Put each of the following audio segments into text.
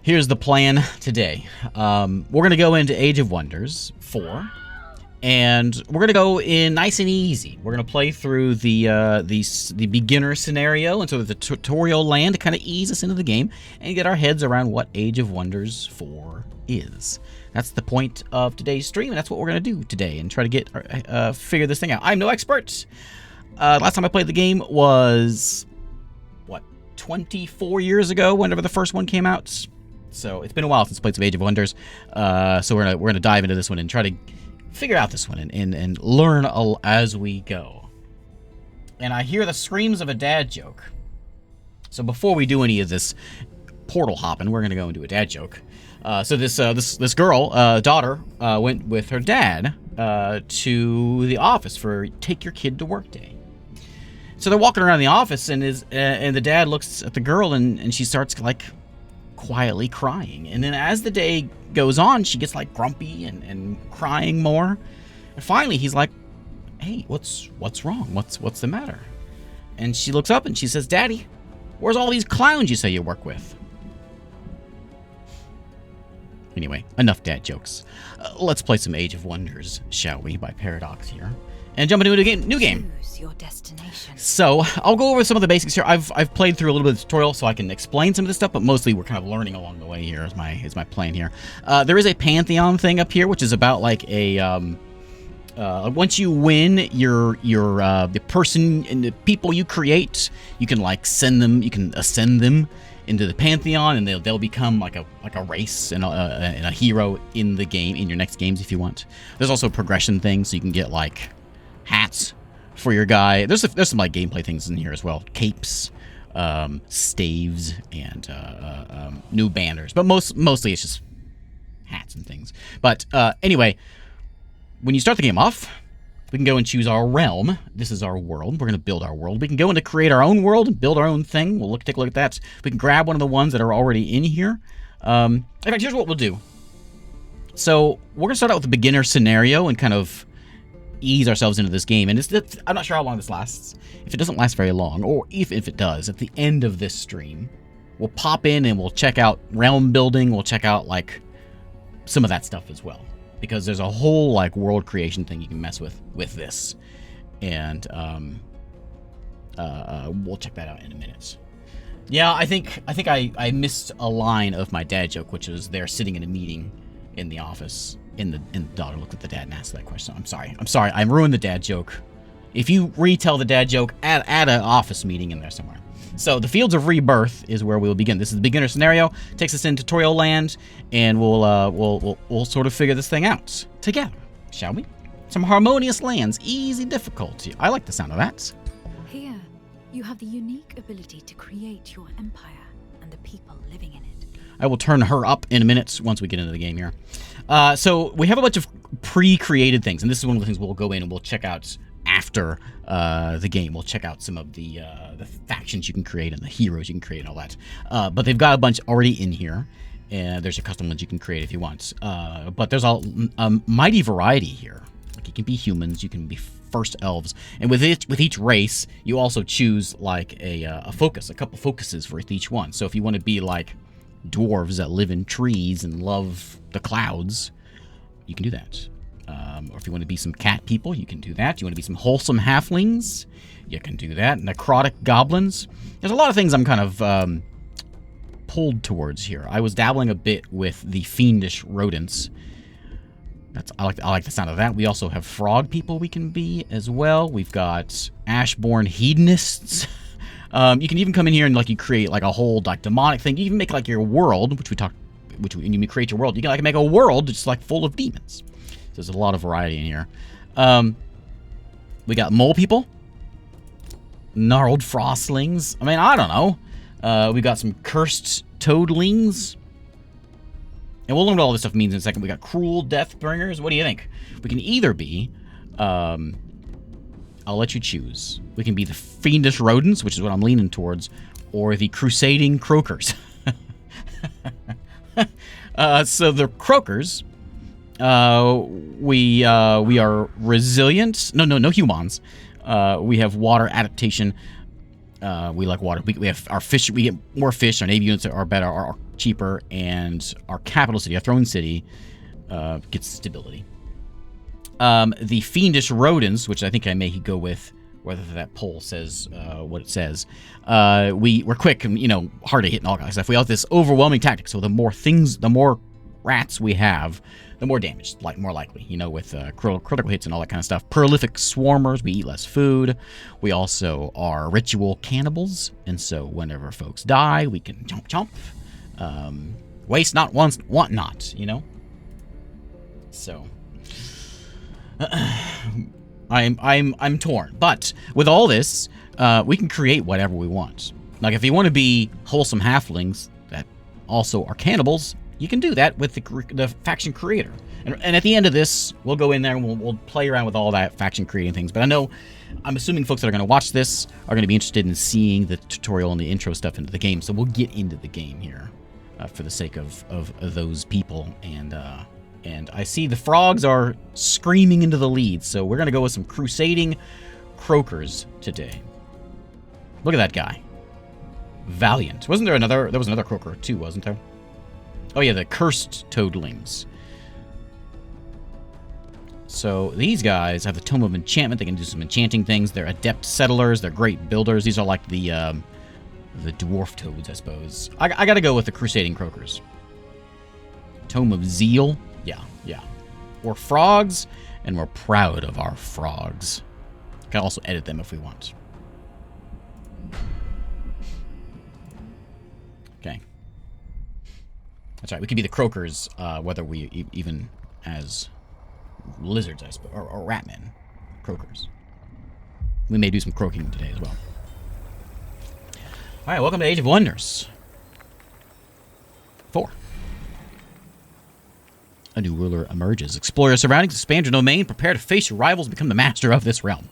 Here's the plan today. We're going to go into Age of Wonders 4, and we're going to go in nice and easy. We're going to play through the beginner scenario and sort of the tutorial land to kind of ease us into the game and get our heads around what Age of Wonders 4 is. That's the point of today's stream, and that's what we're going to do today and try to get figure this thing out. I'm no expert. Last time I played the game was, what, 24 years ago, whenever the first one came out. So it's been a while since I played some Age of Wonders. So we're gonna dive into this one and try to figure out this one and learn as we go. And I hear the screams of a dad joke. So before we do any of this portal hopping, we're gonna go and do a dad joke. So this girl, daughter, went with her dad to the office for take your kid to work day. So they're walking around the office, and the dad looks at the girl, and she starts like quietly crying. And then as the day goes on, she gets like grumpy and crying more. And finally he's like, "Hey, what's wrong? What's the matter?" And she looks up and she says, "Daddy, where's all these clowns you say you work with?" Anyway, enough dad jokes. Let's play some Age of Wonders, shall we, by Paradox here. And jump into a new game. Choose your destination. So, I'll go over some of the basics here. I've played through a little bit of the tutorial so I can explain some of this stuff, but mostly we're kind of learning along the way here is my plan here. There is a Pantheon thing up here, which is about like a once you win the person and the people you create, you can like you can ascend them into the Pantheon, and they'll become like a race and a hero in the game, in your next games if you want. There's also progression things, so you can get like hats for your guy. There's some like gameplay things in here as well. Capes, staves, and new banners. But mostly it's just hats and things. But anyway, when you start the game off, we can go and choose our realm. This is our world. We're going to build our world. We can go into create our own world and build our own thing. We'll take a look at that. We can grab one of the ones that are already in here. In fact, here's what we'll do. So we're going to start out with the beginner scenario and kind of ease ourselves into this game. And I'm not sure how long this lasts. If it doesn't last very long, or if it does, at the end of this stream, we'll pop in and we'll check out realm building. We'll check out like some of that stuff as well, because there's a whole like world creation thing you can mess with this, and we'll check that out in a minute. Yeah, I think I missed a line of my dad joke, which was they're sitting in a meeting in the office. And the daughter looked at the dad and asked that question. I'm sorry. I ruined the dad joke. If you retell the dad joke, add an office meeting in there somewhere. So the Fields of Rebirth is where we will begin. This is the beginner scenario. Takes us in tutorial land, and we'll sort of figure this thing out together, shall we? Some harmonious lands, easy difficulty. I like the sound of that. Here, you have the unique ability to create your empire and the people living in it. I will turn her up in a minute once we get into the game here. So we have a bunch of pre-created things, and this is one of the things we'll go in and we'll check out after the game. We'll check out some of the factions you can create and the heroes you can create and all that. But they've got a bunch already in here, and there's your custom ones you can create if you want. But there's a mighty variety here. Like you can be humans, you can be first elves, and with each race, you also choose like a focus, a couple focuses for each one. So if you want to be like dwarves that live in trees and love the clouds, you can do that. Or if you want to be some cat people, you can do that. You want to be some wholesome halflings, you can do that. Necrotic goblins. There's a lot of things I'm kind of pulled towards here. I was dabbling a bit with the fiendish rodents. I like the sound of that. We also have frog people we can be as well. We've got ashborn hedonists. You can even come in here and like you create like a whole like demonic thing. You even make like your world, when you create your world, you can like make a world just like full of demons. So there's a lot of variety in here. We got mole people, gnarled frostlings. I mean, I don't know. We got some cursed toadlings. And we'll learn what all this stuff means in a second. We got cruel death bringers. What do you think? We can either be, I'll let you choose. We can be the fiendish rodents, which is what I'm leaning towards, or the crusading croakers. So the croakers, we are resilient. No humans. We have water adaptation. We like water. We have our fish. We get more fish. Our navy units are better. Our cheaper, and our capital city, our throne city, gets stability. The fiendish rodents, which I think I may go with, whether that poll says what it says. We're quick and, you know, hard to hit and all kinds of stuff. We have this overwhelming tactic, so the more rats we have, the more damage, more likely, you know, with critical hits and all that kind of stuff. Prolific swarmers, we eat less food. We also are ritual cannibals, and so whenever folks die, we can chomp. Waste not, want not, you know? So... I'm torn, but with all this, we can create whatever we want. Like, if you want to be wholesome halflings that also are cannibals, you can do that with the faction creator. And at the end of this, we'll go in there and we'll play around with all that faction creating things. But I'm assuming folks that are going to watch this are going to be interested in seeing the tutorial and the intro stuff into the game. So we'll get into the game here for the sake of those people. And I see the frogs are screaming into the lead, so we're going to go with some crusading croakers today. Look at that guy. Valiant. Wasn't there another... There was another croaker too, wasn't there? Oh yeah, the cursed toadlings. So these guys have the Tome of Enchantment. They can do some enchanting things. They're adept settlers. They're great builders. These are like the dwarf toads, I suppose. I got to go with the crusading croakers. Tome of Zeal. Yeah. We're frogs, and we're proud of our frogs. Can also edit them if we want. Okay. That's right. We could be the croakers, whether we even as lizards, I suppose, or ratmen. Croakers. We may do some croaking today as well. All right, welcome to Age of Wonders. 4. A new ruler emerges. Explore your surroundings, expand your domain, prepare to face your rivals, and become the master of this realm.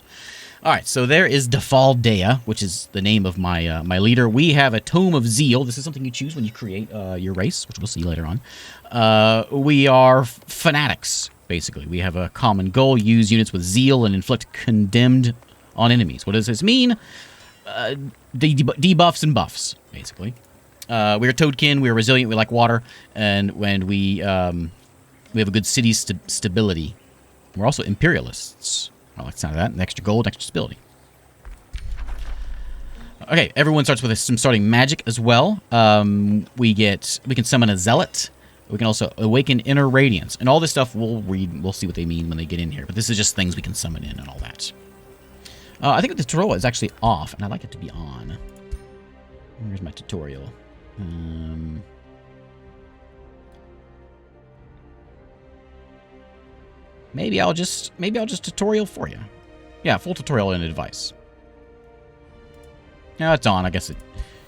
All right, so there is Vassal, which is the name of my leader. We have a Tome of Zeal. This is something you choose when you create your race, which we'll see later on. We are fanatics, basically. We have a common goal: use units with zeal and inflict condemned on enemies. What does this mean? Debuffs and buffs, basically. We are Toadkin. We are resilient. We like water, and when we have a good city stability. We're also imperialists. I like the sound of that. And extra gold, extra stability. Okay, everyone starts with some starting magic as well. We can summon a zealot. We can also awaken inner radiance. And all this stuff we'll read. We'll see what they mean when they get in here. But this is just things we can summon in and all that. I think the tutorial is actually off, and I'd like it to be on. Here's my tutorial. Maybe I'll just tutorial for you. Yeah, full tutorial and advice. Yeah, it's on. I guess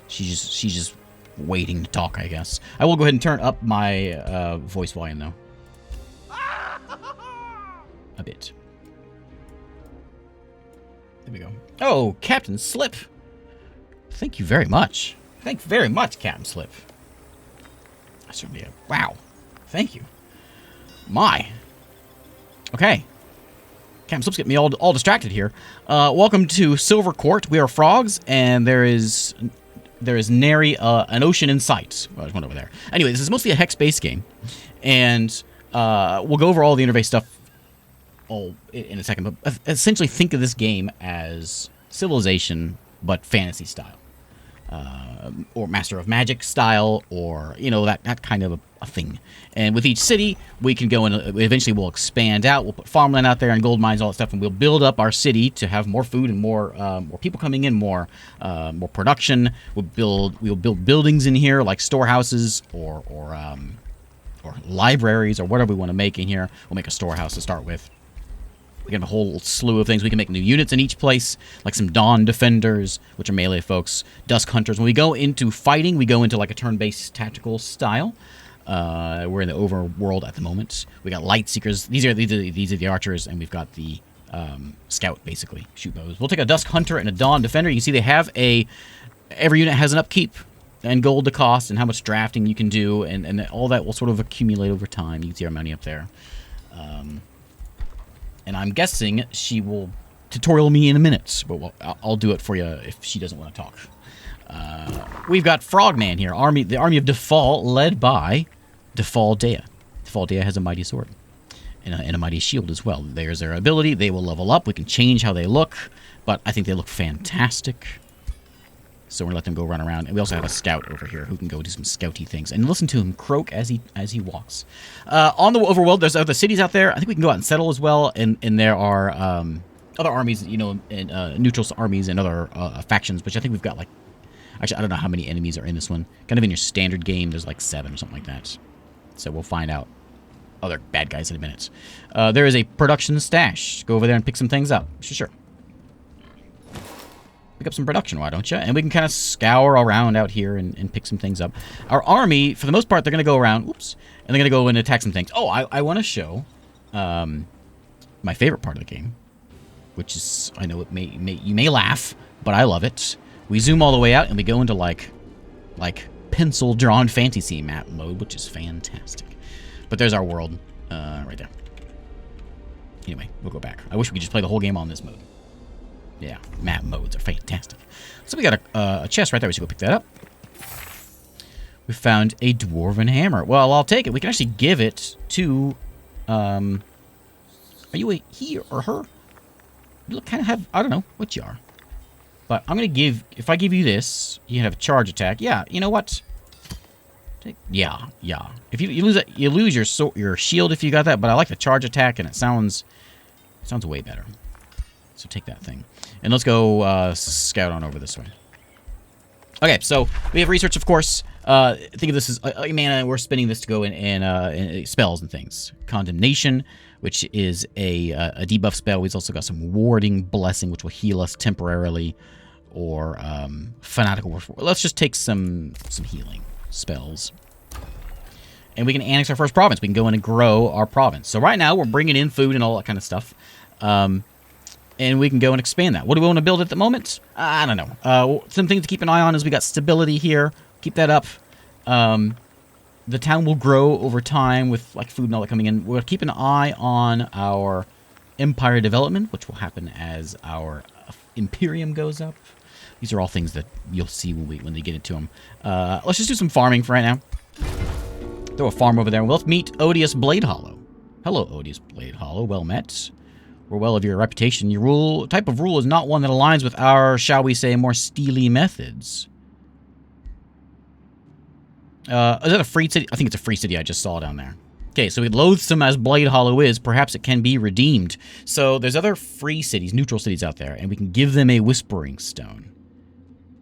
she's just waiting to talk, I guess. I will go ahead and turn up my voice volume though. A bit. There we go. Oh, Captain Slip. Thank you very much. Thank you very much, Captain Slip. That should be a wow. Thank you. My. Okay. Captain Slip's getting me all distracted here. Welcome to Silver Court. We are frogs, and there is nary an ocean in sight. Well, there's one over there. Anyway, this is mostly a hex-based game, and we'll go over all the interface stuff in a second. But essentially, think of this game as Civilization, but fantasy style, or Master of Magic style, or that kind of a thing. And with each city, we can go and eventually we'll expand out. We'll put farmland out there and gold mines, all that stuff, and we'll build up our city to have more food and more people coming in, more production. We'll build buildings in here like storehouses or libraries or whatever we want to make in here. We'll make a storehouse to start with. We can have a whole slew of things. We can make new units in each place, like some Dawn Defenders, which are melee folks, Dusk Hunters. When we go into fighting, we go into like a turn-based tactical style. We're in the overworld at the moment. We got Light Seekers. These are the archers, and we've got the scout, basically, shoot bows. We'll take a Dusk Hunter and a Dawn Defender. You can see they have every unit has an upkeep and gold to cost and how much drafting you can do, and all that will sort of accumulate over time. You can see our money up there. And I'm guessing she will tutorial me in a minute, but I'll do it for you if she doesn't want to talk. We've got Frogman here, the army of Default, led by Default Dea. Default Dea has a mighty sword and a mighty shield as well. There's their ability. They will level up. We can change how they look, but I think they look fantastic. So we're gonna let them go run around. And we also have a scout over here who can go do some scouty things. And listen to him croak as he walks. On the overworld, there's other cities out there. I think we can go out and settle as well. And there are other armies, you know, and neutral armies and other factions, which I think we've got like... Actually, I don't know how many enemies are in this one. Kind of in your standard game, there's like 7 or something like that. So we'll find out other bad guys in a minute. There is a production stash. Go over there and pick some things up. Sure. Pick up some production, why don't you? And we can kind of scour around out here and pick some things up. Our army, for the most part, they're going to go around, oops, and they're going to go and attack some things. Oh, I want to show my favorite part of the game, which is, I know you may laugh, but I love it. We zoom all the way out and we go into like pencil-drawn fantasy map mode, which is fantastic. But there's our world right there. Anyway, we'll go back. I wish we could just play the whole game on this mode. Yeah, map modes are fantastic. So we got a chest right there. We should go pick that up. We found a dwarven hammer. Well, I'll take it. We can actually give it to... are you a he or her? You look kind of have... I don't know what you are. But I'm going to give... If I give you this, you have a charge attack. Yeah, you know what? Yeah. If you lose your shield if you got that, but I like the charge attack, and it sounds way better. So take that thing. And let's go scout on over this way. Okay, so we have research, of course. Think of this as mana. We're spending this to go in spells and things. Condemnation, which is a debuff spell. We've also got some warding blessing, which will heal us temporarily, or fanatical warfare. Let's just take some healing spells. And we can annex our first province. We can go in and grow our province. So right now, we're bringing in food and all that kind of stuff. And we can go and expand that. What do we want to build at the moment? I don't know. Some things to keep an eye on is we got stability here. Keep that up. The town will grow over time with like food and all that coming in. We'll keep an eye on our empire development, which will happen as our Imperium goes up. These are all things that you'll see when they get into them. Let's just do some farming for right now. Throw a farm over there. Well, let's meet Odious Blade Hollow. Hello, Odious Blade Hollow. Well met. We're well of your reputation. Your type of rule is not one that aligns with our, shall we say, more steely methods. Is that a free city? I think it's a free city. I just saw down there. Okay, so loathsome as Blade Hollow is, perhaps it can be redeemed. So there's other free cities, neutral cities out there, and we can give them a Whispering Stone.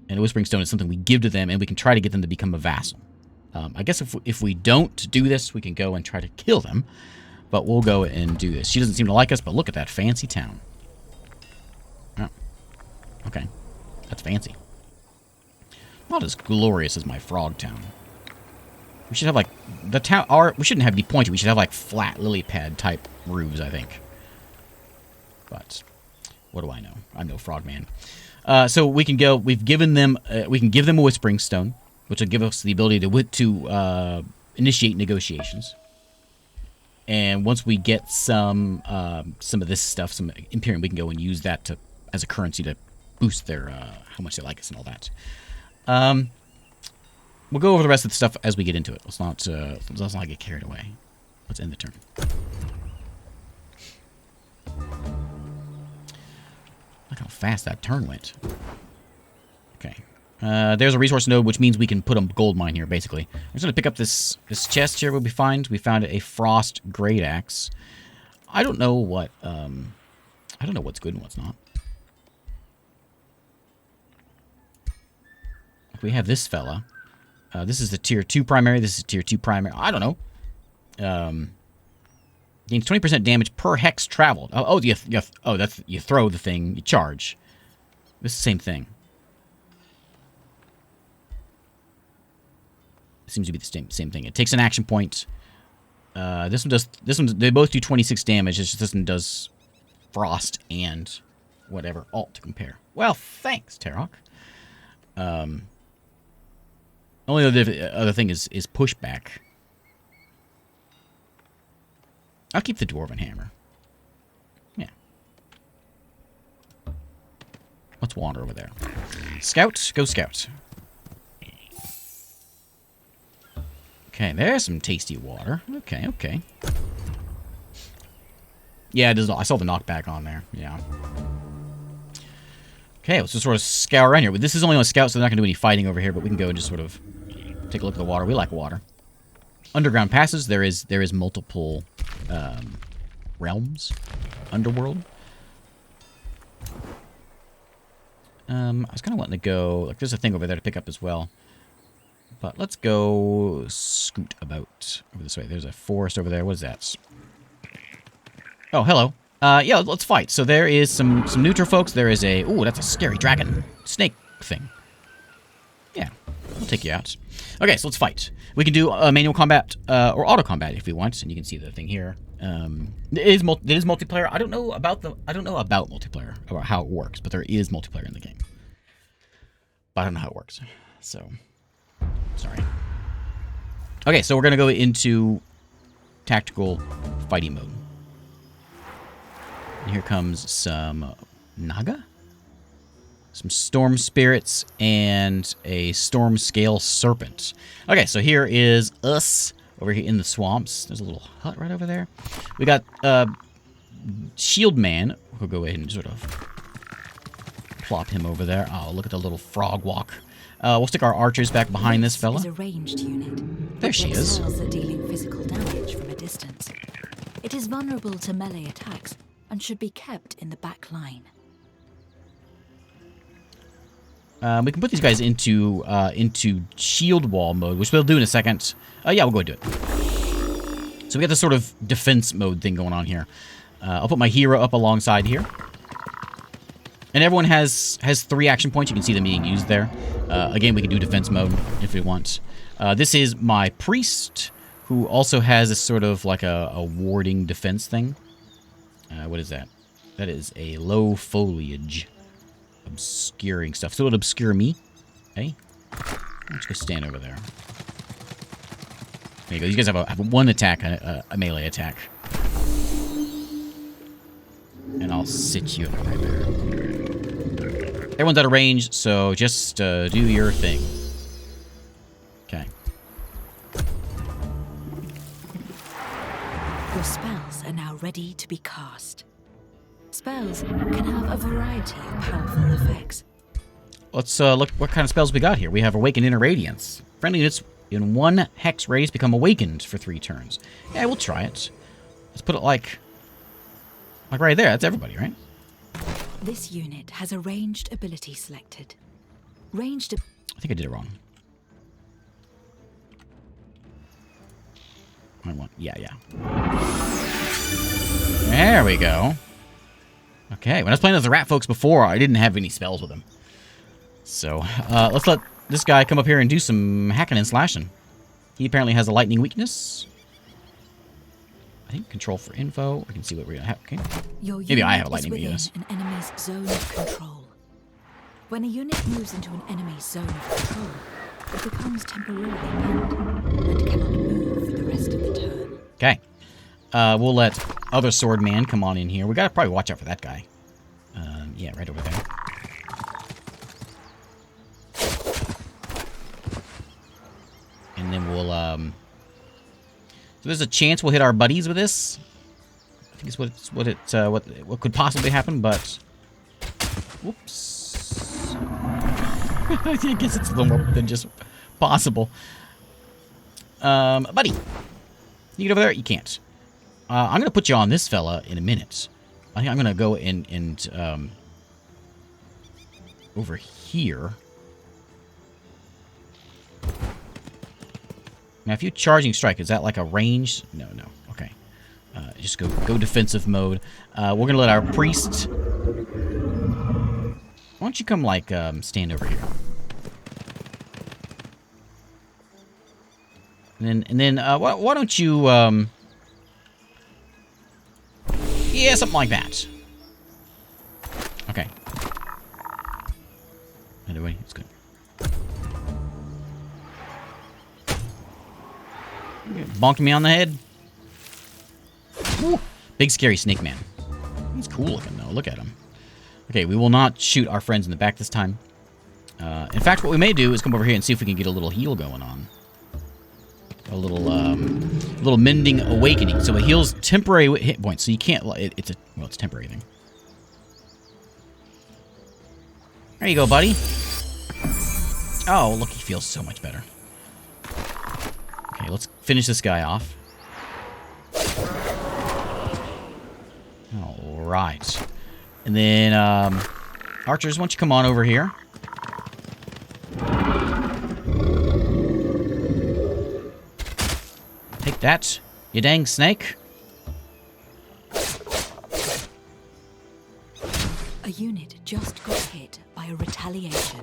And a Whispering Stone is something we give to them, and we can try to get them to become a vassal. I guess if we don't do this, we can go and try to kill them. But we'll go and do this. She doesn't seem to like us, but look at that fancy town. Oh. Okay. That's fancy. Not as glorious as my frog town. We should have, like, the town... we shouldn't have be pointed. We should have, like, flat lily pad type roofs, I think. But what do I know? I'm no frogman. So we can go... We've given them... we can give them a Whispering Stone, which will give us the ability to initiate negotiations. And once we get some of this stuff, some Imperium, we can go and use that as a currency to boost their how much they like us and all that. We'll go over the rest of the stuff as we get into it. Let's not get carried away. Let's end the turn. Look how fast that turn went. Okay. There's a resource node, which means we can put a gold mine here, basically. I'm just going to pick up this chest here. We found a frost great axe. I don't know what I don't know what's good and what's not. We have this fella. This is the tier 2 primary. This is tier 2 primary. I don't know. Gains 20% damage per hex traveled. You throw the thing, you charge. This is the same thing. Seems to be the same thing. It takes an action point. This one they both do 26 damage. It's just this one does frost and whatever alt to compare. Well, thanks, Tarok. Only other thing is pushback. I'll keep the dwarven hammer. Yeah. Let's wander over there. Scout, go scout. Okay, there's some tasty water. Okay, okay. Yeah, it is. I saw the knockback on there. Yeah. Okay, let's just sort of scour around here. This is only on a scout, so they're not going to do any fighting over here, but we can go and just sort of take a look at the water. We like water. Underground passes. There is multiple realms. Underworld. I was kind of wanting to go... Like, there's a thing over there to pick up as well. But let's go scoot about over this way. There's a forest over there. What is that? Oh, hello. Yeah, let's fight. So there is some neutral folks. There is a... Ooh, that's a scary dragon. Snake thing. Yeah, we'll take you out. Okay, so let's fight. We can do manual combat or auto combat if we want, and you can see the thing here. It is multiplayer. I don't know about multiplayer, about how it works, but there is multiplayer in the game. But I don't know how it works. So, sorry. Okay, so we're gonna go into tactical fighting mode. And here comes some Naga, some storm spirits, and a storm scale serpent. Okay, so here is us over here in the swamps. There's a little hut right over there. We got Shield Man. We'll go ahead and sort of plop him over there. Oh, look at the little frog walk. We'll stick our archers back behind this fella. Is a ranged unit. There she is. Cells are dealing physical damage from a distance. It is vulnerable to melee attacks and should be kept in the back line. We can put these guys into shield wall mode, which we'll do in a second. Yeah, we'll go ahead and do it. So we got this sort of defense mode thing going on here. I'll put my hero up alongside here. And everyone has 3 action points. You can see them being used there. Again, we can do defense mode if we want. This is my priest, who also has a sort of like a warding defense thing. What is that? That is a low foliage. Obscuring stuff. So it'll obscure me. Okay. Let's go stand over there. There you go. You guys have a one attack, a melee attack. And I'll sit you right there. Everyone's out of range, so just do your thing. Okay. Your spells are now ready to be cast. Spells can have a variety of powerful effects. Let's look what kind of spells we got here. We have Awakened Inner Radiance. Friendly units in 1 hex radius become awakened for 3 turns. Yeah, we'll try it. Let's put it like right there. That's everybody, right? This unit has a ranged ability selected. I think I did it wrong. Yeah. There we go. Okay, when I was playing as the rat folks before, I didn't have any spells with them. So, let's let this guy come up here and do some hacking and slashing. He apparently has a lightning weakness. I think control for info. We can see what we're gonna have. Okay. Maybe I have a lightning weakness. An enemy's zone of control. When a unit moves into an enemy's zone of control, it becomes temporarily pinned and cannot move for the rest of the turn. Okay. We'll let other sword man come on in here. We gotta probably watch out for that guy. Yeah, right over there. And then we'll, so there's a chance we'll hit our buddies with this. I think it's what could possibly happen, but... Whoops. I guess it's a little more than just possible. Buddy. You get over there? You can't. I'm going to put you on this fella in a minute. I think I'm going to go and over here. Now, if you charging strike, is that like a range? No. Okay. Just go defensive mode. We're going to let our priest... Why don't you come, like, stand over here? And then why don't you, yeah, something like that. Okay. Anyway, it's good. Bonking me on the head. Ooh, big scary snake man. He's cool looking though. Look at him. Okay, we will not shoot our friends in the back this time. In fact, what we may do is come over here and see if we can get a little heal going on. a little mending awakening. So it heals temporary hit points. So you can't. It's a well, it's a temporary thing. There you go, buddy. Oh, look, he feels so much better. Okay, let's finish this guy off. All right, and then archers, why don't you come on over here? Take that, you dang snake. A unit just got hit by a retaliation.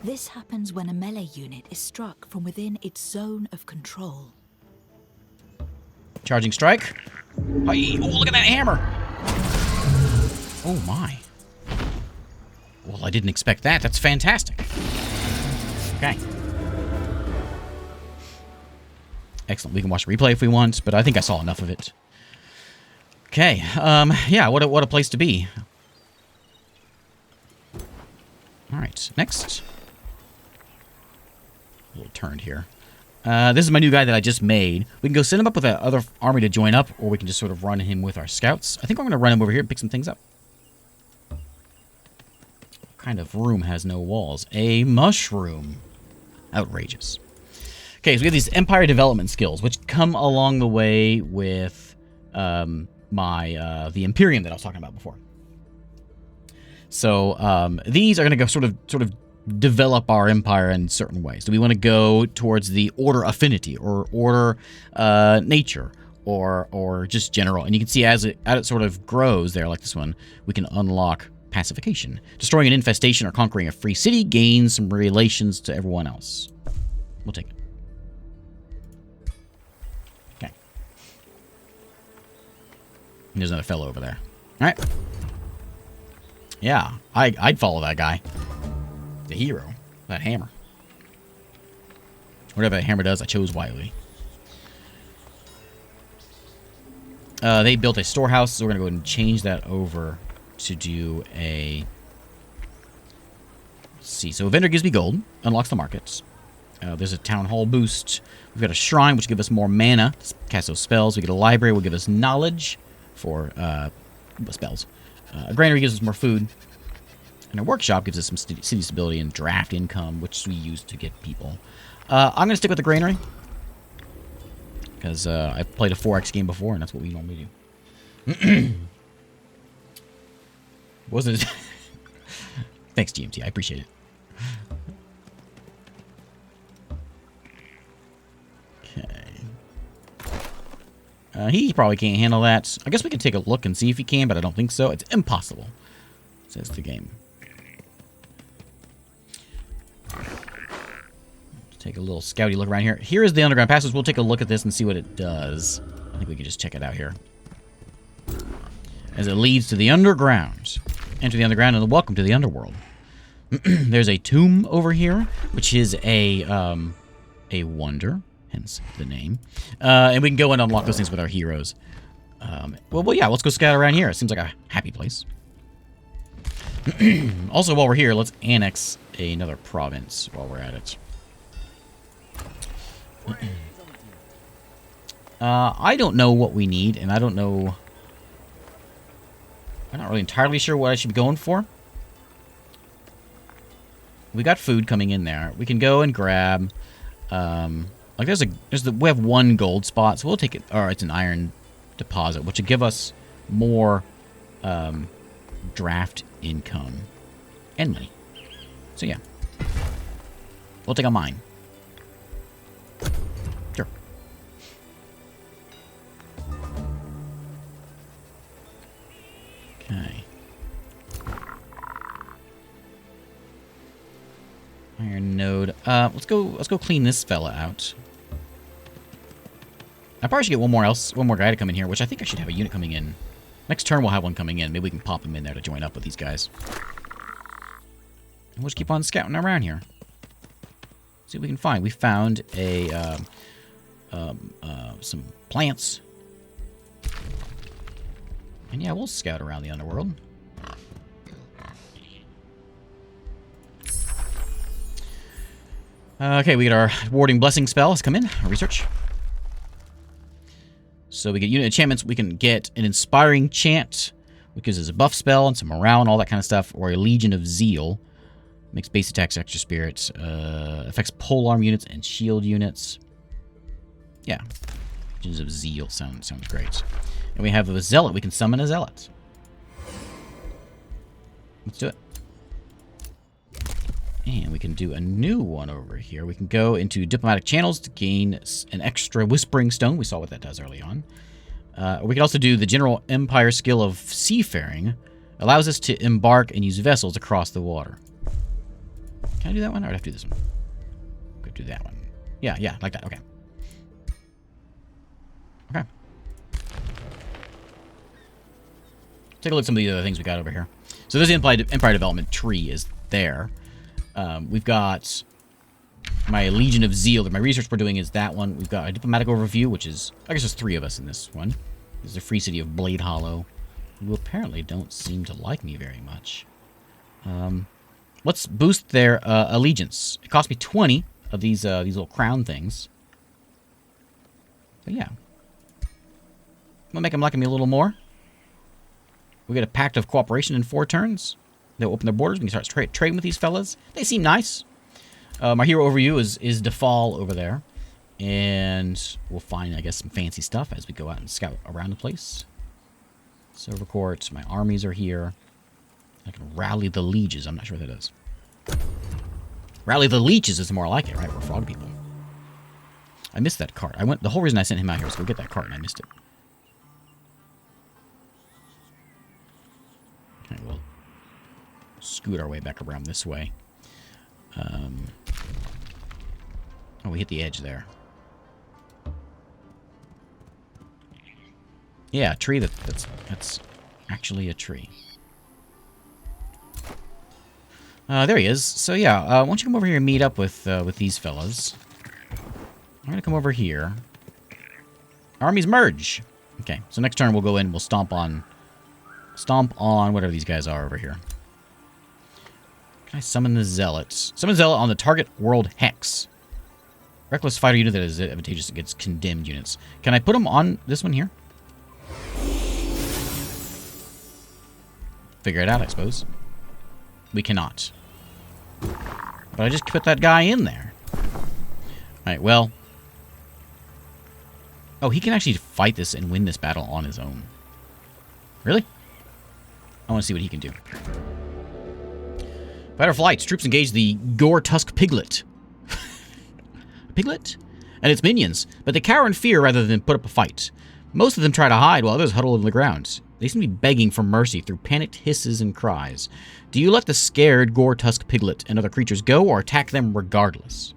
This happens when a melee unit is struck from within its zone of control. Charging strike. Aye. Oh, look at that hammer. Oh, my. Well, I didn't expect that. That's fantastic. Okay. Excellent. We can watch the replay if we want, but I think I saw enough of it. Okay. Yeah, what a place to be. All right. Next. A little turned here. This is my new guy that I just made. We can go send him up with that other army to join up, or we can just sort of run him with our scouts. I think I'm going to run him over here and pick some things up. What kind of room has no walls? A mushroom. Outrageous. Okay, so we have these empire development skills, which come along the way with the Imperium that I was talking about before. So these are going to go sort of develop our empire in certain ways. Do we want to go towards the order affinity or order nature or just general? And you can see as it sort of grows there, like this one, we can unlock pacification. Destroying an infestation or conquering a free city gains some relations to everyone else. We'll take it. Okay. And there's another fellow over there. All right. Yeah, I'd follow that guy. The hero. That hammer. Whatever that hammer does, I chose wisely. They built a storehouse, so we're going to go ahead and change that over to do a... Let's see. So a vendor gives me gold. Unlocks the markets. There's a town hall boost. We've got a shrine, which gives us more mana to cast those spells. We get a library, will give us knowledge for spells. A granary gives us more food. And a workshop gives us some city stability and draft income, which we use to get people. I'm going to stick with the granary. Because I've played a 4X game before, and that's what we normally do. Wasn't it? Thanks, GMT. I appreciate it. Okay. He probably can't handle that. I guess we can take a look and see if he can, but I don't think so. It's impossible, says the game. Take a little scouty look around here. Here is the underground passage. We'll take a look at this and see what it does. I think we can just check it out here. As it leads to the underground. Enter the underground and welcome to the underworld. There's a tomb over here, which is a wonder, hence the name. And we can go and unlock those things with our heroes. Well, yeah, let's go scout around here. It seems like a happy place. Also, while we're here, let's annex another province while we're at it. I don't know what we need, and I don't know... I'm not really entirely sure what I should be going for. We got food coming in there. We can go and grab... like, we have one gold spot, so we'll take it... Or it's an iron deposit, which will give us more draft income and money. So, yeah. We'll take a mine. Sure. Okay. Iron node. Let's go clean this fella out. I probably should get one more guy to come in here, which I think I should have a unit coming in. Next turn we'll have one coming in. Maybe we can pop him in there to join up with these guys. And we'll just keep on scouting around here. See what we can find. We found some plants. And yeah, we'll scout around the underworld. Okay, we get our warding blessing spell. Let's come in. Research. So we get unit enchantments. We can get an inspiring chant, which gives us a buff spell and some morale and all that kind of stuff, or a Legion of Zeal. Makes base attacks extra spirits. Affects polearm units and shield units. Yeah. Legions of Zeal sounds great. And we have a zealot. We can summon a zealot. Let's do it. And we can do a new one over here. We can go into diplomatic channels to gain an extra whispering stone. We saw what that does early on. We can also do the general empire skill of seafaring. Allows us to embark and use vessels across the water. Can I do that one? Or would I have to do this one? Could do that one. Yeah, like that. Okay. Okay. Take a look at some of the other things we got over here. So this empire development tree is there. We've got my Legion of Zeal. My research we're doing is that one. We've got a diplomatic overview, which is, I guess there's 3 of us in this one. This is the free city of Blade Hollow, who apparently don't seem to like me very much. Let's boost their allegiance. It cost me 20 of these little crown things. But yeah. I'm gonna make them like me a little more. We get a pact of cooperation in 4 turns. They'll open their borders. We can start trading with these fellas. They seem nice. My hero overview is Vassal over there. And we'll find, I guess, some fancy stuff as we go out and scout around the place. Silver Court. My armies are here. I can rally the lieges. I'm not sure what that is. Rally the leeches is more like it, right? We're frog people. I missed that cart. The whole reason I sent him out here was to go get that cart, and I missed it. Okay, we'll scoot our way back around this way. Oh, we hit the edge there. Yeah, a tree that's actually a tree. There he is. So yeah, why don't you come over here and meet up with these fellas? I'm gonna come over here. Armies merge. Okay, so next turn we'll go in. We'll stomp on whatever these guys are over here. Can I summon the zealots? Summon zealot on the target world hex. Reckless fighter unit that is advantageous against condemned units. Can I put them on this one here? Figure it out, I suppose. We cannot. But I just put that guy in there. Alright, well. Oh, he can actually fight this and win this battle on his own. Really? I want to see what he can do. Fighter flights. Troops engage the Gore-Tusk Piglet. Piglet? And its minions. But they cower in fear rather than put up a fight. Most of them try to hide while others huddle on the ground. They seem to be begging for mercy through panicked hisses and cries. Do you let the scared Gore-Tusk Piglet and other creatures go or attack them regardless?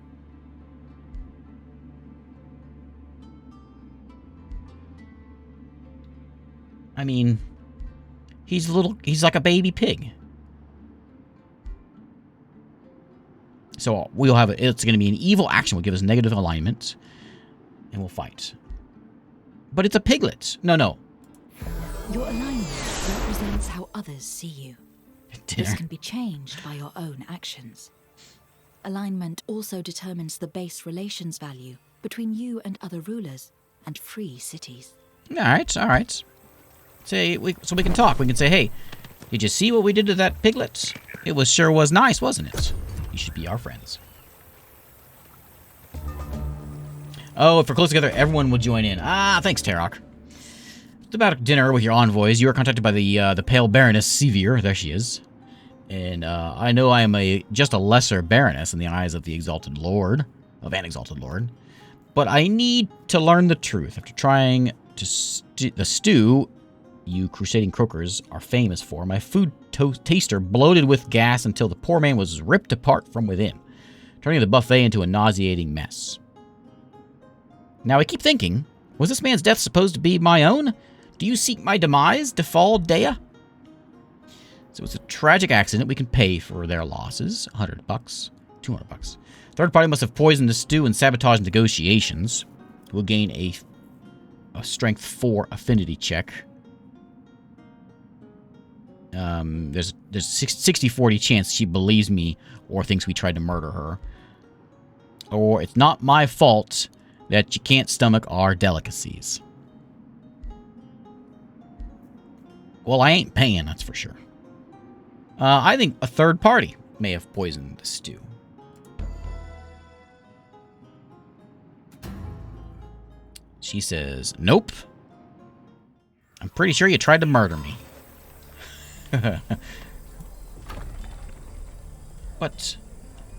I mean, he's like a baby pig. So it's going to be an evil action. Will give us negative alignment. And we'll fight. But it's a piglet. No. Your alignment represents how others see you. This can be changed by your own actions. Alignment also determines the base relations value between you and other rulers and free cities. All right. So we can talk. We can say, hey, did you see what we did to that piglet? It sure was nice, wasn't it? You should be our friends. Oh, if we're close together, everyone will join in. Ah, thanks, Tarok. It's about dinner with your envoys. You are contacted by the Pale Baroness Sevier. There she is. And I know I am just a lesser baroness in the eyes of the Exalted Lord, of an Exalted Lord. But I need to learn the truth. After trying the stew you crusading croakers are famous for, my food taster bloated with gas until the poor man was ripped apart from within, turning the buffet into a nauseating mess. Now I keep thinking, was this man's death supposed to be my own? Do you seek my demise, Defal Dea? So it's a tragic accident. We can pay for their losses. $100, $200. Third party must have poisoned the stew and sabotaged negotiations. We'll gain a strength 4 affinity check. There's 60-40 chance she believes me or thinks we tried to murder her. or it's not my fault that you can't stomach our delicacies. Well, I ain't paying, that's for sure. I think a third party may have poisoned the stew. She says, nope. I'm pretty sure you tried to murder me. But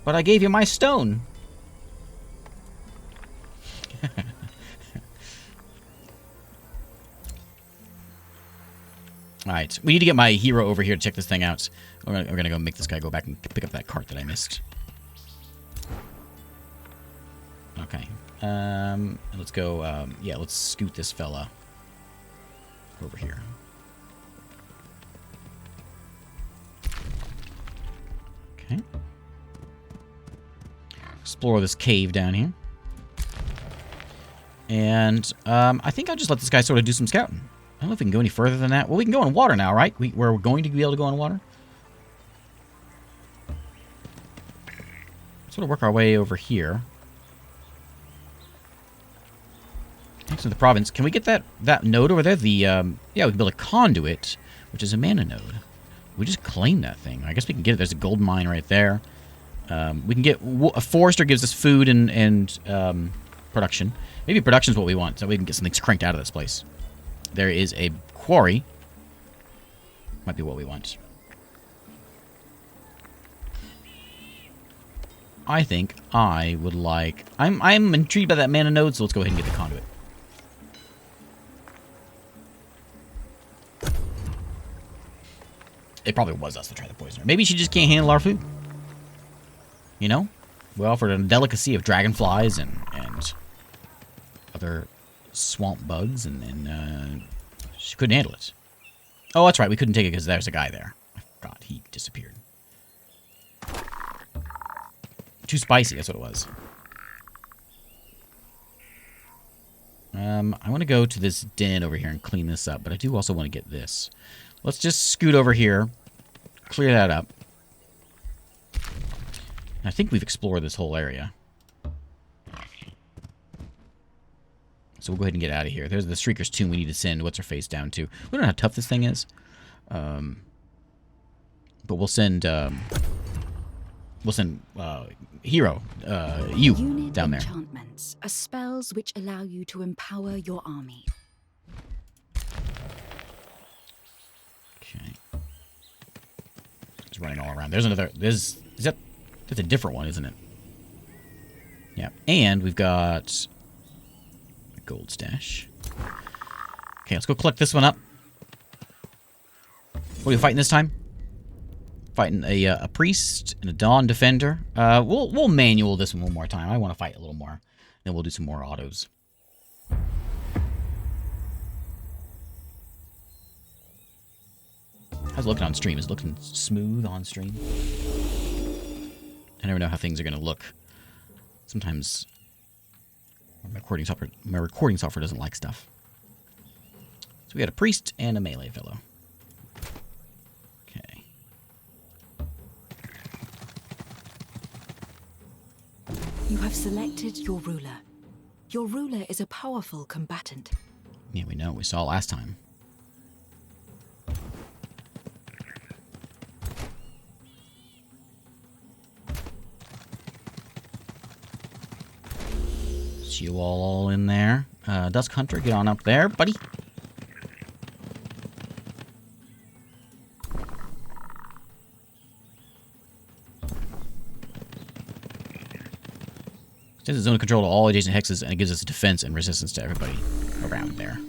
I gave you my stone. Alright, we need to get my hero over here to check this thing out. We're gonna go make this guy go back and pick up that cart that I missed. Okay. Let's go, yeah, let's scoot this fella over here. Okay. Explore this cave down here. And, I think I'll just let this guy sort of do some scouting. I don't know if we can go any further than that. Well, we can go in water now, right? We're going to be able to go in water. Sort of work our way over here. Next to the province. Can we get that node over there? Yeah, we can build a conduit, which is a mana node. We just claim that thing. I guess we can get it. There's a gold mine right there. We can get... A forester gives us food and production. Maybe production's what we want, so we can get some things cranked out of this place. There is a quarry. Might be what we want. I think I would like... I'm intrigued by that mana node, so let's go ahead and get the conduit. It probably was us that tried to poison her. Maybe she just can't handle our food. You know? We offered a delicacy of dragonflies and other swamp bugs, and she couldn't handle it. Oh, that's right. We couldn't take it because there's a guy there. I forgot. He disappeared. Too spicy. That's what it was. I want to go to this den over here and clean this up, but I do also want to get this. Let's just scoot over here, clear that up. I think we've explored this whole area. So we'll go ahead and get out of here. There's the Streaker's tomb we need to send What's-Her-Face down to. We don't know how tough this thing is. But we'll send... Hero, you, Unit down there. Enchantments are spells which allow you to empower your army. Okay. It's running all around. There's another... That's a different one, isn't it? Yeah. And we've got... gold stash. Okay, let's go collect this one up. What are we fighting this time? Fighting a priest and a dawn defender. We'll manual this one more time. I want to fight a little more. Then we'll do some more autos. How's it looking on stream? Is it looking smooth on stream? I never know how things are going to look. Sometimes my recording software doesn't like stuff. So we got a priest and a melee fellow. Okay. You have selected your ruler. Your ruler is a powerful combatant. Yeah, we know. We saw it last time. You all in there. Dusk Hunter, get on up there, buddy. Extends its zone of control to all adjacent hexes, and it gives us defense and resistance to everybody around there.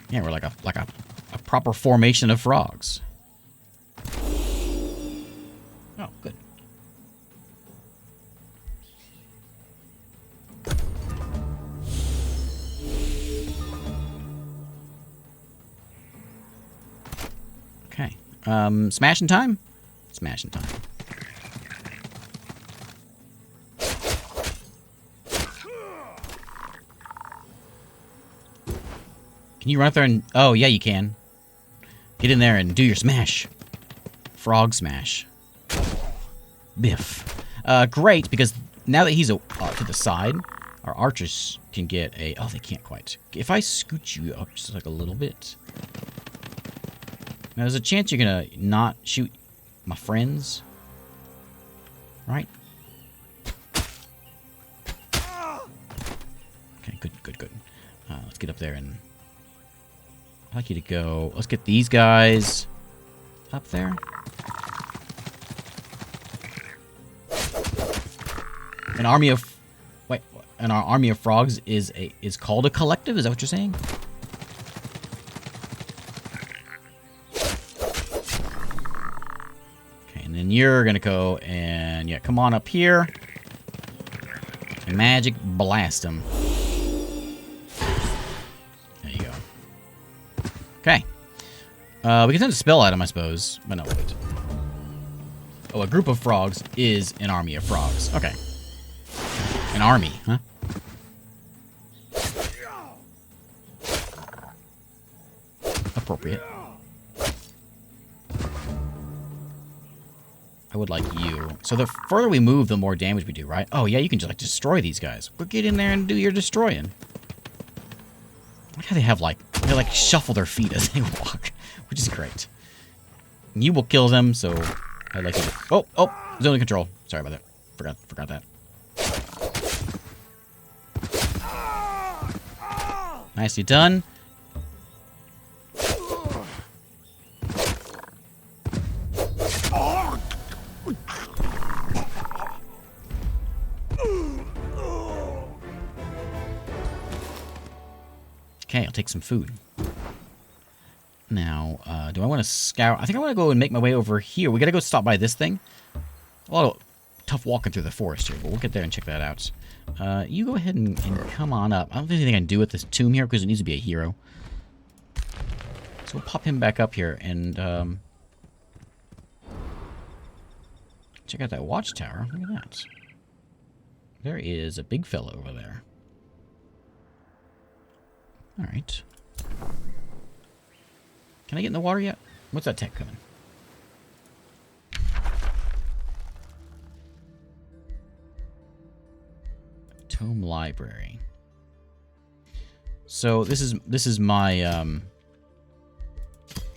Yeah, we're like a proper formation of frogs. Oh, good. Okay. Smashing time? Smashing time. Can you run up there and... Oh, yeah, you can. Get in there and do your smash. Frog smash. Biff. Great, because now that he's to the side, our archers can get a... Oh, they can't quite. If I scoot you up just like a little bit... Now, there's a chance you're going to not shoot my friends. Right? Okay, good. Let's get up there and... I'd like you to go... Let's get these guys up there. An army of... Wait, and our army of frogs is called a collective? Is that what you're saying? Okay, and then you're gonna go and... Yeah, come on up here. And magic blast them. There you go. Okay. We can send a spell at him, I suppose. But no, wait. Oh, a group of frogs is an army of frogs. Okay. An army, huh? Appropriate. I would like you. So the further we move, the more damage we do, right? Oh, yeah, you can just, like, destroy these guys. Well, get in there and do your destroying. Look how they have, like, they, like, shuffle their feet as they walk, which is great. You will kill them, so I'd like you to... Oh, zone of control. Sorry about that. Forgot that. Nicely done. Okay, I'll take some food. Now, do I want to scour? I think I want to go and make my way over here. We got to go stop by this thing. A lot of tough walking through the forest here, but we'll get there and check that out. You go ahead and come on up. I don't think anything I can do with this tomb here because it needs to be a hero. So we'll pop him back up here and check out that watchtower. Look at that. There is a big fella over there. Alright. Can I get in the water yet? What's that tech coming? Tome library. So this is my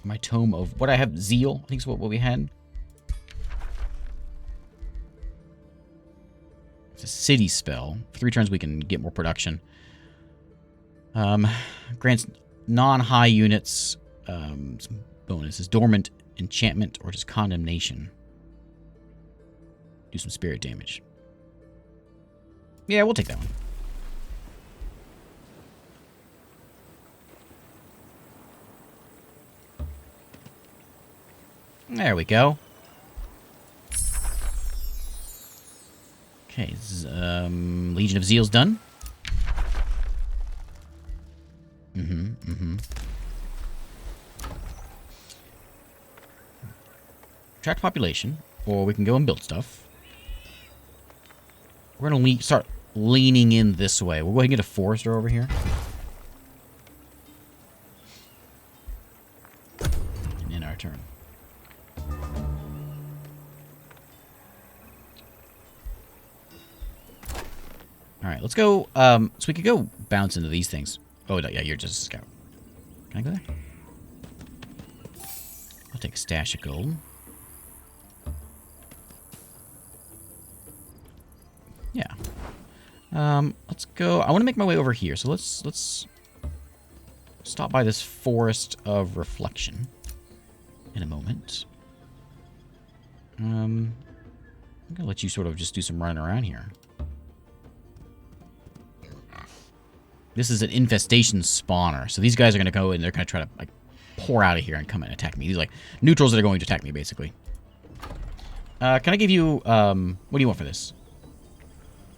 my tome of what I have. Zeal, I think is what we had. It's a city spell. For 3 turns we can get more production. Grants non-high units some bonuses. Dormant enchantment or just condemnation. Do some spirit damage. Yeah, we'll take that one. There we go. Okay, Legion of Zeal's done. Attract population, or we can go and build stuff. We're going to start leaning in this way. We'll go ahead and get a forester over here. And in our turn. Alright, let's go. So we could go bounce into these things. Oh, no, yeah, you're just a scout. Can I go there? I'll take a stash of gold. Yeah. Let's go. I want to make my way over here. So let's stop by this forest of reflection in a moment. I'm gonna let you sort of just do some running around here. This is an infestation spawner. So these guys are gonna go and they're gonna try to like pour out of here and come and attack me. These are like neutrals that are going to attack me basically. Can I give you what do you want for this?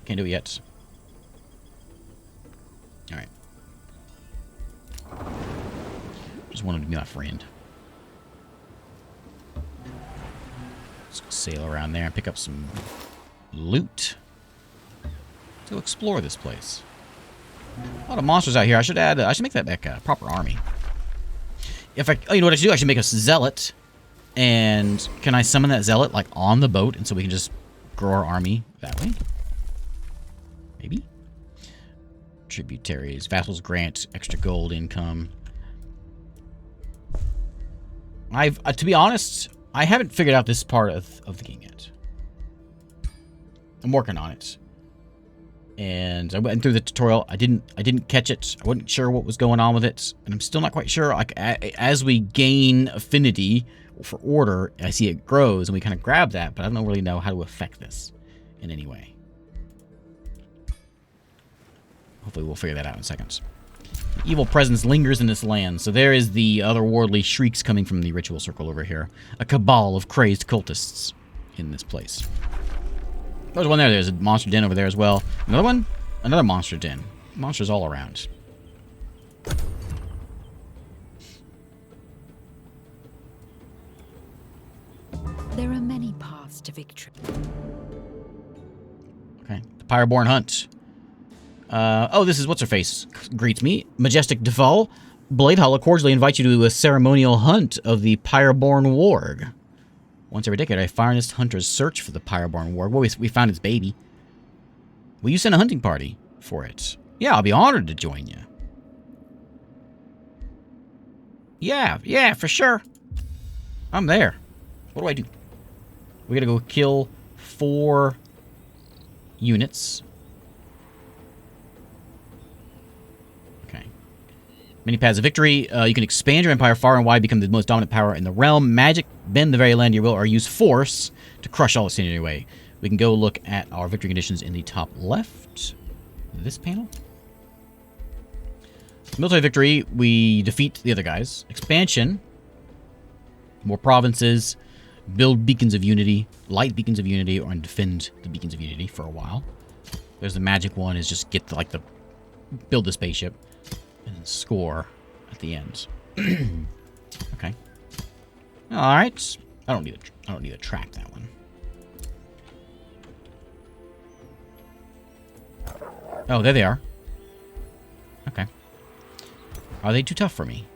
Can't do it yet. Alright. Just wanted to be my friend. Let's go sail around there and pick up some loot. Let's go explore this place. A lot of monsters out here. I should make that back a proper army. If I, oh, you know what I should do? I should make a zealot. And can I summon that zealot like on the boat, and so we can just grow our army that way. Maybe. Tributaries. Vassals grant extra gold income. To be honest, I haven't figured out this part of the game yet. I'm working on it. And I went through the tutorial. I didn't catch it. I wasn't sure what was going on with it, and I'm still not quite sure. Like as we gain affinity for order, I see it grows, and we kind of grab that, but I don't really know how to affect this in any way. Hopefully, we'll figure that out in seconds. Evil presence lingers in this land, so there is the otherworldly shrieks coming from the ritual circle over here. A cabal of crazed cultists in this place. There's one there. There's a monster den over there as well. Another one? Another monster den. Monsters all around. There are many paths to victory. Okay. The Pyreborn Hunt. Oh, this is what's-her-face greets me. Majestic Deval. Bladehull cordially invites you to a ceremonial hunt of the Pyreborn Warg. Once every decade, our finest hunters search for the Pyreborn Warg. Well, we found its baby. Will you send a hunting party for it? Yeah, I'll be honored to join you. Yeah, for sure. I'm there. What do I do? We gotta go kill 4 units. Okay. Many paths of victory. You can expand your empire far and wide, become the most dominant power in the realm. Magic, bend the very land you will, or use force to crush all that's in your way. We can go look at our victory conditions in the top left. This panel. Military victory, we defeat the other guys. Expansion. More provinces. Build beacons of unity. Light beacons of unity, or defend the beacons of unity for a while. There's the magic one, is just get the, build the spaceship. And then score at the end. Okay. Alright. I don't need to track that one. Oh, there they are. Okay. Are they too tough for me?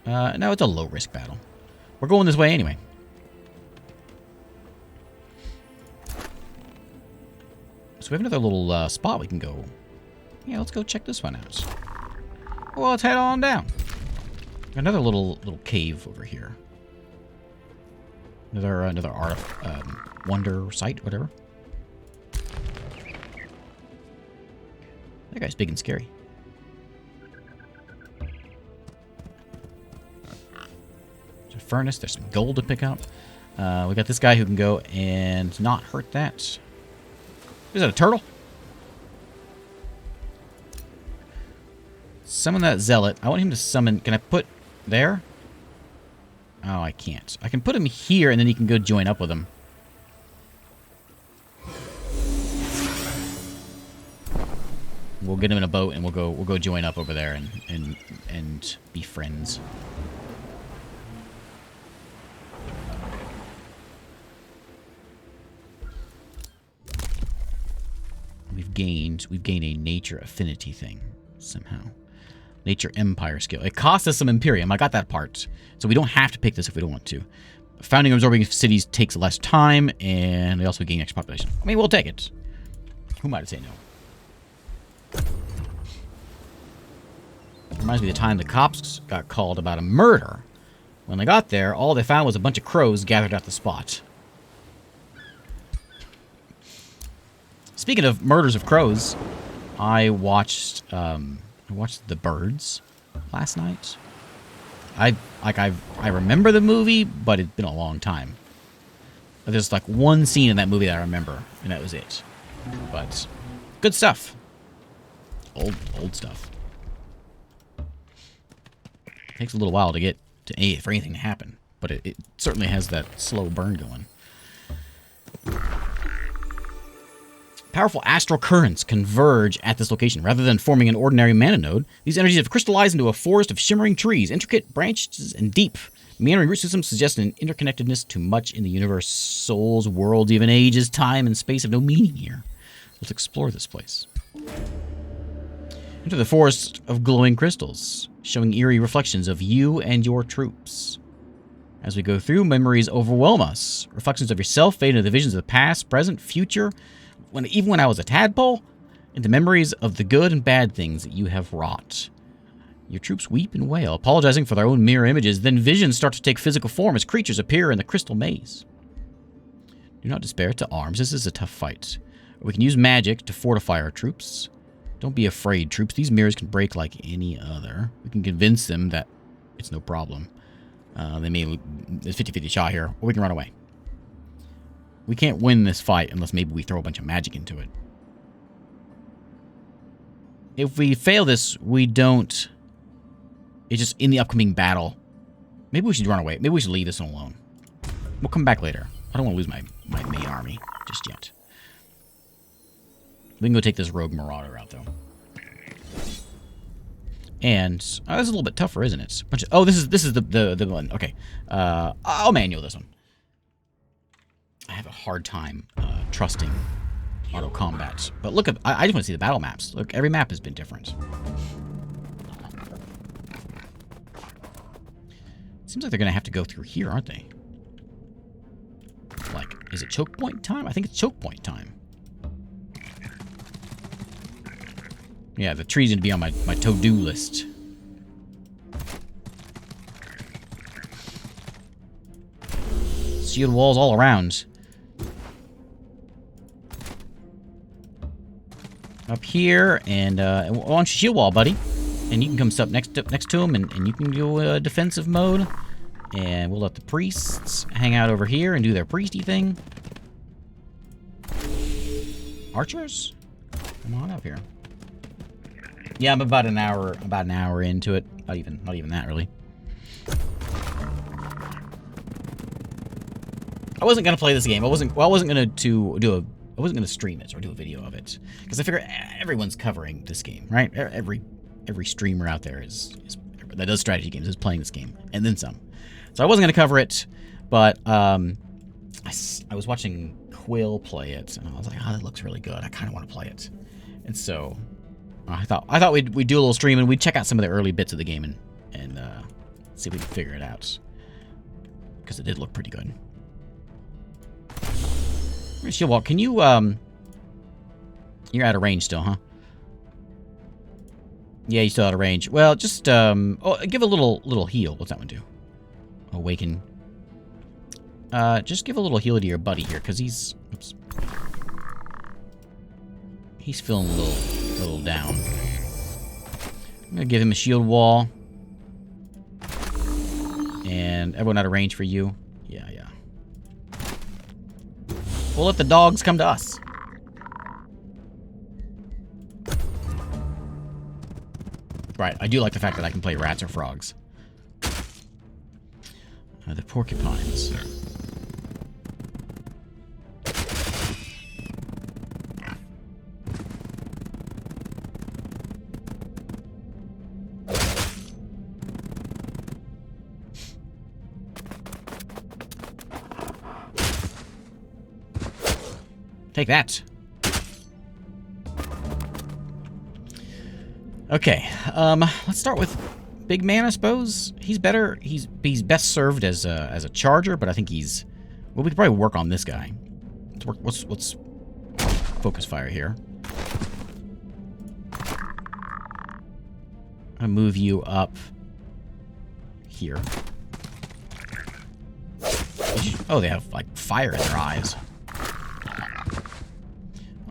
No, it's a low-risk battle. We're going this way anyway. So we have another little spot we can go. Yeah, let's go check this one out. Well, let's head on down. Another little cave over here. Another art wonder site, whatever. That guy's big and scary. There's a furnace. There's some gold to pick up. We got this guy who can go and not hurt that. Is that a turtle? Summon that zealot. I want him to summon... Can I put there? Oh, I can't. I can put him here, and then he can go join up with him. We'll get him in a boat, and we'll go join up over there and be friends. We've gained a nature affinity thing somehow. Nature empire skill. It costs us some Imperium. I got that part. So we don't have to pick this if we don't want to. Founding and absorbing cities takes less time, and they also gain extra population. I mean, we'll take it. Who might say no? Reminds me of the time the cops got called about a murder. When they got there, all they found was a bunch of crows gathered at the spot. Speaking of murders of crows, I watched The Birds last night. I remember the movie, but it's been a long time. There's like one scene in that movie that I remember, and that was it. But good stuff. Old stuff. Takes a little while to get for anything to happen, but it certainly has that slow burn going. Powerful astral currents converge at this location. Rather than forming an ordinary mana node, these energies have crystallized into a forest of shimmering trees, intricate branches, and deep, meandering root systems suggest an interconnectedness to much in the universe. Souls, worlds, even ages, time, and space have no meaning here. Let's explore this place. Enter the forest of glowing crystals, showing eerie reflections of you and your troops. As we go through, memories overwhelm us. Reflections of yourself fade into the visions of the past, present, future, even when I was a tadpole, into memories of the good and bad things that you have wrought. Your troops weep and wail, apologizing for their own mirror images. Then visions start to take physical form as creatures appear in the crystal maze. Do not despair. To arms. This is a tough fight. We can use magic to fortify our troops. Don't be afraid, troops. These mirrors can break like any other. We can convince them that it's no problem. They may... There's 50-50 shot here, or we can run away. We can't win this fight unless maybe we throw a bunch of magic into it. If we fail this, we don't... It's just in the upcoming battle. Maybe we should run away. Maybe we should leave this one alone. We'll come back later. I don't want to lose my main army just yet. We can go take this rogue marauder out, though. And this is a little bit tougher, isn't it? This is the one. Okay, I'll manual this one. I have a hard time trusting auto combat, but look at I just want to see the battle maps. Look, every map has been different. Seems like they're gonna have to go through here, aren't they? Like, is it choke point time? I think it's choke point time. Yeah, the tree's gonna be on my to-do list. Shield walls all around. Up here, and launch shield wall, buddy. And you can come step next to him, and you can do defensive mode. And we'll let the priests hang out over here and do their priesty thing. Archers? Come on up here. Yeah, I'm about an hour into it. Not even that really. I wasn't gonna play this game. I wasn't gonna stream it or do a video of it because I figure everyone's covering this game, right? Every streamer out there that does strategy games is playing this game and then some. So I wasn't gonna cover it, but I was watching Quill play it and I was like, oh, that looks really good. I kind of want to play it, and so. I thought we'd do a little stream and we'd check out some of the early bits of the game and see if we can figure it out. Because it did look pretty good. Shield wall, can you you're out of range still, huh? Yeah, you're still out of range. Well, just give a little heal. What's that one do? Awaken. Just give a little heal to your buddy here, because he's feeling a little down. I'm gonna give him a shield wall. And everyone out of range for you. Yeah. We'll let the dogs come to us. Right, I do like the fact that I can play rats or frogs. The porcupines. Take that. Okay, let's start with big man, I suppose. He's better. He's best served as a charger, but I think we could probably work on this guy. Let's focus fire here. I'm gonna move you up here. Oh, they have like fire in their eyes.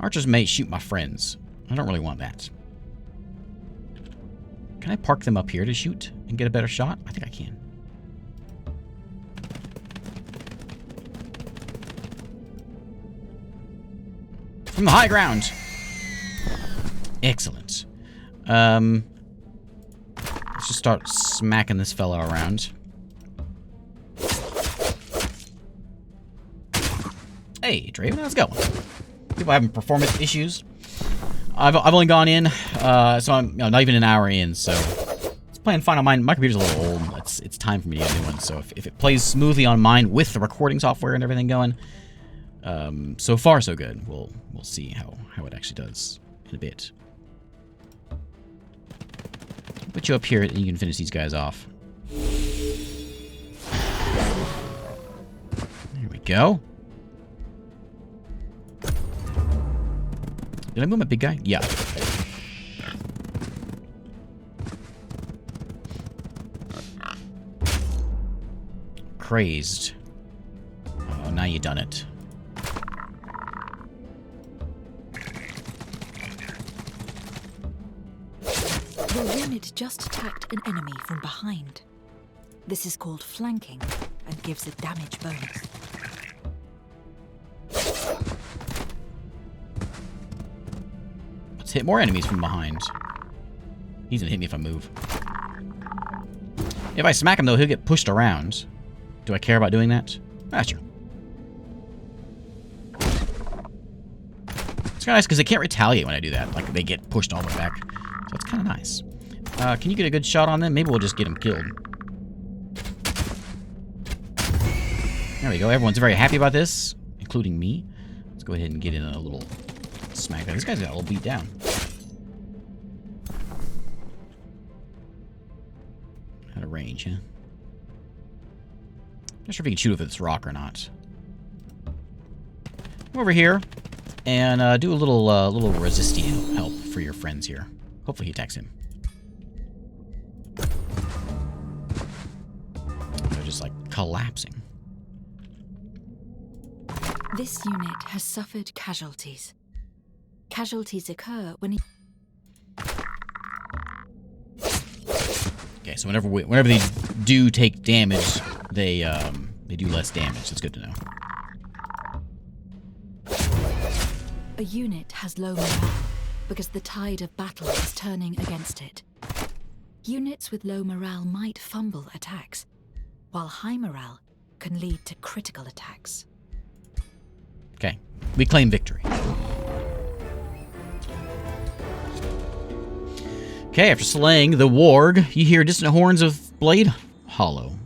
Archers may shoot my friends. I don't really want that. Can I park them up here to shoot and get a better shot? I think I can. From the high ground. Excellent. Let's just start smacking this fella around. Hey, Draven, how's it going? People having performance issues. I've only gone in, so I'm not even an hour in, so it's playing fine on mine. My computer's a little old. It's time for me to get a new one. So if it plays smoothly on mine with the recording software and everything going, so far so good. We'll see how it actually does in a bit. Put you up here and you can finish these guys off. go. Did I move my big guy? Yeah. Crazed. Oh, now you done it. Your unit just attacked an enemy from behind. This is called flanking and gives a damage bonus. Let's hit more enemies from behind. He's gonna hit me if I move. If I smack him, though, he'll get pushed around. Do I care about doing that? That's true. It's kind of nice because they can't retaliate when I do that. Like, they get pushed all the way back. So it's kind of nice. Can you get a good shot on them? Maybe we'll just get them killed. There we go. Everyone's very happy about this, including me. Let's go ahead and get in a little smack. This guy's got a little beat down. Out of range, huh? Not sure if he can shoot with this rock or not. Come over here and do a little resisty help for your friends here. Hopefully he attacks him. They're just like collapsing. This unit has suffered casualties. Casualties occur when Okay, so whenever they do take damage, they do less damage. That's good to know. a unit has low morale because the tide of battle is turning against it. Units with low morale might fumble attacks, while high morale can lead to critical attacks. Okay, we claim victory. Okay, after slaying the warg, you hear distant horns of Blade Hollow.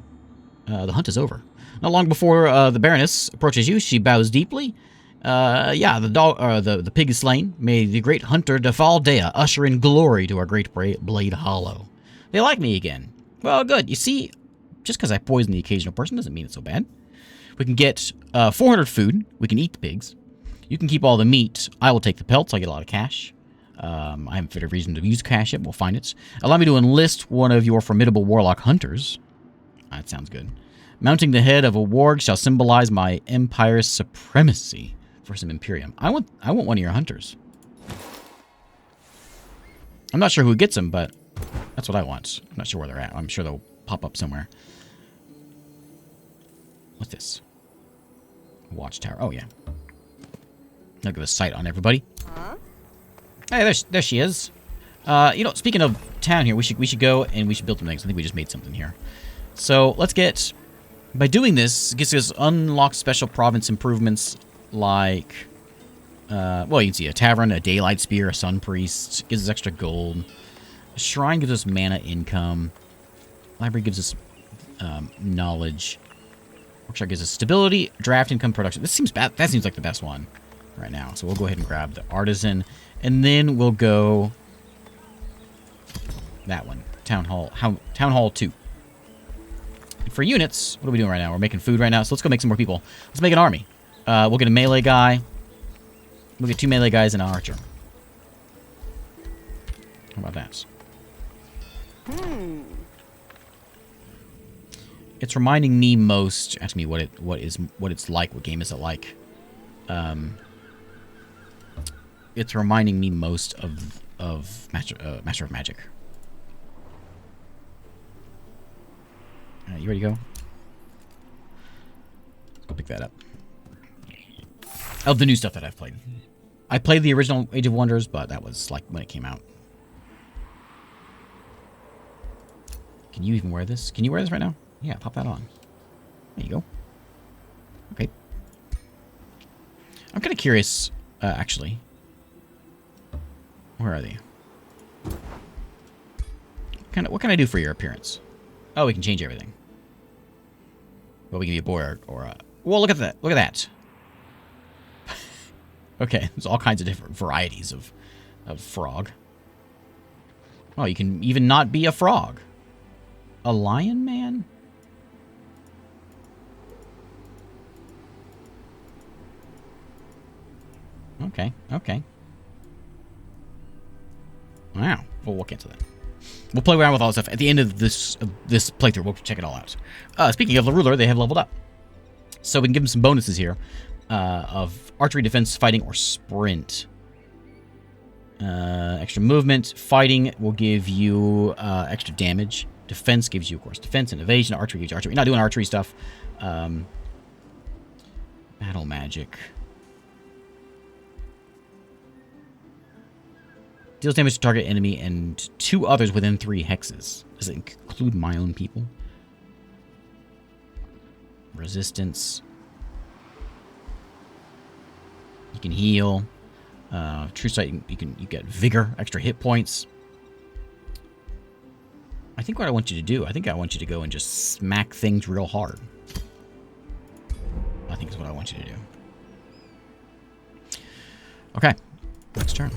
The hunt is over. Not long before the Baroness approaches you, she bows deeply. The pig is slain. May the great hunter Defal Dea usher in glory to our great Blade Hollow. They like me again. Well, good. You see, just because I poison the occasional person doesn't mean it's so bad. We can get 400 food. We can eat the pigs. You can keep all the meat. I will take the pelts. I get a lot of cash. I haven't found a reason to use cash yet. We'll find it. Allow me to enlist one of your formidable warlock hunters. That sounds good. Mounting the head of a warg shall symbolize my empire's supremacy for some Imperium. I want one of your hunters. I'm not sure who gets them, but that's what I want. I'm not sure where they're at. I'm sure they'll pop up somewhere. What's this? Watchtower. Oh, yeah. Look at the sight on everybody. Huh? Hey, there she is. Speaking of town here, we should go and we should build some things. I think we just made something here. So let's get. By doing this, it gets us unlocked special province improvements like. You can see a tavern, a daylight spear, a sun priest. Gives us extra gold. A shrine gives us mana income. Library gives us knowledge. Workshop gives us stability, draft income, production. This seems bad. That seems like the best one right now. So we'll go ahead and grab the artisan, and then we'll go that one, Town Hall 2. And for units, what are we doing right now? We're making food right now, so let's go make some more people. Let's make an army. We'll get a melee guy. We'll get 2 melee guys and an archer. How about that? It's reminding me most. Ask me what it's like. What game is it like? It's reminding me most of Master of Magic. All right, you ready to go? Let's go pick that up. Of the new stuff that I've played. I played the original Age of Wonders, but that was like when it came out. Can you even wear this? Can you wear this right now? Yeah, pop that on. There you go. Okay. I'm kind of curious, actually. Where are they? What can I do for your appearance? Oh, we can change everything. Well, we can be a boy or a... Well, look at that. Look at that. Okay, there's all kinds of different varieties of frog. Oh, you can even not be a frog. A lion man? Okay. Okay. Wow. Well, we'll cancel that. We'll play around with all this stuff. At the end of this playthrough, we'll check it all out. Speaking of the ruler, they have leveled up. So we can give them some bonuses here of archery, defense, fighting, or sprint. Extra movement. Fighting will give you extra damage. Defense gives you, of course, defense and evasion. Archery gives you archery. You're not doing archery stuff. Battle magic. Deals damage to target enemy and 2 others within 3 hexes. Does it include my own people? Resistance. You can heal. True sight. You get vigor, extra hit points. I think what I want you to do, I think I want you to go and just smack things real hard. I think is what I want you to do. Okay, next turn.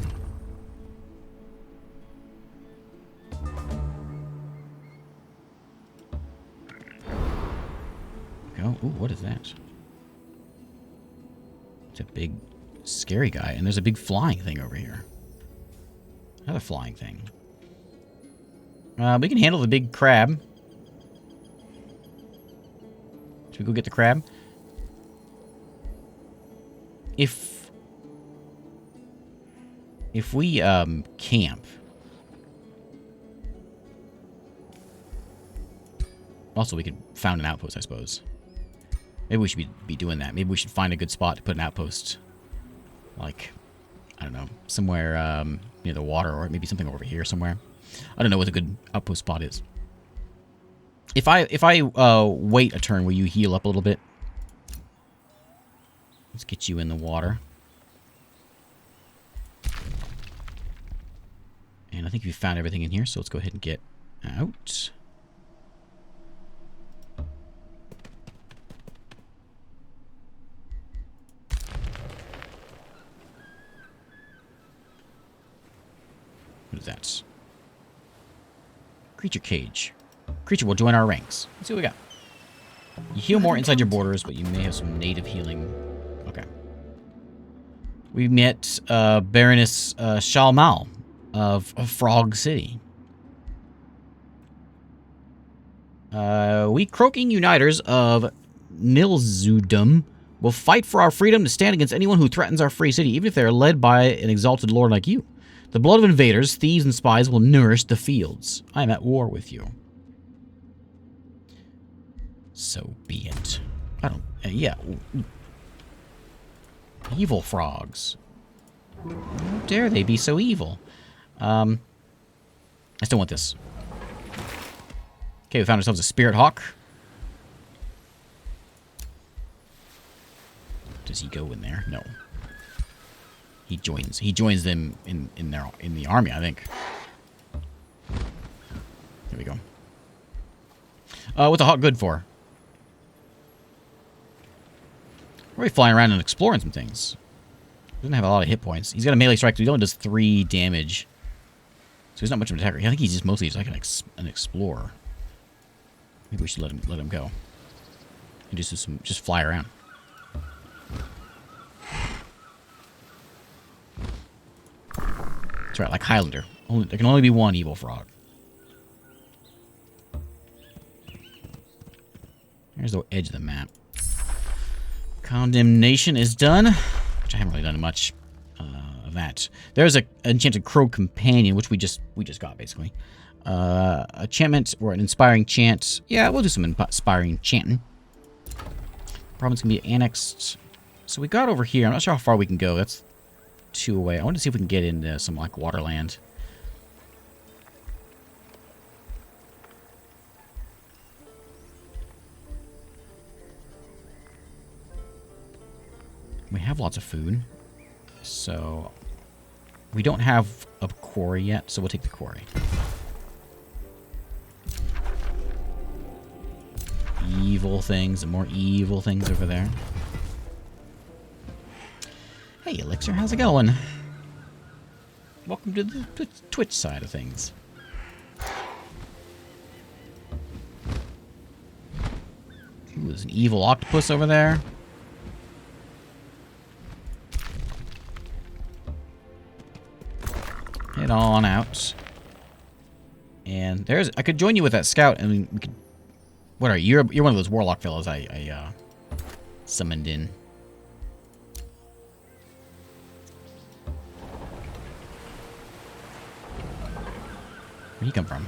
Go. Ooh, what is that? It's a big, scary guy, and there's a big flying thing over here. Another flying thing. We can handle the big crab. Should we go get the crab? If we camp. Also, we could found an outpost, I suppose. Maybe we should be doing that. Maybe we should find a good spot to put an outpost. Like, I don't know, somewhere near the water, or maybe something over here somewhere. I don't know what a good outpost spot is. If I wait a turn, will you heal up a little bit? Let's get you in the water. And I think we found everything in here, so let's go ahead and get out. What is that? Creature cage. Creature will join our ranks. Let's see what we got. You heal more inside your borders, but you may have some native healing. Okay. We met Baroness Shalmal of Frog City. We croaking uniters of Nilzudum will fight for our freedom to stand against anyone who threatens our free city, even if they are led by an exalted lord like you. The blood of invaders, thieves, and spies will nourish the fields. I am at war with you. So be it. I don't... yeah. Evil frogs. How dare they be so evil? I still want this. Okay, we found ourselves a spirit hawk. Does he go in there? No. He joins them in the army, I think. There we go. What's the hawk good for? We're flying around and exploring some things. Doesn't have a lot of hit points. He's got a melee strike, so he only does 3 damage. So he's not much of an attacker. I think he's just mostly like an explorer. Maybe we should let him go. And just fly around. That's right, like Highlander. There can only be one evil frog. There's the edge of the map. Condemnation is done, which I haven't really done much of that. There's an enchanted crow companion, which we just got basically. Enchantment or an inspiring chant. Yeah, we'll do some inspiring chanting. Province can be annexed. So we got over here. I'm not sure how far we can go. That's 2 away. I want to see if we can get into some like waterland. We have lots of food, so we don't have a quarry yet, so we'll take the quarry. Evil things and more evil things over there. Hey, Elixir, how's it going? Welcome to the Twitch side of things. Ooh, there's an evil octopus over there. Head on out. And there's... I could join you with that scout, and we could... What are you? You're one of those warlock fellows I summoned in. Where'd he come from?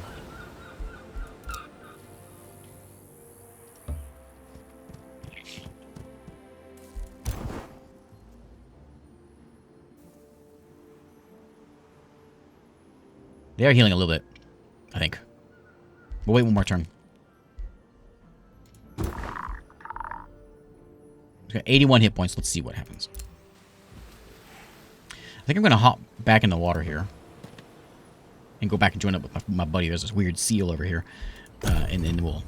They are healing a little bit, I think. We'll wait one more turn. He's got 81 hit points. Let's see what happens. I think I'm going to hop back in the water here. And go back and join up with my buddy. There's this weird seal over here. And then we'll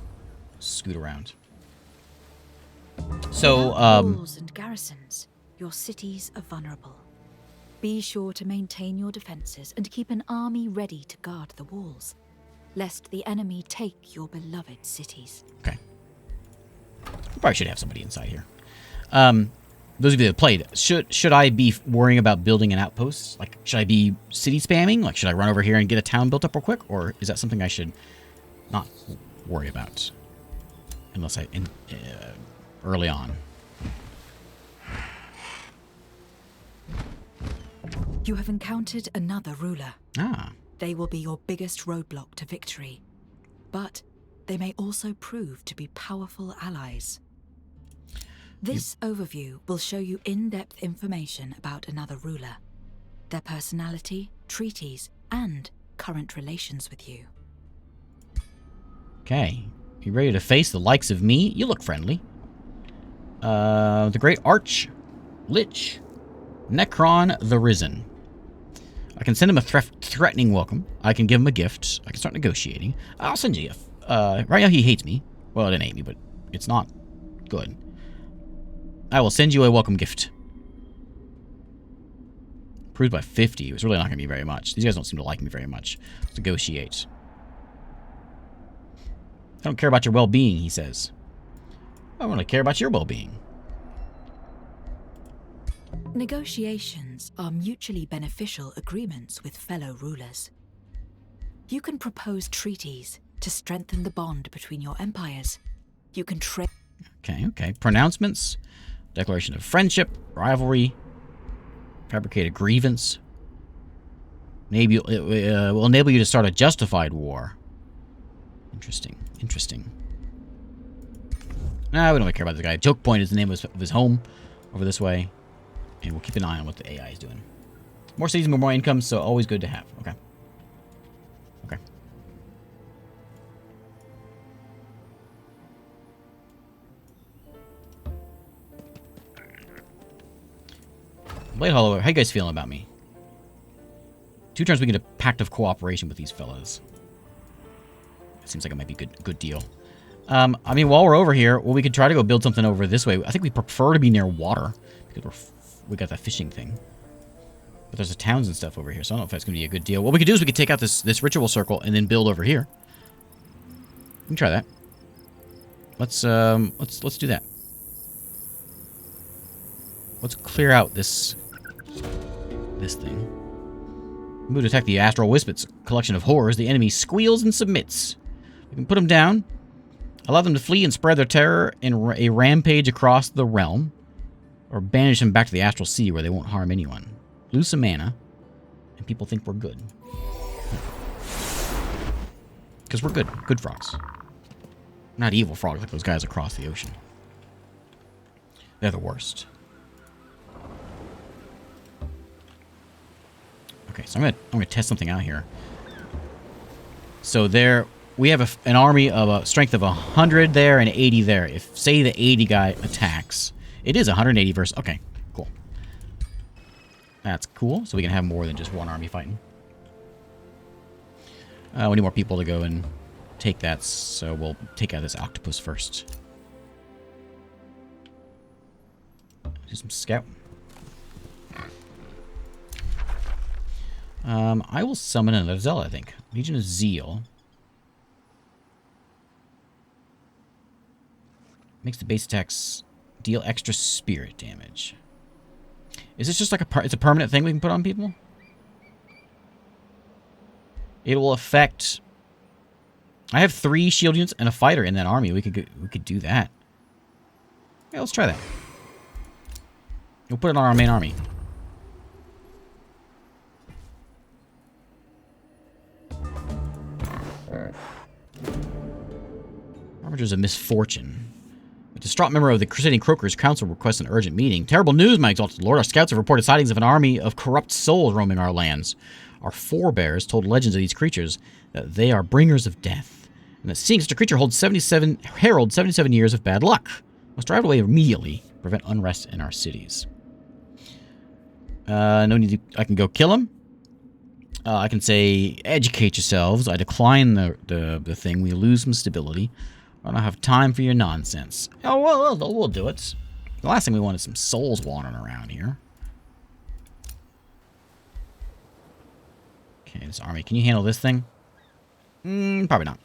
scoot around. So, walls and garrisons, your cities are vulnerable. Be sure to maintain your defenses and keep an army ready to guard the walls, lest the enemy take your beloved cities. Okay. We probably should have somebody inside here. Those of you that played, should I be worrying about building an outpost? Like, should I be city spamming? Like, should I run over here and get a town built up real quick? Or is that something I should not worry about? Unless early on. You have encountered another ruler. Ah. They will be your biggest roadblock to victory. But they may also prove to be powerful allies. This overview will show you in-depth information about another ruler, their personality, treaties, and current relations with you. Okay. You ready to face the likes of me? You look friendly. The Great Arch Lich. Necron the Risen. I can send him a threatening welcome. I can give him a gift. I can start negotiating. I'll send you a... right now he hates me. Well, it didn't hate me, but it's not good. I will send you a welcome gift. Approved by 50. It was really not going to be very much. These guys don't seem to like me very much. Let's negotiate. I don't care about your well-being, he says. I want to care about your well-being. Negotiations are mutually beneficial agreements with fellow rulers. You can propose treaties to strengthen the bond between your empires. You can trade... Okay. Pronouncements. Declaration of friendship. Rivalry. Fabricate a grievance. Maybe it will enable you to start a justified war. Interesting. Nah, we don't really care about this guy. Choke Point is the name of his home over this way. And we'll keep an eye on what the AI is doing. More cities, more income, so always good to have. Okay. Blade Hollow, how you guys feeling about me? 2 turns we get a pact of cooperation with these fellas. It seems like it might be a good deal. I mean, while we're over here, well, we could try to go build something over this way. I think we prefer to be near water because we got that fishing thing. But there's the towns and stuff over here, so I don't know if that's going to be a good deal. What we could do is we could take out this ritual circle and then build over here. We can try that. Let's do that. Let's clear out this thing. Move to attack the Astral Wisp. It's a collection of horrors. The enemy squeals and submits. We can put them down. Allow them to flee and spread their terror in a rampage across the realm. Or banish them back to the Astral Sea where they won't harm anyone. Lose some mana. And people think we're good. Because we're good. Good frogs. Not evil frogs like those guys across the ocean. They're the worst. Okay, so I'm gonna test something out here. So there, we have an army of a strength of 100 there and 80 there. If, say, the 80 guy attacks, it is 180 versus... Okay, cool. That's cool, so we can have more than just one army fighting. We need more people to go and take that, so we'll take out this octopus first. Do some scout. I will summon another Zealot, I think. Legion of Zeal. Makes the base attacks deal extra spirit damage. Is this just like it's a permanent thing we can put on people? It will affect... I have 3 shield units and a fighter in that army. We could do that. Yeah, let's try that. We'll put it on our main army. Harbinger of misfortune. A distraught member of the Crusading Croakers Council requests an urgent meeting. Terrible news, my exalted lord. Our scouts have reported sightings of an army of corrupt souls roaming our lands. Our forebears told legends of these creatures that they are bringers of death, and that seeing such a creature heralds 77 years of bad luck. Must drive away immediately. Prevent unrest in our cities. No need to... I can go kill him. I can say, educate yourselves. I decline the thing. We lose some stability. I don't have time for your nonsense. Oh, well, we'll do it. The last thing we want is some souls wandering around here. Okay, this army. Can you handle this thing? Probably not.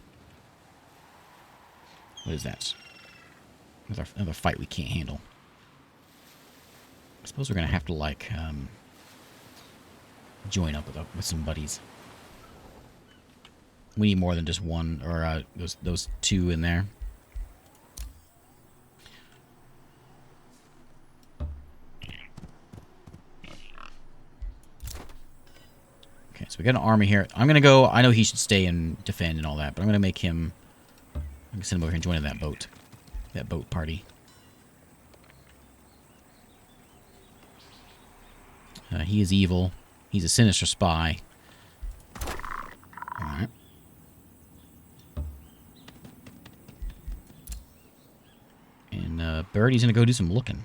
What is that? Another fight we can't handle. I suppose we're going to have to, like, join up with some buddies. We need more than just one, or those 2 in there. Okay, so we got an army here. I'm gonna go. I know he should stay and defend and all that, but I'm gonna make him. I'm gonna send him over here and join in that boat party. He is evil. He's a sinister spy. All right. And Birdie's gonna go do some looking.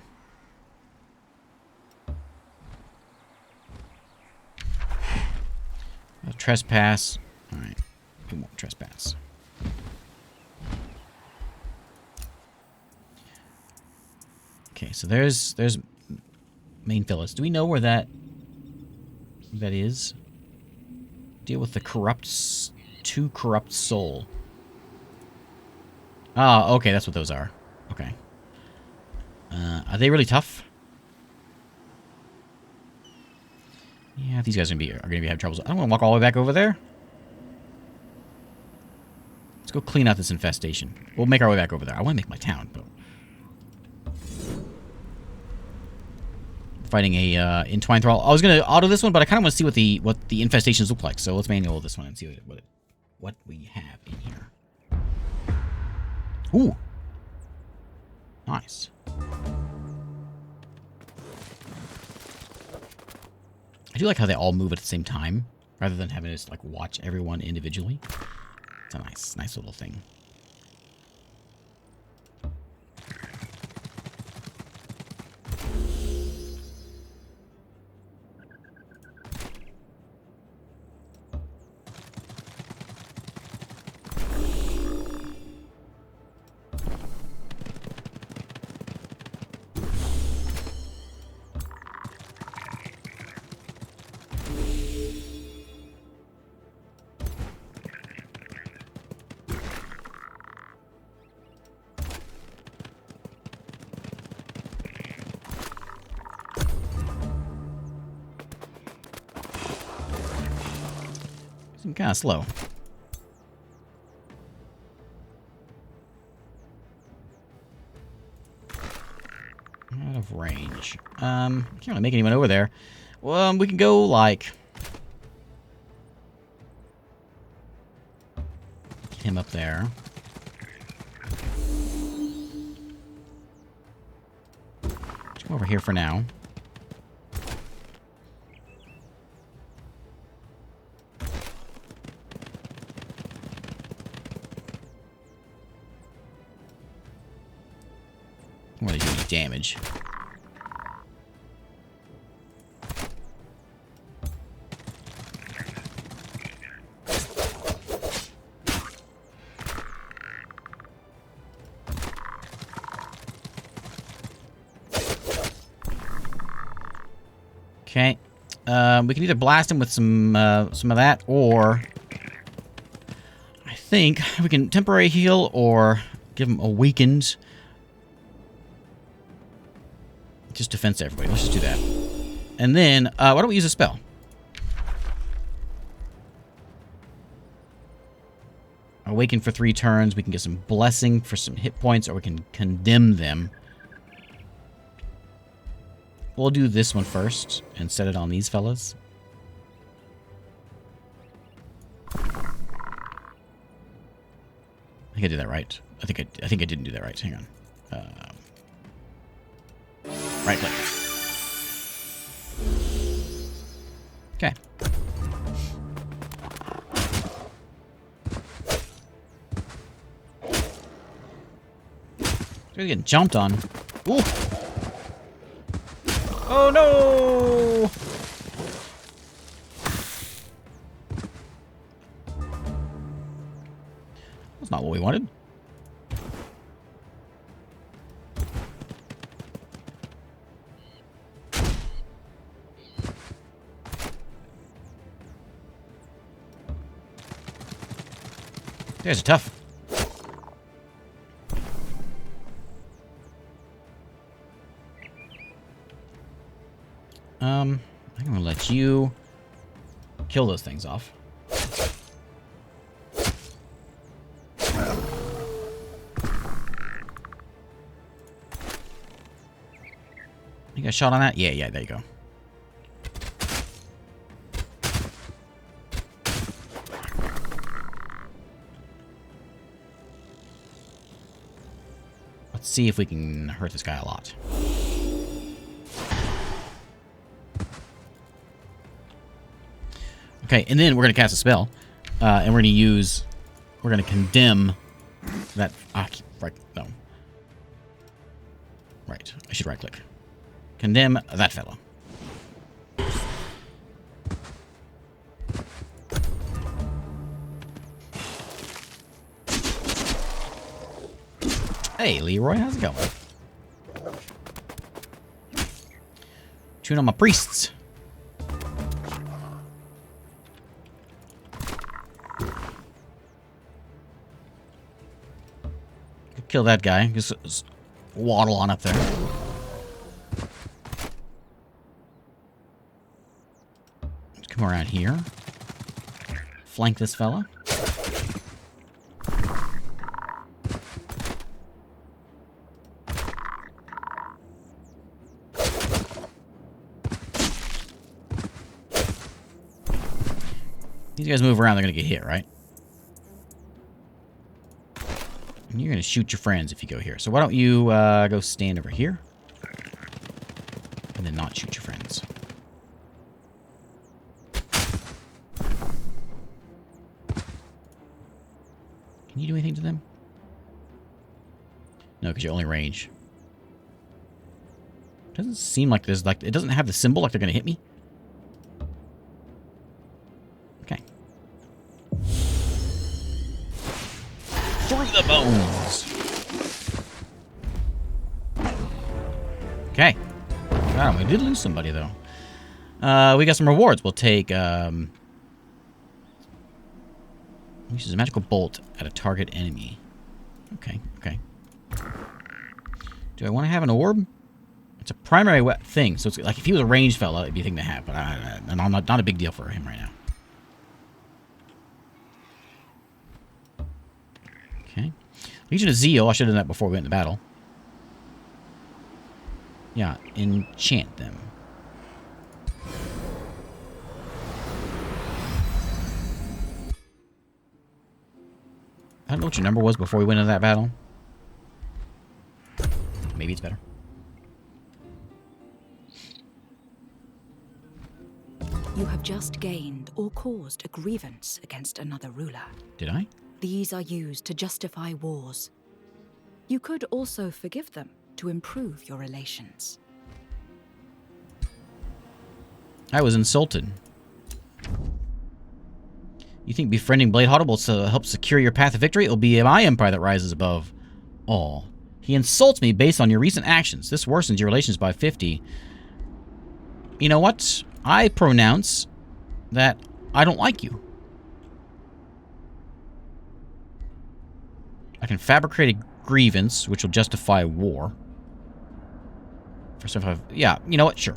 Trespass. All right, we won't trespass. Okay, so there's main villas. Do we know where that is? Deal with the corrupt 2 corrupt soul. Ah, okay, that's what those are. Okay. Are they really tough? Yeah, these guys are gonna be having troubles. I don't want to walk all the way back over there. Let's go clean out this infestation. We'll make our way back over there. I want to make my town, but fighting a entwined thrall. I was gonna auto this one, but I kind of want to see what the infestations look like. So let's manual this one and see what we have in here. Ooh, nice. I do like how they all move at the same time, rather than having to just, like, watch everyone individually. It's a nice little thing. I'm kind of slow. Out of range. Can't really make anyone over there. Well, we can go, like, get him up there. Let's go over here for now. More than any damage. Okay. We can either blast him with some of that, or I think we can temporary heal or give him a weakened. Just defense everybody. Let's just do that. And then, why don't we use a spell? Awaken for 3 turns. We can get some blessing for some hit points, or we can condemn them. We'll do this one first and set it on these fellas. I think I did that right. I think I didn't do that right. Hang on. Right click. Okay. We're getting jumped on. Ooh. Oh no! That's not what we wanted. You guys are tough. I'm gonna let you kill those things off. You got a shot on that? Yeah, there you go. Let's see if we can hurt this guy a lot. Okay, and then we're going to cast a spell, and we're going to condemn that, no. Right, I should right click. Condemn that fellow. Hey, Leroy, how's it going? Tune on my priests. Kill that guy. Just waddle on up there. Let's come around here. Flank this fella. These guys move around, they're going to get hit, right? And you're going to shoot your friends if you go here. So why don't you go stand over here? And then not shoot your friends. Can you do anything to them? No, because you only range. Doesn't seem like there's like... It doesn't have the symbol like they're going to hit me. Okay. Through the bones. Okay. Wow, we did lose somebody, though. We got some rewards. We'll take... uses a magical bolt at a target enemy. Okay, okay. Do I want to have an orb? It's a primary thing, so it's like if he was a ranged fella, it'd be a thing to have, but not a big deal for him right now. Okay. Legion of Zeal, I should have done that before we went into battle. Yeah, enchant them. I don't know what your number was before we went into that battle. Maybe it's better. You have just gained or caused a grievance against another ruler. Did I? These are used to justify wars. You could also forgive them to improve your relations. I was insulted. You think befriending Bladeheart will help secure your path to victory? It'll be my empire that rises above all. He insults me based on your recent actions. This worsens your relations by 50. You know what? I pronounce that I don't like you. I can fabricate a grievance, which will justify war. First off, yeah, you know what? Sure.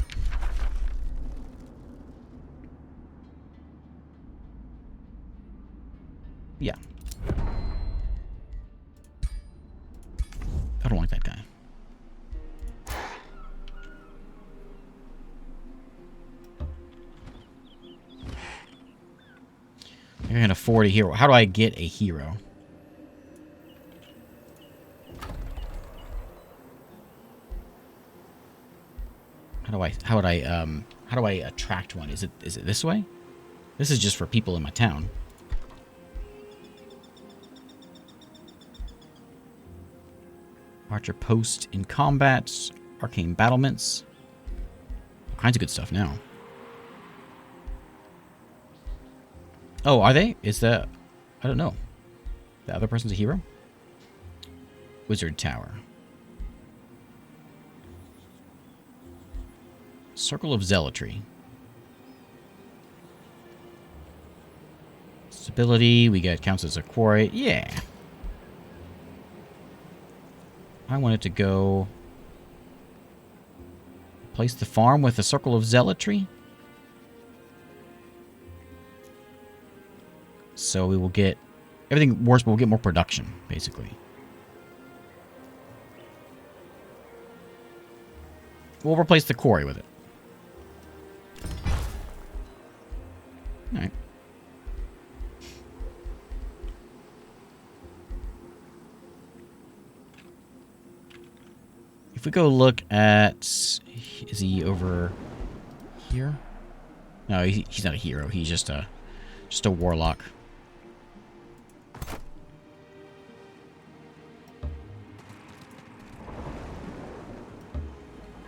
Yeah. I can afford a hero. How do I get a hero? How do I attract one? Is it this way? This is just for people in my town. Archer post in combat, arcane battlements. All kinds of good stuff now. Oh, are they? Is that... I don't know. The other person's a hero? Wizard Tower. Circle of Zealotry. Stability. We got counts as a quarry. Yeah. I wanted to go... place the farm with a Circle of Zealotry. So we will get everything worse, but we'll get more production, basically. We'll replace the quarry with it. Alright. If we go look at... is he over here? No, he's not a hero. He's just a warlock.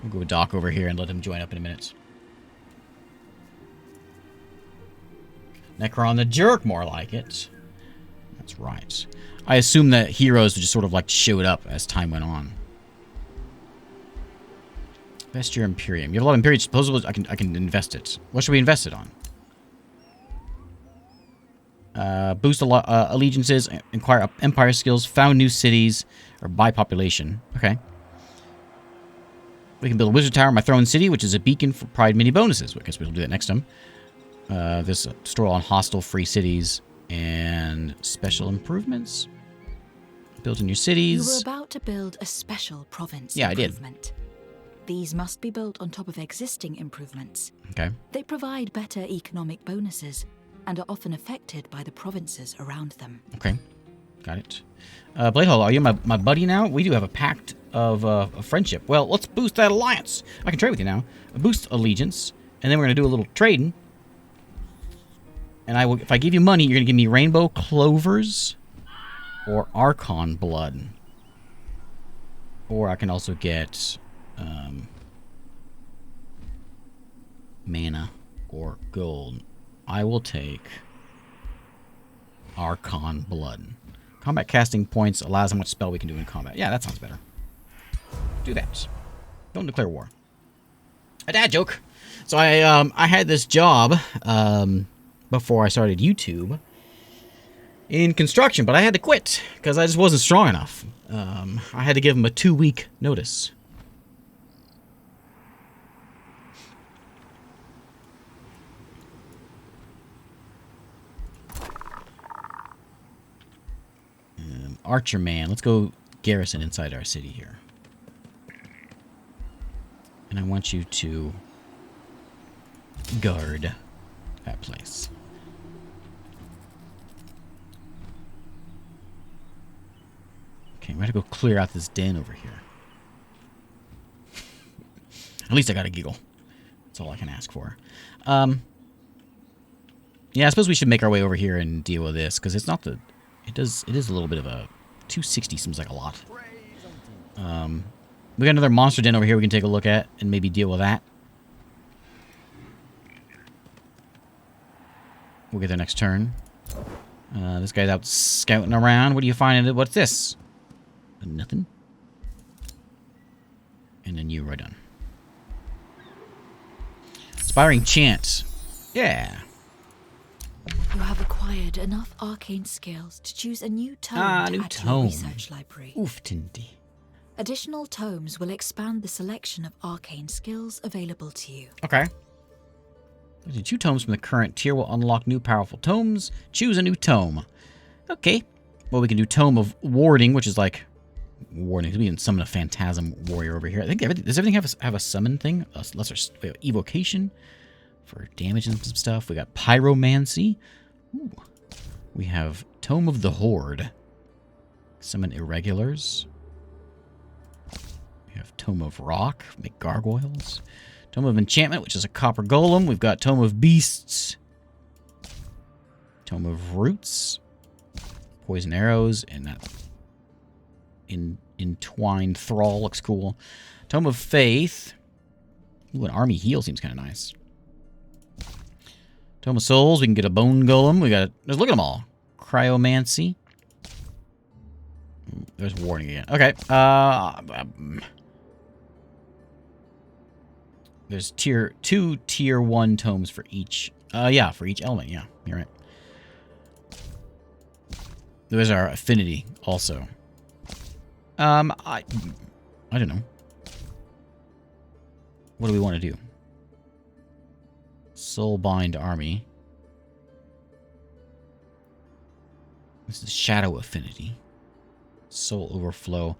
We'll go Doc over here and let him join up in a minute. Necron the Jerk, more like it. That's right. I assume that heroes just sort of like showed up as time went on. Invest your Imperium. You have a lot of Imperium. Supposedly, I can invest it. What should we invest it on? Boost allegiances, acquire empire skills, found new cities, or buy population. Okay. We can build a wizard tower in my throne city, which is a beacon for pride mini bonuses. I guess we'll do that next time. This store on hostile free cities and special improvements. Build in your cities. You were about to build a special province I improvement. did. These must be built on top of existing improvements. Okay. They provide better economic bonuses and are often affected by the provinces around them. Okay. Got it. Bladehole, are you my buddy now? We do have a pact of friendship. Well, let's boost that alliance. I can trade with you now. Boost allegiance, and then we're going to do a little trading. And I will, if I give you money, you're going to give me rainbow clovers or Archon blood. Or I can also get mana or gold. I will take Archon blood. Combat casting points allows how much spell we can do in combat. Yeah, that sounds better. Do that. Don't declare war. A dad joke. So I had this job before I started YouTube in construction, but I had to quit because I just wasn't strong enough. I had to give them a 2-week notice. Archer man, let's go garrison inside our city here. And I want you to guard that place. Okay, we're gonna go clear out this den over here. At least I got a giggle. That's all I can ask for. Yeah, I suppose we should make our way over here and deal with this, because it's not the... It is a little bit of a... 260 seems like a lot. We got another monster den over here we can take a look at and maybe deal with that. We'll get there next turn. This guy's out scouting around. What do you find? What's this? Nothing. And then you are done. Inspiring chant. Yeah. You have acquired enough arcane skills to choose a new tome to add to your research library. Oof, tindy. Additional tomes will expand the selection of arcane skills available to you. Okay. 2 tomes from the current tier will unlock new powerful tomes. Choose a new tome. Okay. Well, we can do Tome of Warding, which is like warding. We can summon a Phantasm Warrior over here. I think does everything have a summon thing? Lesser evocation for damage and some stuff. We got Pyromancy. Ooh. We have Tome of the Horde. Summon irregulars. We have Tome of Rock. Make gargoyles. Tome of Enchantment, which is a copper golem. We've got Tome of Beasts. Tome of Roots. Poison arrows. And that entwined thrall looks cool. Tome of Faith. Ooh, an army heal seems kind of nice. Tome of Souls. We can get a bone golem. We got. Let's look at them all. Cryomancy. There's warning again. Okay. There's two tier 1 tomes for each. Yeah, for each element. Yeah, you're right. There's our affinity also. I don't know. What do we want to do? Soulbind Army. This is Shadow Affinity. Soul Overflow.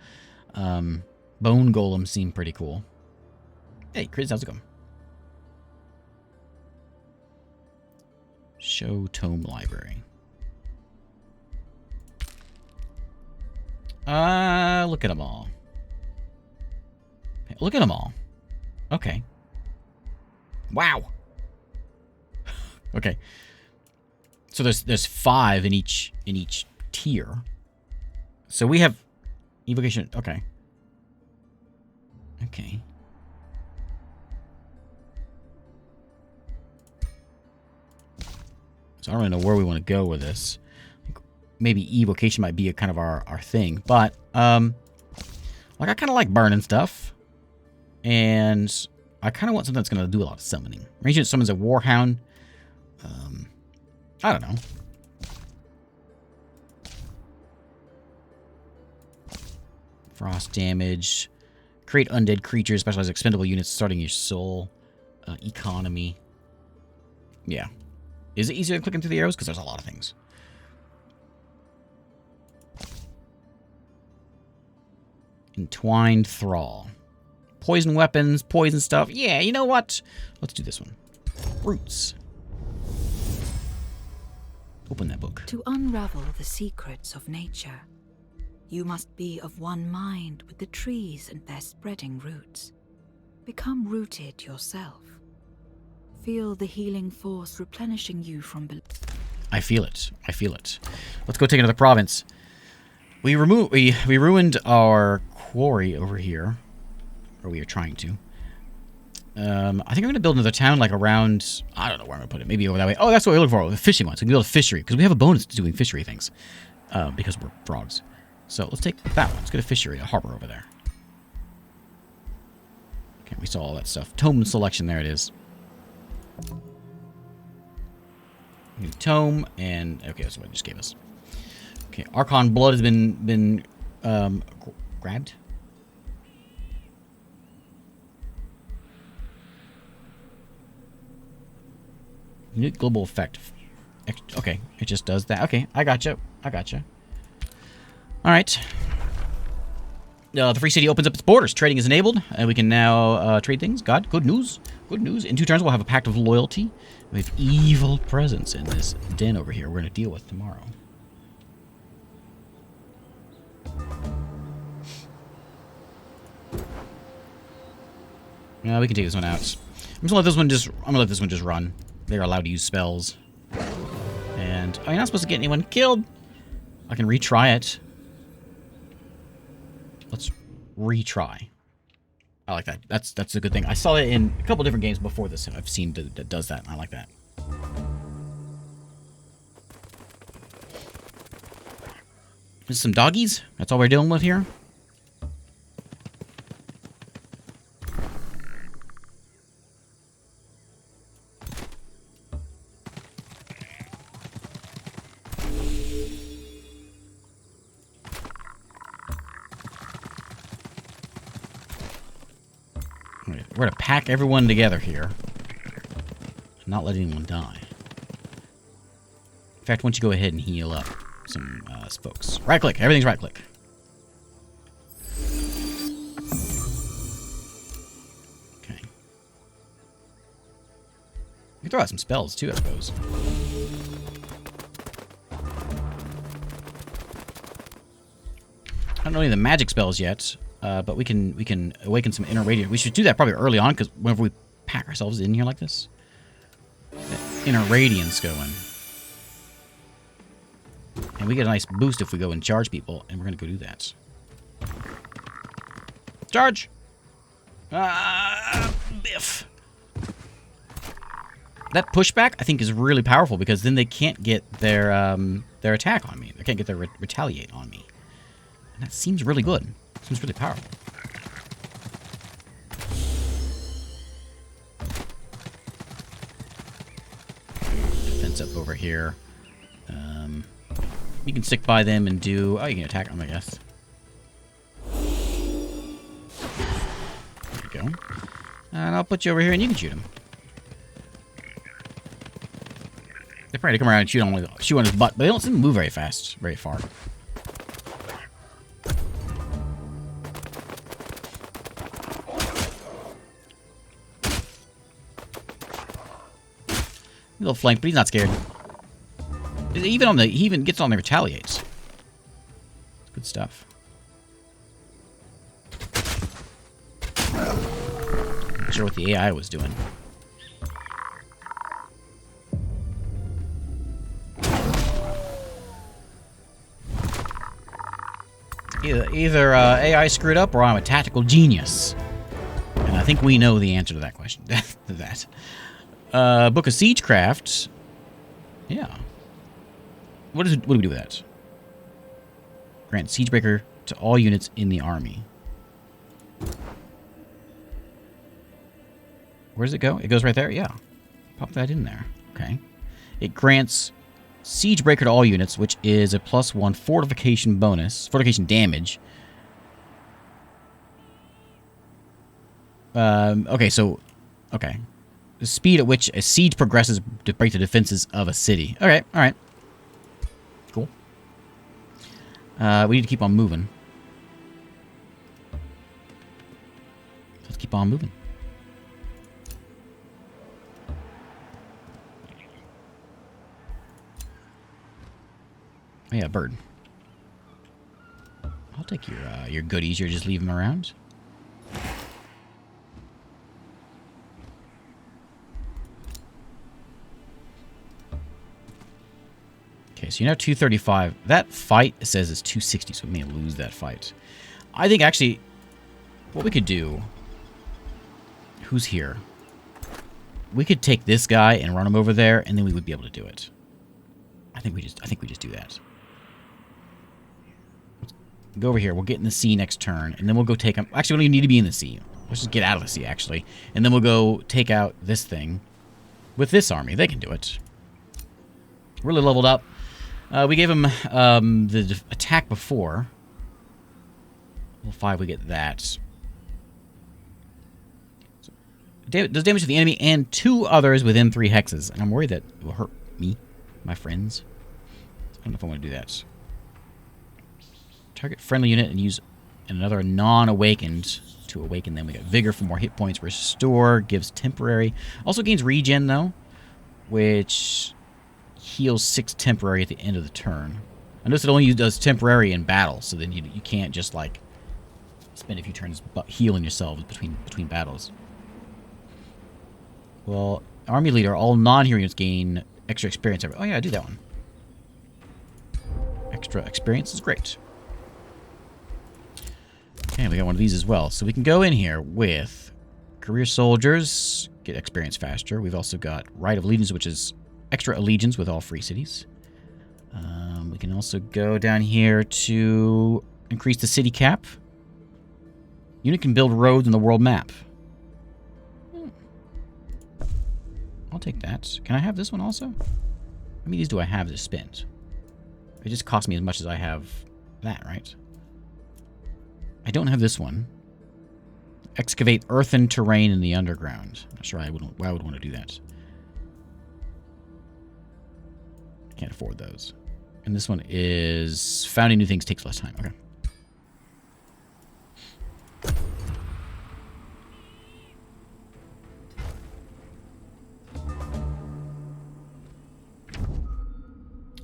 Bone Golem seem pretty cool. Hey, Chris, how's it going? Show Tome Library. Look at them all. Look at them all. Okay. Wow. Okay. So there's 5 in each tier. So we have evocation. Okay. Okay. So I don't really know where we want to go with this. Maybe evocation might be a kind of our thing, but like I kind of like burning stuff, and I kind of want something that's going to do a lot of summoning. Ranged summons a warhound. I don't know. Frost damage. Create undead creatures. Specialize expendable units starting your soul. Economy. Yeah. Is it easier than clicking through the arrows? Because there's a lot of things. Entwined Thrall. Poison weapons, poison stuff. Yeah, you know what? Let's do this one. Roots. Open that book. To unravel the secrets of nature, you must be of one mind with the trees and their spreading roots. Become rooted yourself. Feel the healing force replenishing you from below. I feel it. I feel it. Let's go take another province. We ruined our quarry over here. Or we are trying to. I think I'm going to build another town like around... I don't know where I'm going to put it. Maybe over that way. Oh, that's what we're looking for. The fishing one. So we can build a fishery. Because we have a bonus to doing fishery things. Because we're frogs. So let's take that one. Let's get a fishery, a harbor over there. Okay, we saw all that stuff. Tome selection. There it is. New tome. And... Okay, that's what it just gave us. Okay, Archon Blood has been grabbed. Unique global effect. Okay, it just does that. Okay, I gotcha. I gotcha. Alright. The free city opens up its borders. Trading is enabled, and we can now trade things. God, good news. Good news. In 2 turns, we'll have a pact of loyalty. We have evil presence in this den over here we're going to deal with tomorrow. Yeah, we can take this one out. I'm gonna let this one just run. They're allowed to use spells. And oh, you're not supposed to get anyone killed. I can retry it. Let's retry. I like that. That's a good thing. I saw it in a couple different games before this. I've seen that does that. I like that. Just some doggies. That's all we're dealing with here. We're going to pack everyone together here. Not let anyone die. In fact, why don't you go ahead and heal up some folks. Right click. Everything's right click. Okay. You can throw out some spells too, I suppose. I don't know any of the magic spells yet, but we can awaken some inner radiance. We should do that probably early on, because whenever we pack ourselves in here like this, that inner radiance going. And we get a nice boost if we go and charge people, and we're going to go do that. Charge! Biff. That pushback, I think, is really powerful, because then they can't get their attack on me. They can't get their retaliate on me. And that seems really good. Seems really powerful. Defense up over here. You can stick by them and do... Oh, you can attack them, I guess. There you go. And I'll put you over here and you can shoot him. They probably come around and shoot on his butt, but they don't seem to move very fast, very far. A little flank, but he's not scared. He even gets on the retaliates. Good stuff. Not sure what the AI was doing. Either AI screwed up or I'm a tactical genius. And I think we know the answer to that question. Book of Siegecraft. Yeah. What do we do with that? Grant Siegebreaker to all units in the army. Where does it go? It goes right there? Yeah. Pop that in there. Okay. It grants Siegebreaker to all units, which is a +1 fortification bonus. Fortification damage. Okay, so... Okay. The speed at which a siege progresses to break the defenses of a city. Okay, alright. Cool. We need to keep on moving. Let's keep on moving. Oh yeah, bird. I'll take your goodies. You're just leaving them around. Okay, so you're now 235. That fight says it's 260, so we may lose that fight. I think actually, what we could do. Who's here? We could take this guy and run him over there, and then we would be able to do it. I think we just do that. Let's go over here. We'll get in the sea next turn, and then we'll go take him. Actually, we don't even need to be in the sea. Let's just get out of the sea, actually. And then we'll go take out this thing with this army. They can do it. Really leveled up. We gave him the attack before. Level 5, we get that. So, does damage to the enemy and 2 others within 3 hexes. And I'm worried that it will hurt me, my friends. I don't know if I want to do that. Target friendly unit and use another non-awakened to awaken them. We got Vigor for more hit points. Restore gives temporary. Also gains regen, though, which heals 6 temporary at the end of the turn. I notice it only does temporary in battle, so then you can't just, like, spend a few turns healing yourselves between battles. Well, Army Leader, all non-hero units gain extra experience. Oh yeah, I do that one. Extra experience is great. Okay, we got one of these as well. So we can go in here with Career Soldiers, get experience faster. We've also got Right of Allegiance, which is extra allegiance with all free cities. We can also go down here to increase the city cap. Unit can build roads in the world map. I'll take that. Can I have this one also? How many of these do I have to spend? It just costs me as much as I have that, right? I don't have this one. Excavate earthen terrain in the underground. I'm not sure why I would want to do that. Can't afford those. And this one is founding new things takes less time. Okay.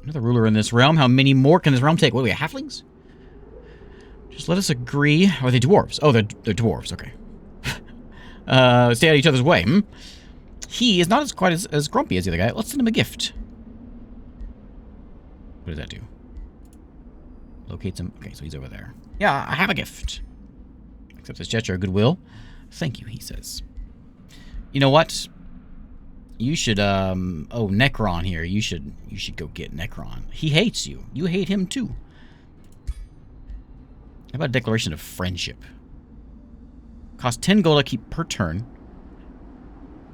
Another ruler in this realm. How many more can this realm take? What do we have? Halflings? Just let us agree. Are they dwarves? Oh, they're dwarves. Okay. Stay out of each other's way. Hmm? He is not quite as grumpy as the other guy. Let's send him a gift. What does that do? Locates him. Okay, so he's over there. Yeah, I have a gift. Accepts his gesture of goodwill. Thank you, he says. You know what? You should, oh, Necron here. You should go get Necron. He hates you. You hate him too. How about a declaration of friendship? Cost 10 gold to keep per turn.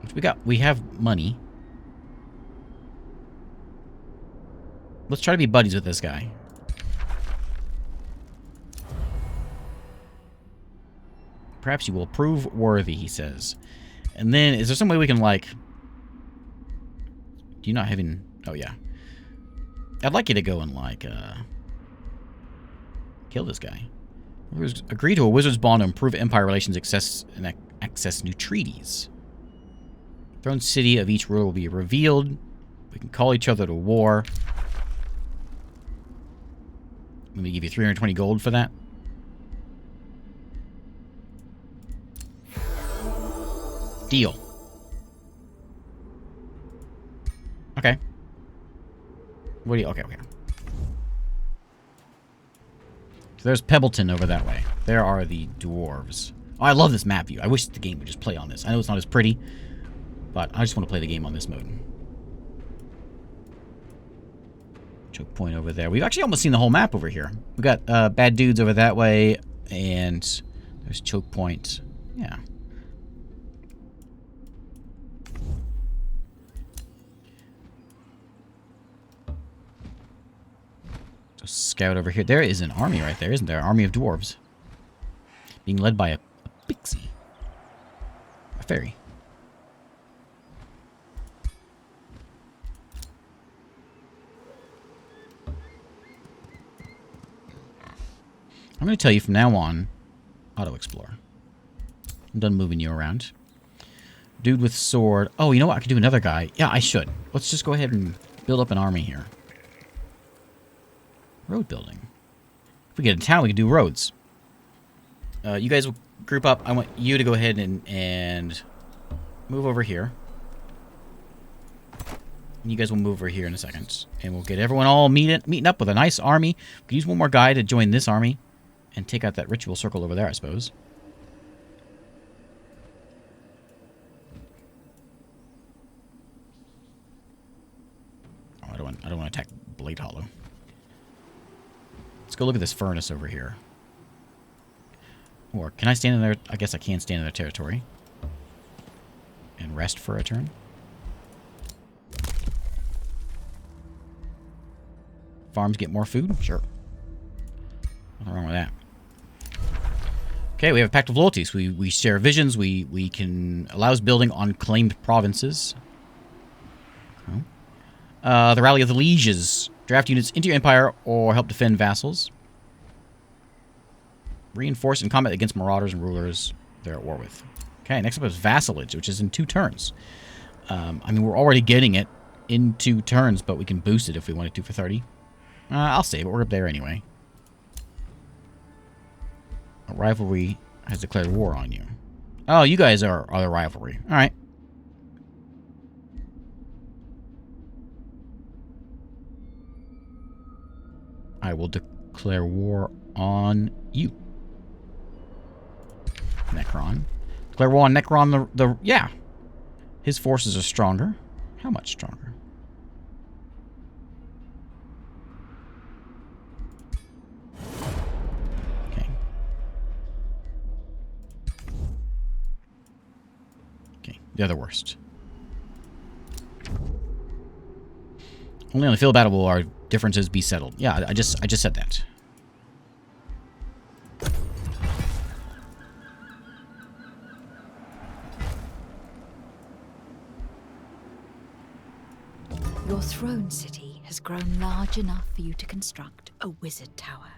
Which we got. We have money. Let's try to be buddies with this guy. Perhaps you will prove worthy, he says. And then, is there some way we can, like... Do you not have any... Oh, yeah. I'd like you to go and, like, kill this guy. Agree to a wizard's bond to improve empire relations and access new treaties. Throne city of each ruler will be revealed. We can call each other to war. Let me give you 320 gold for that. Deal. Okay. What do you... Okay. So there's Pebbleton over that way. There are the dwarves. Oh, I love this map view. I wish the game would just play on this. I know it's not as pretty, but I just want to play the game on this mode. Choke point over there. We've actually almost seen the whole map over here. We've got bad dudes over that way, and there's choke point. Yeah. Scout over here. There is an army right there, isn't there? An army of dwarves. Being led by a pixie. A fairy. I'm going to tell you from now on, auto-explore. I'm done moving you around. Dude with sword. Oh, you know what? I could do another guy. Yeah, I should. Let's just go ahead and build up an army here. Road building. If we get a town, we can do roads. You guys will group up. I want you to go ahead and move over here. And you guys will move over here in a second. And we'll get everyone all meeting up with a nice army. We can use one more guy to join this army. And take out that ritual circle over there, I suppose. Oh, I don't want to attack Blade Hollow. Let's go look at this furnace over here. Or, can I stand in there? I guess I can stand in their territory. And rest for a turn. Farms get more food? Sure. Nothing wrong with that. Okay, we have a Pact of Loyalty. So we share visions. We can... Allows building on claimed provinces. Okay. The Rally of the Lieges. Draft units into your empire or help defend vassals. Reinforce in combat against marauders and rulers they're at war with. Okay, next up is Vassalage, which is in 2 turns. I mean, we're already getting it in 2 turns, but we can boost it if we wanted to for 30. I'll save it. We're up there anyway. A rivalry has declared war on you. Oh, you guys are the rivalry. All right. I will declare war on you. Necron. Declare war on Necron yeah. His forces are stronger. How much stronger? Okay. Okay, they're the worst. Only on the field of battle will our differences be settled. Yeah, I just said that. Your throne city has grown large enough for you to construct a wizard tower.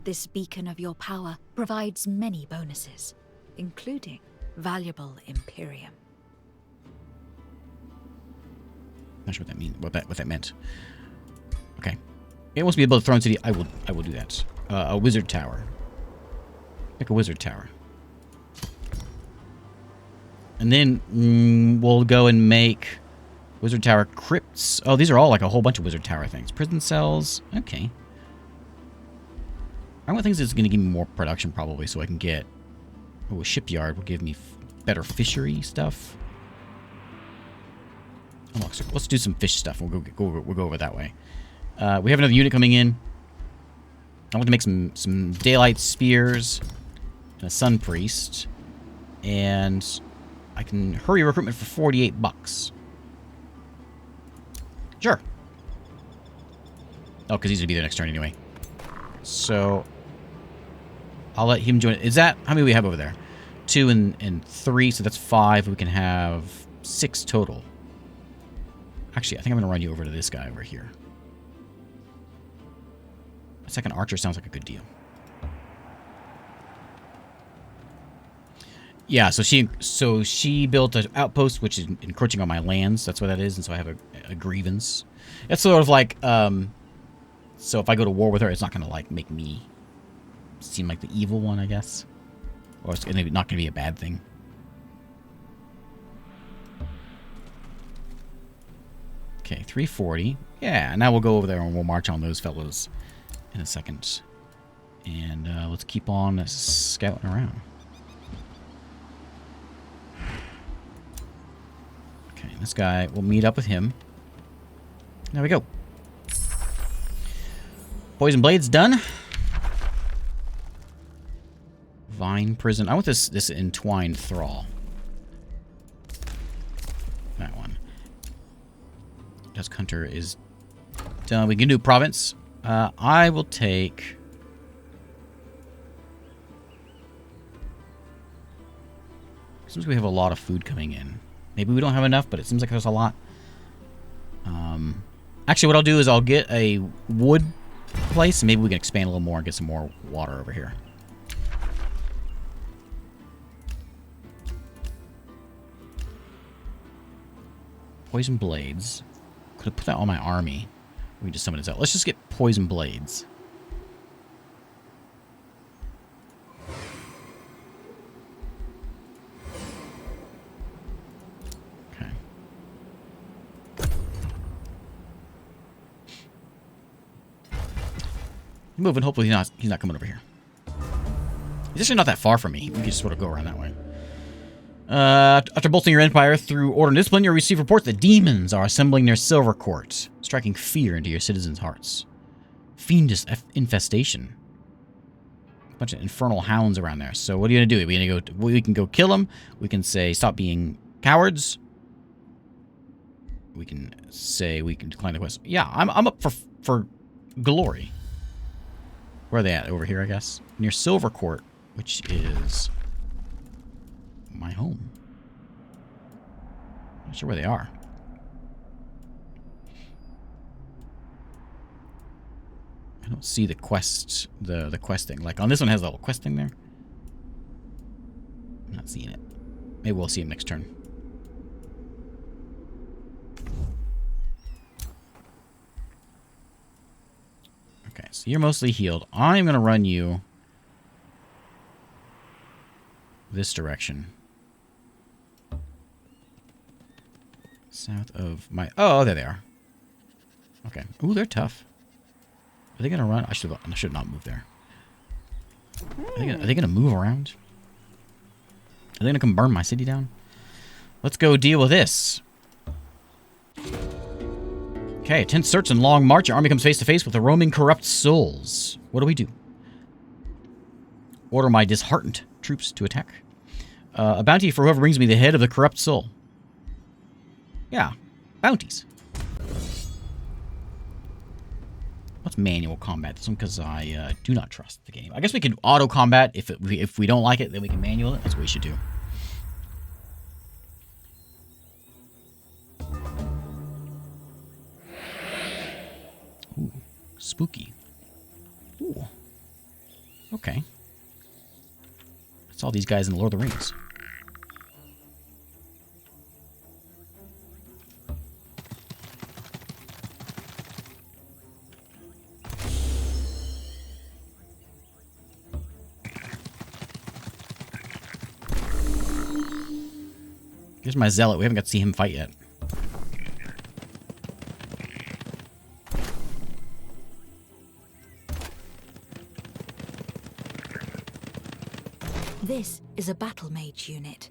This beacon of your power provides many bonuses, including valuable Imperium. Not sure what that means. What that meant. Okay. It wants me to build a throne city. I will do that. A wizard tower. Make a wizard tower. And then we'll go and make wizard tower crypts. Oh, these are all like a whole bunch of wizard tower things. Prison cells. Okay. I want things that's going to give me more production probably so I can get... Oh, a shipyard will give me better fishery stuff. Oh, let's do some fish stuff. We'll go over that way. We have another unit coming in. I want to make some daylight spears and a sun priest. And I can hurry recruitment for 48 bucks. Sure. Oh, because he's going to be there next turn anyway. So, I'll let him join. Is that... How many we have over there? 2 and 3, so that's 5. We can have 6 total. Actually, I think I'm going to run you over to this guy over here. A second archer sounds like a good deal. Yeah, so she built an outpost which is encroaching on my lands. That's what that is, and so I have a grievance. It's sort of like so if I go to war with her, it's not going to like make me seem like the evil one, I guess. Or it's not going to be a bad thing. Okay, 340. Yeah, now we'll go over there and we'll march on those fellows in a second. And let's keep on scouting around. Okay, this guy, we'll meet up with him. There we go. Poison Blade's done. Vine Prison. I want this Entwined Thrall. That one. Dusk Hunter is done. We can do Province. I will take... Seems we have a lot of food coming in. Maybe we don't have enough, but it seems like there's a lot. Actually, what I'll do is I'll get a wood place, and maybe we can expand a little more and get some more water over here. Poison Blades. Could have put that on my army. We just summon it out. Let's just get Poison Blades. Okay. Moving. Hopefully he's not coming over here. He's actually not that far from me. We can just sort of go around that way. After bolstering your empire through order and discipline, you'll receive reports that demons are assembling near Silver Court, striking fear into your citizens' hearts. Fiendish infestation. A bunch of infernal hounds around there. So what are you going to do? We can go kill them. We can say stop being cowards. We can say we can decline the quest. Yeah, I'm up for glory. Where are they at? Over here, I guess. Near Silver Court, which is my home. Not sure where they are. I don't see the quest, the quest thing. Like on this one has a little quest thing there. I'm not seeing it. Maybe we'll see him next turn. Okay, so you're mostly healed. I'm gonna run you this direction. South of my... Oh, there they are. Okay. Ooh, they're tough. Are they going to run? I should not move there. Are they going to move around? Are they going to come burn my city down? Let's go deal with this. Okay, tense search and long march. Your army comes face to face with the roaming corrupt souls. What do we do? Order my disheartened troops to attack. A bounty for whoever brings me the head of the corrupt soul. Yeah, bounties. Let's manual combat this one because I do not trust the game. I guess we can auto combat if we don't like it, then we can manual it. That's what we should do. Ooh, spooky. Ooh. Okay. That's all these guys in the Lord of the Rings. Here's my zealot. We haven't got to see him fight yet. This is a battle mage unit,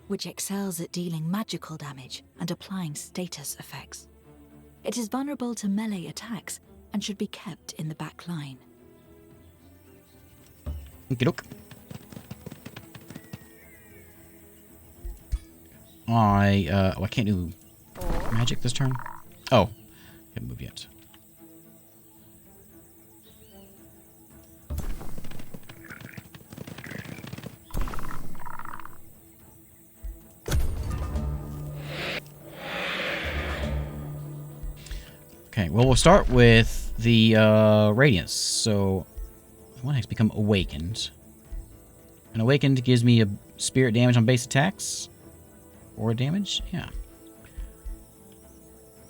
which excels at dealing magical damage and applying status effects. It is vulnerable to melee attacks and should be kept in the back line. Okey-doke. I can't do magic this turn. Oh, can't move yet. Okay, well, we'll start with the Radiance. So, one has become Awakened. And Awakened gives me a spirit damage on base attacks. Or damage? Yeah.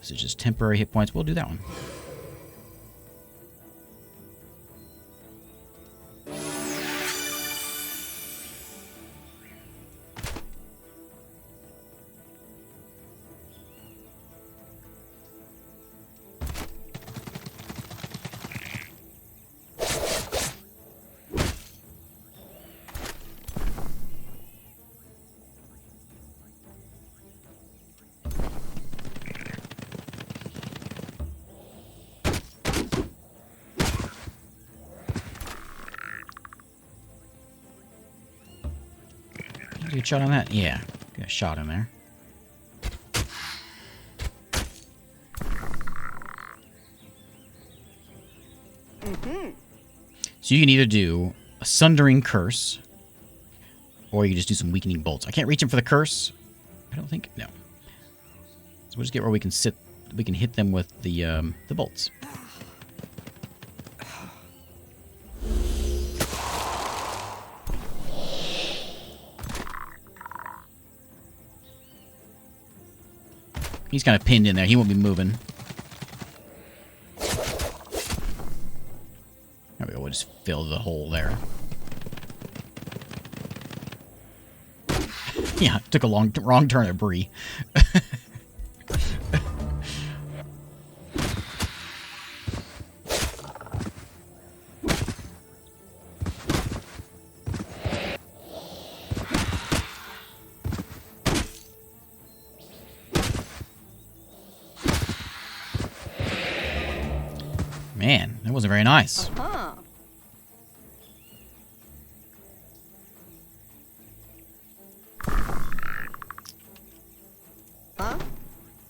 This is just temporary hit points. We'll do that one. Good shot on that? Yeah. Got a shot in there. So you can either do a Sundering Curse, or you can just do some Weakening Bolts. I can't reach him for the Curse. I don't think. No. So we'll just get where we can sit. We can hit them with the bolts. He's kind of pinned in there. He won't be moving. There we go. We'll just fill the hole there. Yeah, took a wrong turn at Bree. Man, that wasn't very nice.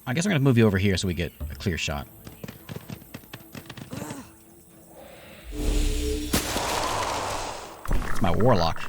I guess I'm going to move you over here so we get a clear shot. It's my Warlock.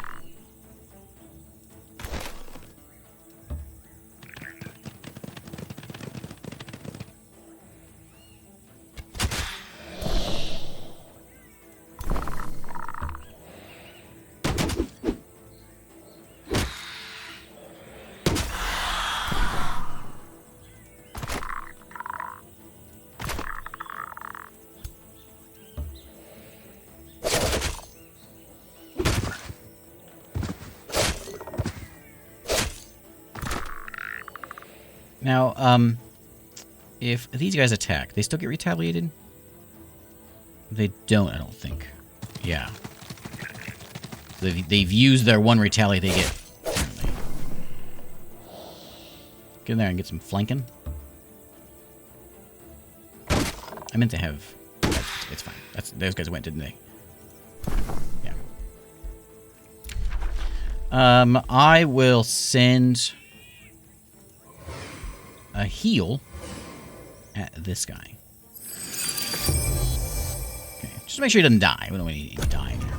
Now, if these guys attack, they still get retaliated? They don't, I don't think. Yeah. They've used their one retaliate they get. Apparently. Get in there and get some flanking. I meant to have... It's fine. Those guys went, didn't they? Yeah. I will send a heal at this guy. Okay, just to make sure he doesn't die. We don't want him to die here.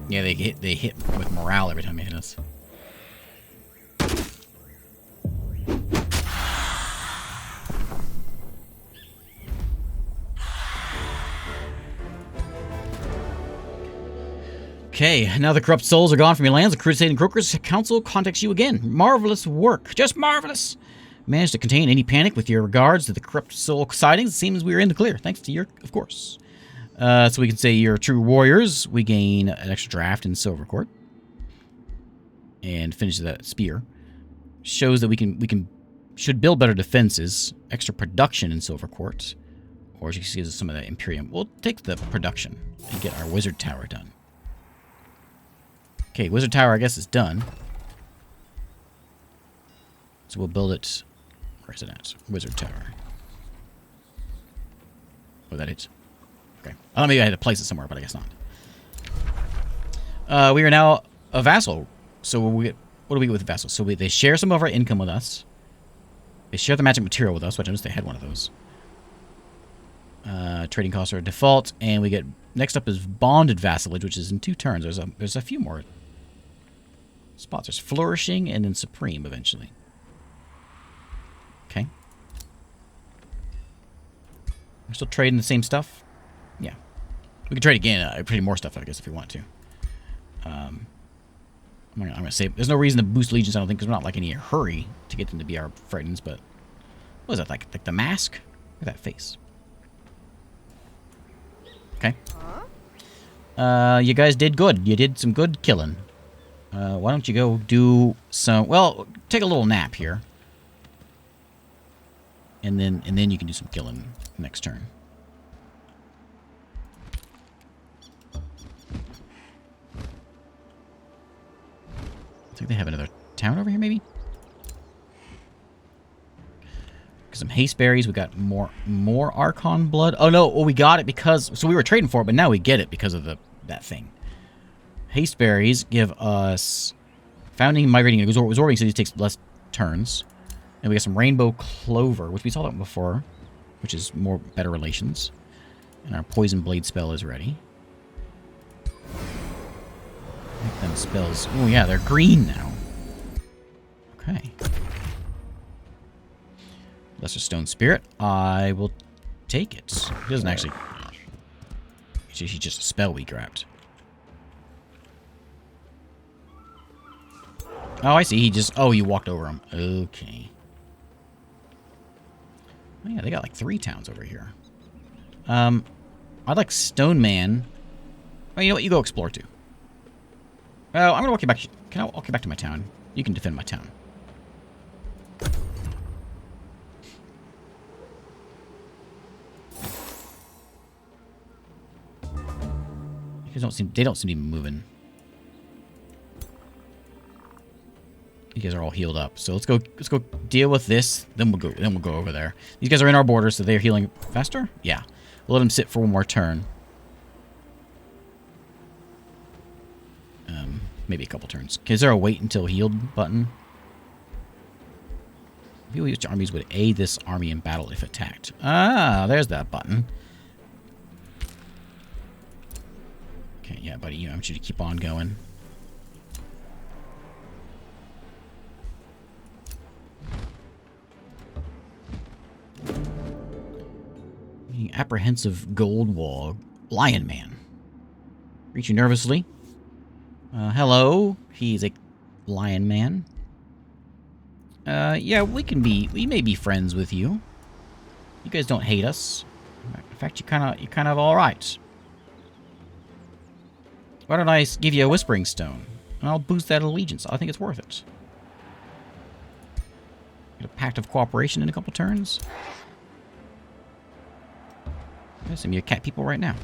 Yeah, they hit with morale every time they hit us. Okay, now the corrupt souls are gone from your lands. The Crusading Croakers Council contacts you again. Marvelous work. Just marvelous. Managed to contain any panic with your regards to the corrupt soul sightings. It seems we are in the clear. Thanks to your, of course. So we can say you're true warriors. We gain an extra draft in Silver Court. And finish that spear. Shows that we should build better defenses. Extra production in Silver Court. Or she gives us some of that Imperium. We'll take the production and get our Wizard Tower done. Okay, Wizard Tower, I guess, is done. So we'll build it. Where's it at? Wizard Tower. Oh, that is. Okay. I thought maybe I had to place it somewhere, but I guess not. We are now a vassal. So what do we get with Vassal? So they share some of our income with us. They share the magic material with us, which I noticed they had one of those. Trading costs are a default, and we get next up is bonded vassalage, which is in 2 turns. There's a few more spots. There's flourishing and then supreme eventually. Okay. We're still trading the same stuff. Yeah, we can trade again. Trade more stuff, I guess, if we want to. I'm gonna say there's no reason to boost legions. I don't think because we're not like in any hurry to get them to be our friends. But what is that like the mask? Look at that face. Okay. You guys did good. You did some good killing. Why don't you go do some? Well, take a little nap here, and then you can do some killing next turn. I think they have another town over here, maybe. Some haste berries. We got more Archon blood. Oh no! Well, we got it because we were trading for it, but now we get it because of that thing. Haste berries give us founding, migrating, and absorbing cities takes less turns, and we got some rainbow clover, which we saw that before, which is better relations. And our poison blade spell is ready. Make them spells. Oh yeah, they're green now. Okay. Lesser Stone Spirit. I will take it. It doesn't actually... It's just a spell we grabbed. Oh, I see. He just... Oh, you walked over him. Okay. Oh, yeah, they got like 3 towns over here. I'd like Stone Man. Oh, you know what? You go explore too. Oh, I'm gonna walk you back... Can I walk you back to my town? You can defend my town. They don't seem to be moving. You guys are all healed up, so let's go deal with this. Then we'll go over there. These guys are in our border, so they're healing faster. Yeah, we'll let them sit for one more turn. Maybe a couple turns. Is there a wait until healed button? People used armies would aid this army in battle if attacked. Ah, there's that button. Okay, yeah, buddy, I want you to keep on going. Apprehensive gold wall. Lion Man. Reach you nervously. Hello. He's a lion man. Yeah, we may be friends with you. You guys don't hate us. In fact, you're kind of all right. Why don't I give you a Whispering Stone? And I'll boost that allegiance. I think it's worth it. Get a Pact of Cooperation in a couple turns. There's some of your cat people right now.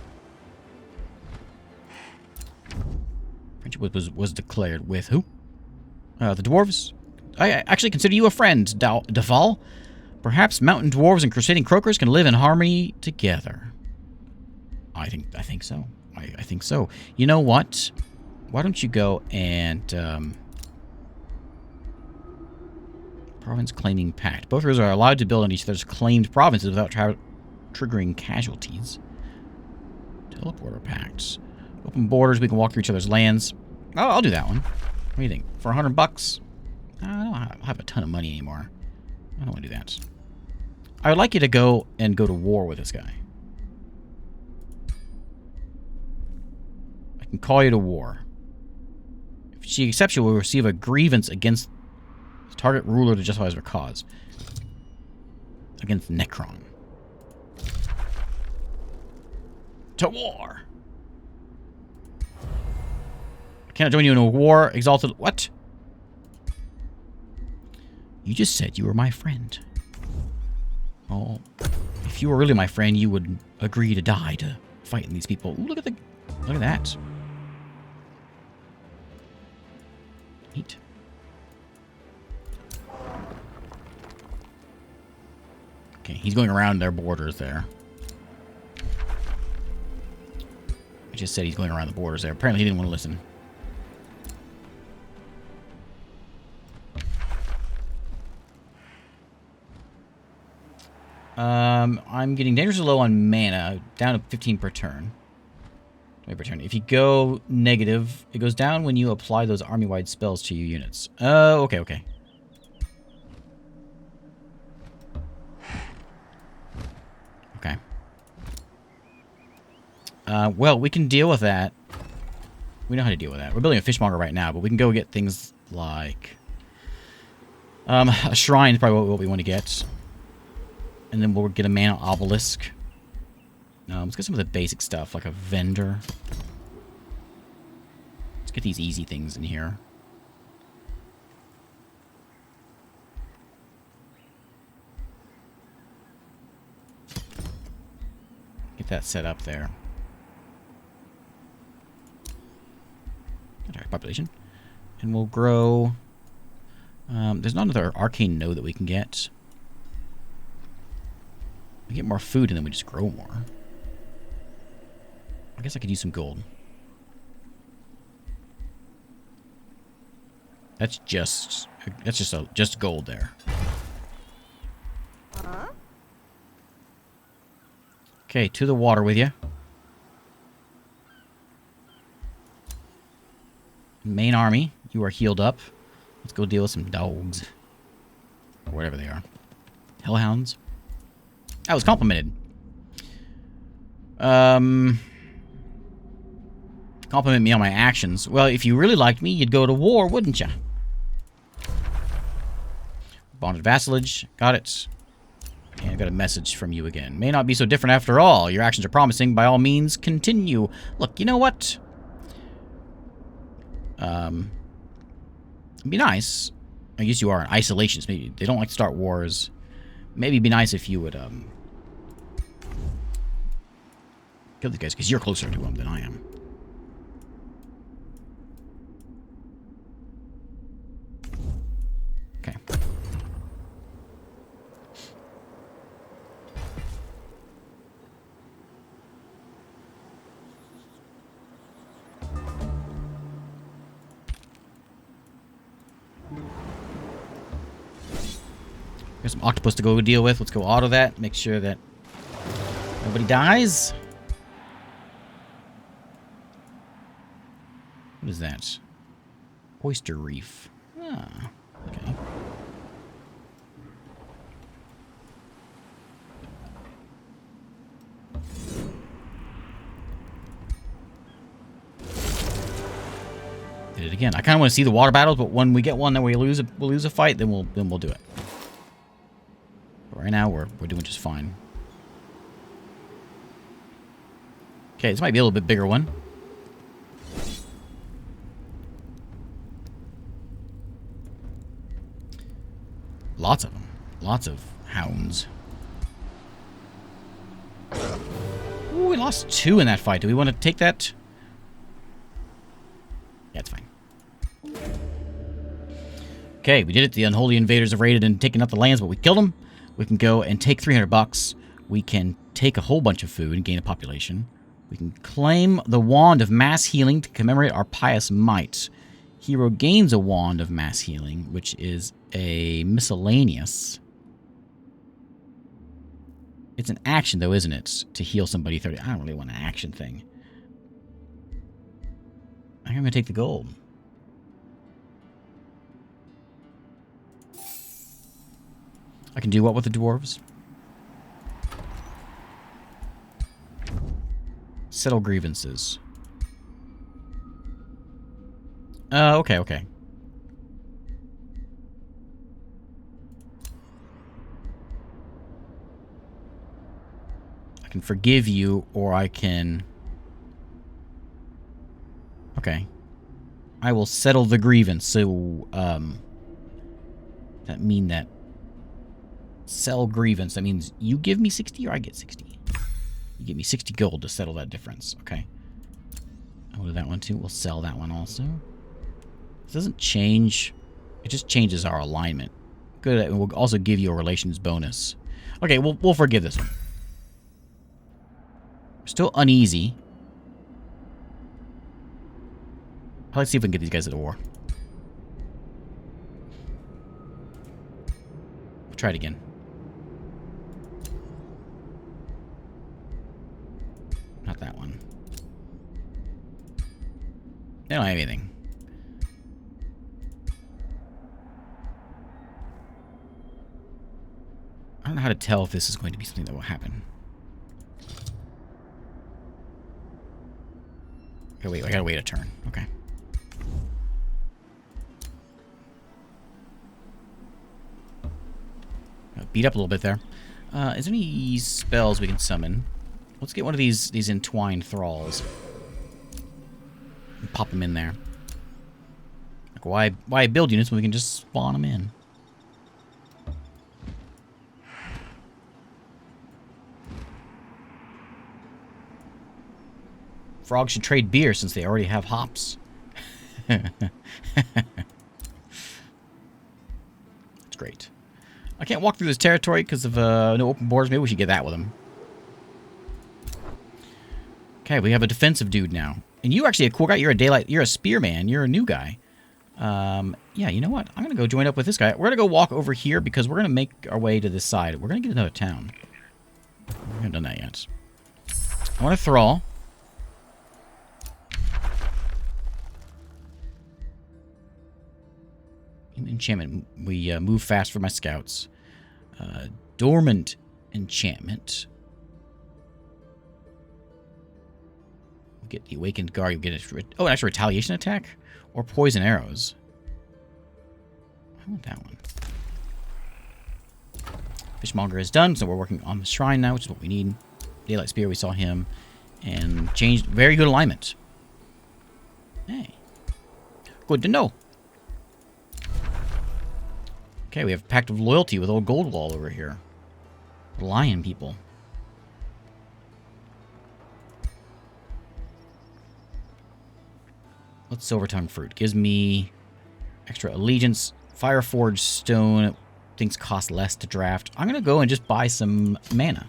Friendship was declared with who? The dwarves. I actually consider you a friend, Vassal. Perhaps mountain dwarves and crusading croakers can live in harmony together. I think so. I think so. You know what? Why don't you go and province claiming pact. Both of those are allowed to build on each other's claimed provinces without triggering casualties. Teleporter pacts. Open borders. We can walk through each other's lands. Oh, I'll do that one. What do you think? For $100? I don't have a ton of money anymore. I don't want to do that. I would like you to go to war with this guy. I can call you to war. If she accepts, you will receive a grievance against the target ruler to justify her cause. Against Necron. To war! I cannot join you in a war, exalted... What? You just said you were my friend. Oh, if you were really my friend, you would agree to die to fighting these people. Ooh, look at that. Neat. Okay, he's going around their borders there. I just said he's going around the borders there. Apparently he didn't want to listen. I'm getting dangerously low on mana, down to 15 per turn. If you go negative, it goes down when you apply those army-wide spells to your units. Oh, okay, okay. Okay. Well, we can deal with that. We know how to deal with that. We're building a fishmonger right now, but we can go get things like... a shrine is probably what we want to get. And then we'll get a mana obelisk. Let's get some of the basic stuff, like a vendor. Let's get these easy things in here. Get that set up there. Get our population. And we'll grow... there's not another arcane node that we can get. We get more food and then we just grow more. I guess I could use some gold. That's just gold there. Okay, to the water with you. Main army, you are healed up. Let's go deal with some dogs. Or whatever they are. Hellhounds. I was complimented. Compliment me on my actions. Well, if you really liked me, you'd go to war, wouldn't you? Bonded vassalage. Got it. And I got a message from you again. May not be so different after all. Your actions are promising. By all means, continue. Look, you know what? It'd be nice. I guess you are in isolations. Maybe they don't like to start wars. Maybe it'd be nice if you would, kill these guys, because you're closer to them than I am. Okay. There's some octopus to go deal with. Let's go auto that. Make sure that nobody dies. What is that? Oyster reef. Ah, okay. Did it again. I kind of want to see the water battles, but when we get one that we lose a fight, then we'll do it. But right now we're doing just fine. Okay, this might be a little bit bigger one. Lots of them. Lots of hounds. Ooh, we lost 2 in that fight. Do we want to take that? Yeah, it's fine. Okay, we did it. The unholy invaders have raided and taken out the lands, but we killed them. We can go and take 300 bucks. We can take a whole bunch of food and gain a population. We can claim the Wand of Mass Healing to commemorate our pious might. Hero gains a Wand of Mass Healing, which is a miscellaneous. It's an action, though, isn't it? To heal somebody 30. I don't really want an action thing. I think I'm going to take the gold. I can do what with the dwarves? Settle grievances. Okay, okay. I can forgive you, or I can... Okay. I will settle the grievance. So, that mean that... Sell grievance. That means you give me 60 or I get 60? You give me 60 gold to settle that difference. Okay. I'll do that one too. We'll sell that one also. This doesn't change. It just changes our alignment. Good. And we'll also give you a relations bonus. Okay, we'll forgive this one. We're still uneasy. Let's see if we can get these guys at the war. We'll try it again. Not that one. They don't have anything. I don't know how to tell if this is going to be something that will happen. Okay, wait, I gotta wait a turn. Okay. Beat up a little bit there. Is there any spells we can summon? Let's get one of these entwined thralls. And pop them in there. Like, why build units when we can just spawn them in? Frogs should trade beer since they already have hops. That's great. I can't walk through this territory because of no open borders. Maybe we should get that with them. Okay, we have a defensive dude now. And you actually a cool guy. You're a daylight. You're a spearman. You're a new guy. Yeah, you know what? I'm going to go join up with this guy. We're going to go walk over here because we're going to make our way to this side. We're going to get another town. We haven't done that yet. I want a thrall. Enchantment. We move fast for my scouts. Dormant enchantment. We get the awakened guard. You get an actual retaliation attack or poison arrows. I want that one. Fishmonger is done, so we're working on the shrine now, which is what we need. Daylight Spear, we saw him, and changed. Very good alignment. Hey, good to know. Okay, we have a Pact of Loyalty with old Goldwall over here. Lion people. What's Silver Tongue Fruit? Gives me extra allegiance. Fireforged Stone. Things cost less to draft. I'm going to go and just buy some mana.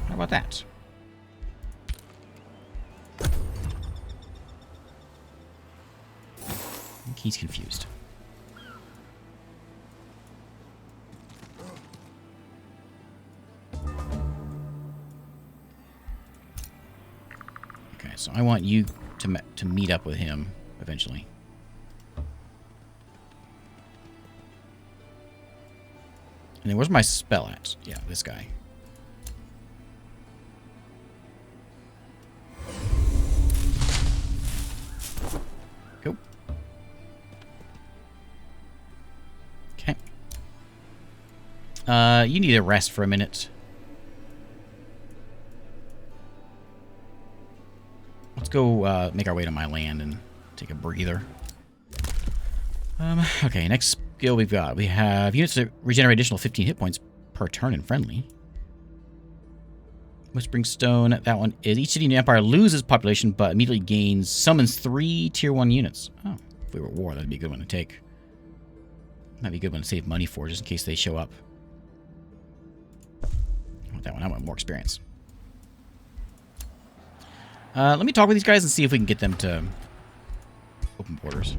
How about that? I think he's confused. Okay, so I want you to meet up with him eventually. And then where's my spell at? Yeah, this guy. Go. Okay. You need a rest for a minute. Let's go make our way to my land and take a breather. Okay, next skill we've got. We have units that regenerate additional 15 hit points per turn and friendly. Whispering Stone, that one is each city in the Empire loses population but immediately gains, summons 3 tier 1 units. Oh, if we were at war, that'd be a good one to take. Might be a good one to save money for just in case they show up. I want that one. I want more experience. Let me talk with these guys and see if we can get them to open borders.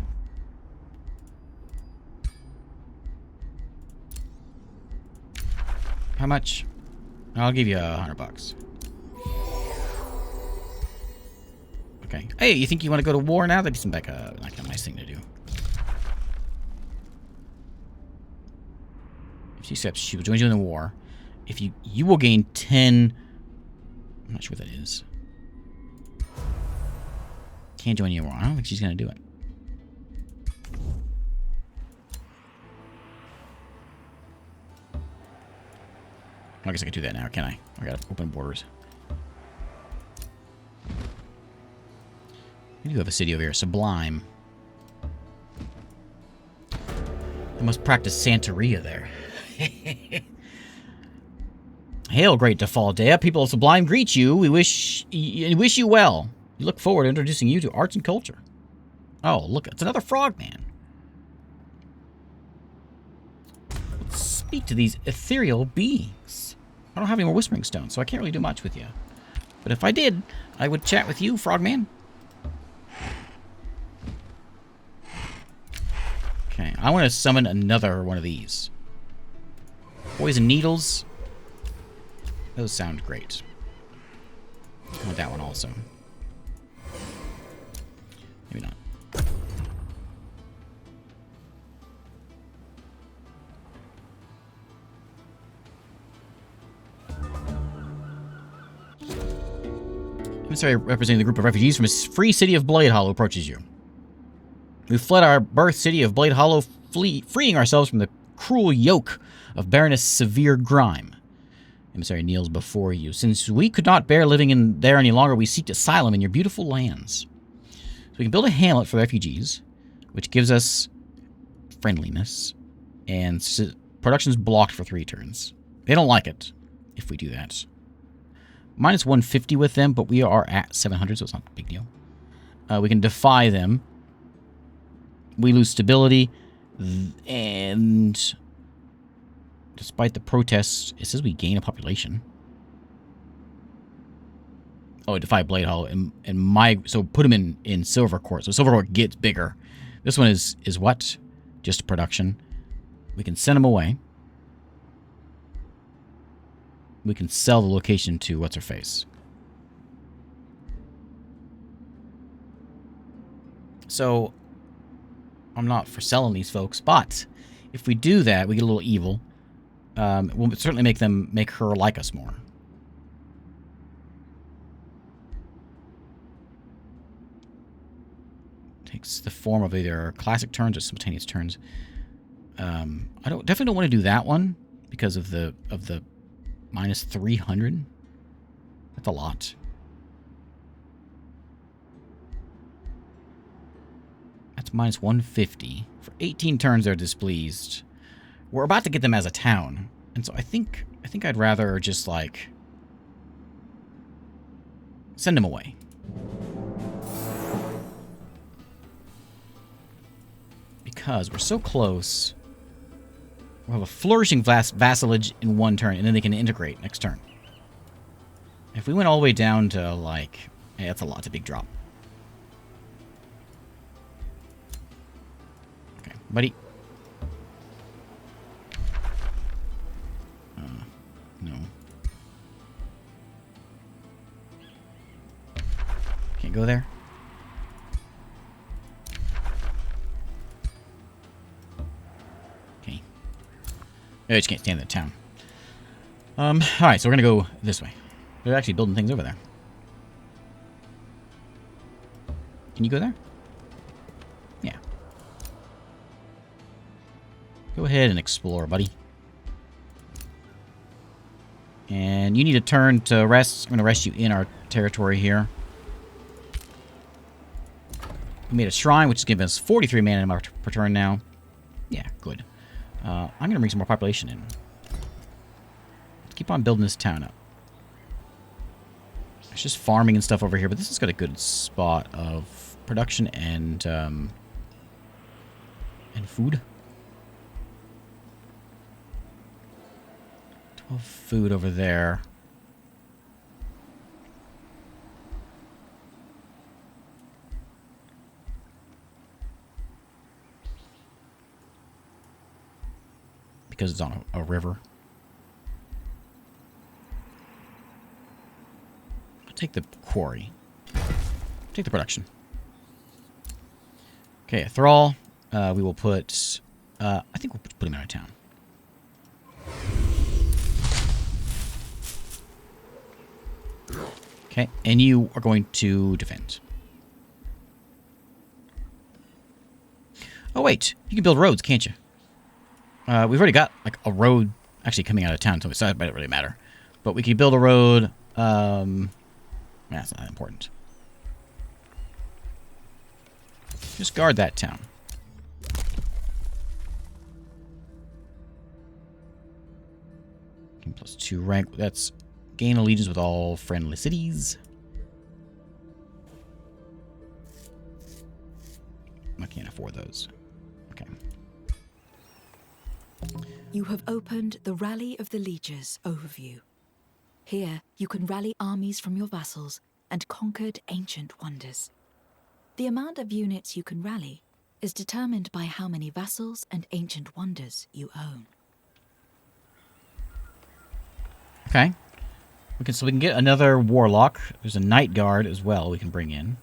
How much? I'll give you $100. Okay. Hey, you think you want to go to war now? That seems like a nice thing to do. If she accepts, she will join you in the war. If you will gain 10. I'm not sure what that is. Can't join you in war. I don't think she's gonna do it. I guess I can do that now, can I? I gotta open borders. We do have a city over here. Sublime. I must practice Santeria there. Hail, great Defaldea. People of Sublime greet you. We wish you well. We look forward to introducing you to arts and culture. Oh, look, it's another frogman. Let's speak to these ethereal beings. I don't have any more whispering stones, so I can't really do much with you. But if I did, I would chat with you, frogman. Okay, I want to summon another one of these. Poison needles. Those sound great. I want that one also. Maybe not. Emissary representing the group of refugees from a free city of Blade Hollow approaches you. We fled our birth city of Blade Hollow, freeing ourselves from the cruel yoke of Baroness Severe Grime. Emissary kneels before you. Since we could not bear living in there any longer, we seek asylum in your beautiful lands. So we can build a hamlet for refugees, which gives us friendliness, and production's blocked for 3 turns. They don't like it if we do that. Minus 150 with them, but we are at 700, so it's not a big deal. We can defy them. We lose stability, and despite the protests, it says we gain a population. Oh, defy Blade Hollow, and so put him in Silver Court. So Silver Court gets bigger. This one is what? Just production. We can send him away. We can sell the location to what's her face. So I'm not for selling these folks, but if we do that, we get a little evil. We'll certainly make her like us more. Takes the form of either classic turns or simultaneous turns. I definitely don't want to do that one because of the minus 300. That's a lot. That's minus 150. For 18 turns they're displeased. We're about to get them as a town. And so I think I'd rather just like send them away. Because we're so close. We'll have a flourishing vassalage in 1 turn, and then they can integrate next turn. If we went all the way down to, like... Hey, that's a lot. It's a big drop. Okay, buddy. No. Can't go there. I just can't stand that town. Alright, so we're gonna go this way. They're actually building things over there. Can you go there? Yeah. Go ahead and explore, buddy. And you need a turn to rest. I'm gonna rest you in our territory here. We made a shrine, which is giving us 43 mana per turn now. Yeah, good. I'm going to bring some more population in. Let's keep on building this town up. It's just farming and stuff over here, but this has got a good spot of production and food. 12 food over there. Because it's on a river. I'll take the quarry. Take the production. Okay, a thrall. We will put... I think we'll put him out of town. Okay, and you are going to defend. Oh wait, you can build roads, can't you? We've already got like a road actually coming out of town, so it doesn't really matter. But we could build a road. That's not that important. Just guard that town. +2 rank. That's gain allegiance with all friendly cities. I can't afford those. Okay. You have opened the Rally of the Lieges overview. Here, you can rally armies from your vassals and conquered ancient wonders. The amount of units you can rally is determined by how many vassals and ancient wonders you own. Okay. So we can get another warlock. There's a night guard as well we can bring in.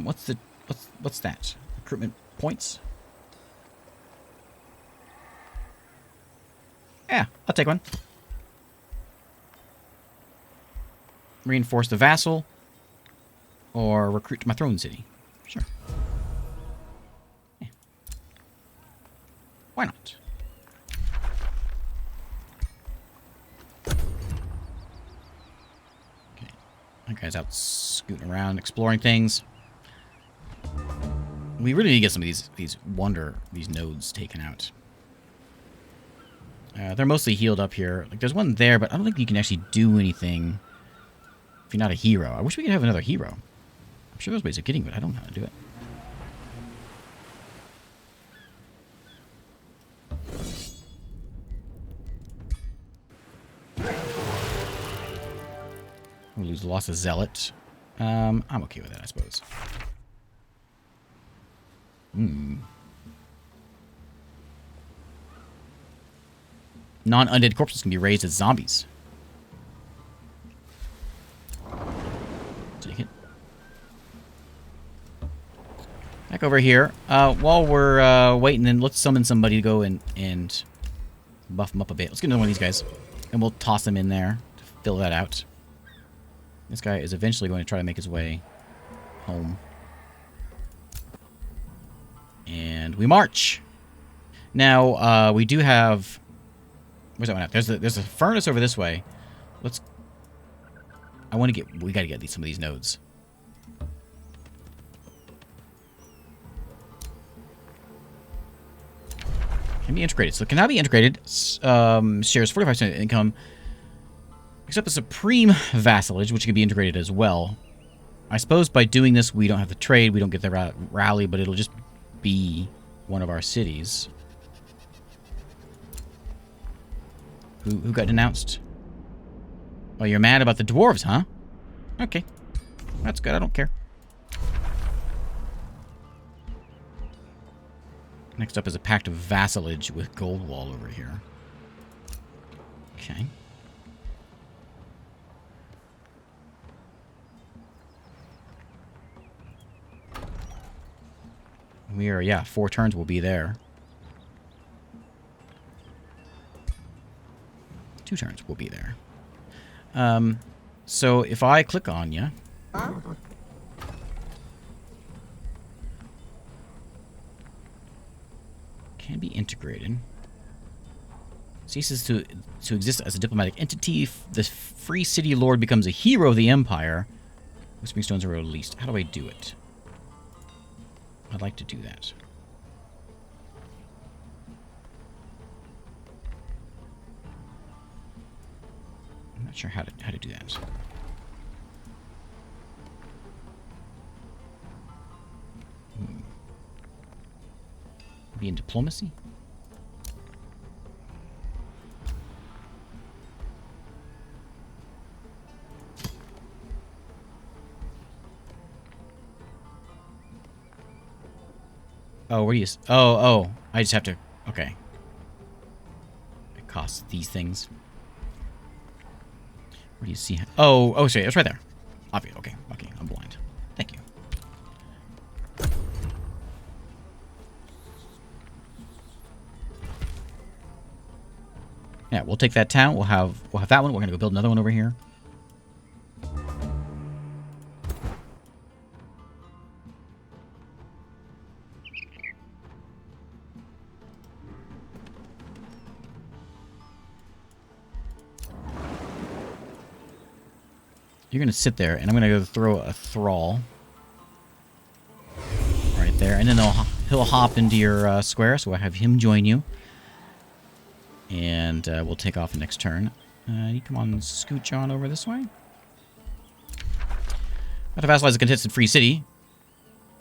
What's that? Recruitment points? Yeah, I'll take one. Reinforce the vassal. Or recruit to my throne city. Sure. Yeah. Why not? Okay. That guy's out scooting around, exploring things. We really need to get some of these nodes taken out. They're mostly healed up here. Like, there's one there, but I don't think you can actually do anything if you're not a hero. I wish we could have another hero. I'm sure there's ways of getting it, but I don't know how to do it. We'll lose the loss of Zealot. I'm okay with that, I suppose. Non-undead corpses can be raised as zombies. Take it. Back over here. While we're waiting, then let's summon somebody to go and buff them up a bit. Let's get another one of these guys. And we'll toss them in there to fill that out. This guy is eventually going to try to make his way home. And we march. Now, we do have... Where's that one at? There's a furnace over this way. Let's... we gotta get some of these nodes. Can be integrated. So it can now be integrated. Shares 45% income. Except the supreme vassalage, which can be integrated as well. I suppose by doing this, we don't have the trade. We don't get the rally, but it'll just be one of our cities. Who got denounced? Oh, you're mad about the dwarves, huh? Okay. That's good. I don't care. Next up is a pact of vassalage with Goldwall over here. Okay. We are, yeah, 4 turns will be there. 2 turns will be there. So if I click on you... Can be integrated. Ceases to exist as a diplomatic entity. The free city lord becomes a hero of the empire. Whispering stones are released. How do I do it? I'd like to do that. I'm not sure how to do that. Be in diplomacy? Oh, where do you... Oh, I just have to... Okay. It costs these things. Where do you see... Oh, sorry, it's right there. Obvious. Okay, I'm blind. Thank you. Yeah, we'll take that town. We'll have that one. We're gonna go build another one over here. You're going to sit there, and I'm going to go throw a thrall. Right there. And then he'll hop into your square, so I'll have him join you. And we'll take off next turn. You come on, scooch on over this way. About to vassalize a contested free city.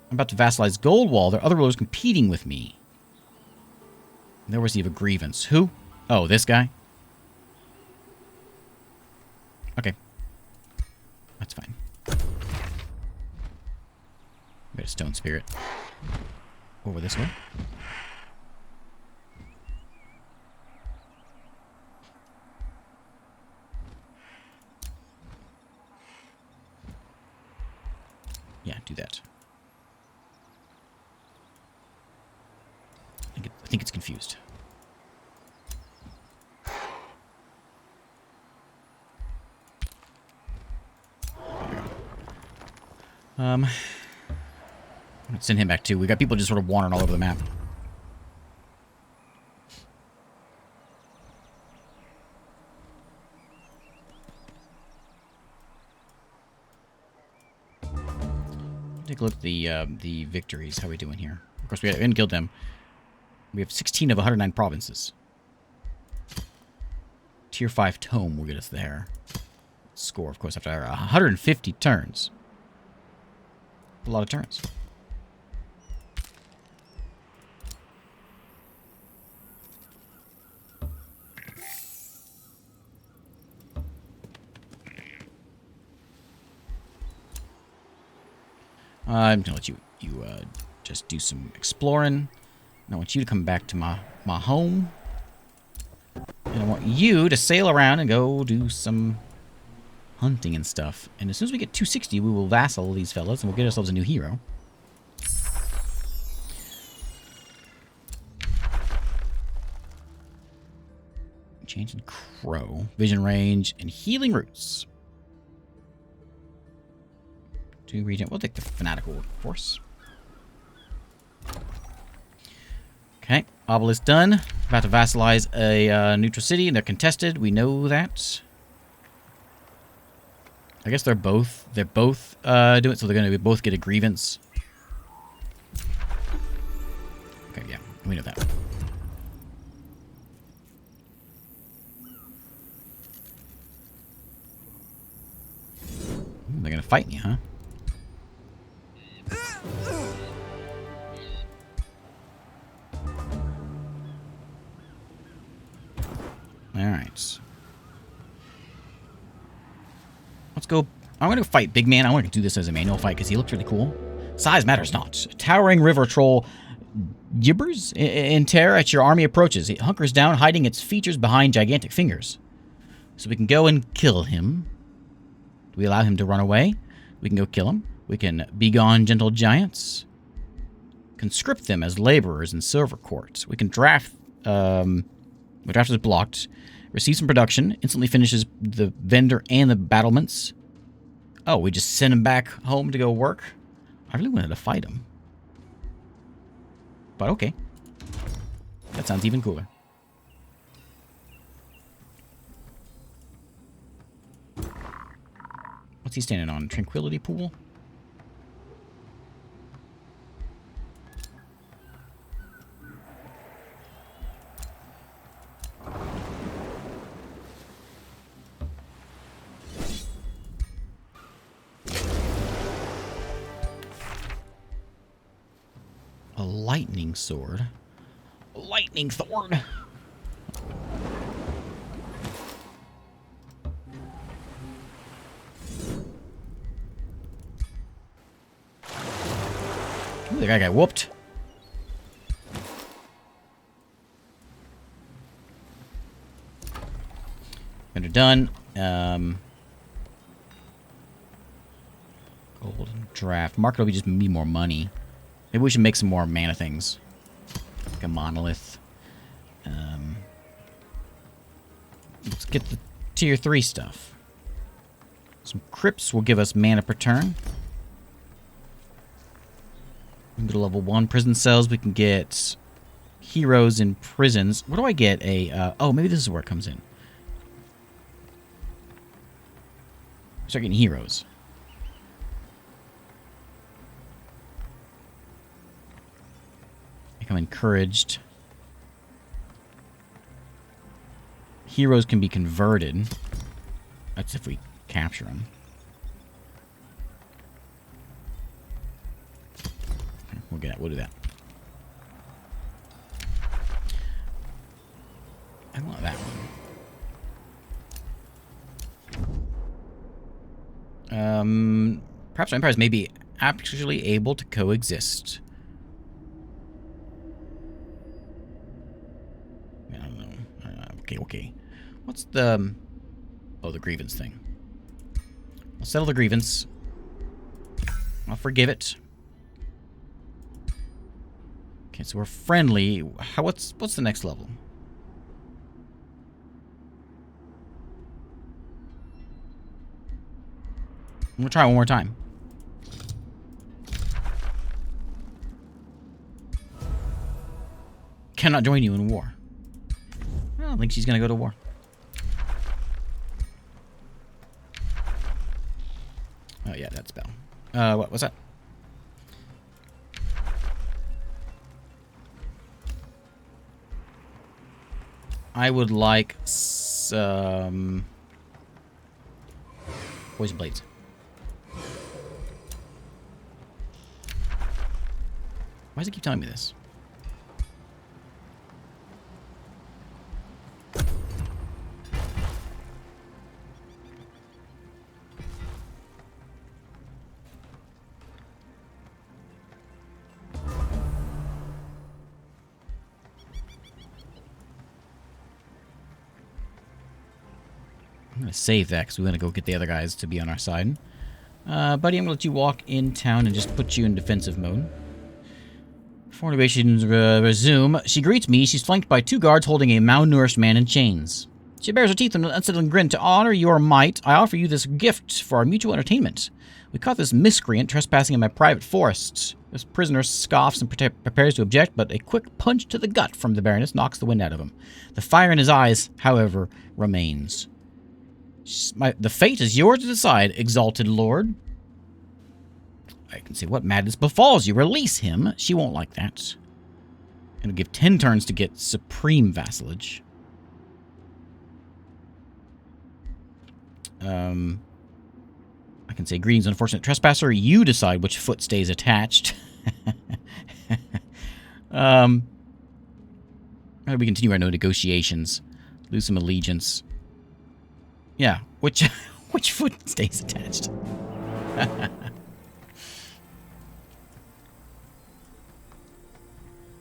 I'm about to vassalize Goldwall. There are other rulers competing with me. They'll receive a grievance. Who? Oh, this guy? Okay. That's fine. We got a stone spirit. Over this way. Yeah, do that. I think it's confused. I'm gonna send him back too. We got people just sort of wandering all over the map. Take a look at the victories. How are we doing here? Of course, we didn't kill them. We have 16 of 109 provinces. Tier 5 tome will get us there. Score, of course, after 150 turns. A lot of turns. I'm gonna let you just do some exploring. And I want you to come back to my home. And I want you to sail around and go do some hunting and stuff. And as soon as we get 260, we will vassal these fellas and we'll get ourselves a new hero. Change in Crow, vision range, and healing roots. 2 region. We'll take the fanatical workforce. Okay, obelisk done. About to vassalize a neutral city, and they're contested. We know that. I guess they're both doing it, so they're going to both get a grievance. Okay, yeah, we know that. They're going to fight me, huh? Alright. Let's go. I'm going to fight Big Man. I want to do this as a manual fight because he looks really cool. Size matters not. Towering river troll gibbers in terror at your army approaches. It hunkers down, hiding its features behind gigantic fingers. So we can go and kill him. Do we allow him to run away? We can go kill him. We can begone gentle giants. Conscript them as laborers in silver courts. We can draft... draft is blocked. Receives some production. Instantly finishes the vendor and the battlements. Oh, we just send him back home to go work? I really wanted to fight him. But okay. That sounds even cooler. What's he standing on? Tranquility Pool? A lightning sword. A lightning sword. Ooh, the guy got whooped. And they're done. Gold draft. Market will be just me more money. Maybe we should make some more mana things. Like a monolith. Let's get the tier 3 stuff. Some crypts will give us mana per turn. We can go to level 1 prison cells. We can get heroes in prisons. What do I get? Oh, maybe this is where it comes in. Start getting heroes. Become encouraged. Heroes can be converted. That's if we capture them. We'll do that. I want that one. Perhaps empires may be actually able to coexist. I don't know. Okay. What's the... Oh, the grievance thing. I'll settle the grievance. I'll forgive it. Okay, so we're friendly. What's the next level? I'm gonna try one more time. Cannot join you in war. I don't think she's gonna go to war. Oh yeah, that spell. What's that? I would like some poison blades. Why does it keep telling me this? I'm going to save that because we're going to go get the other guys to be on our side. Buddy, I'm going to let you walk in town and just put you in defensive mode. Before innovations resume, she greets me. She's flanked by 2 guards holding a malnourished man in chains. She bares her teeth in an unsettling grin. To honor your might, I offer you this gift for our mutual entertainment. We caught this miscreant trespassing in my private forests. This prisoner scoffs and prepares to object, but a quick punch to the gut from the Baroness knocks the wind out of him. The fire in his eyes, however, remains. The fate is yours to decide, exalted lord. I can say, what madness befalls you? Release him. She won't like that. It'll give 10 turns to get supreme vassalage. I can say, greetings, unfortunate trespasser. You decide which foot stays attached. How do we continue our negotiations? Lose some allegiance. Yeah, which foot stays attached?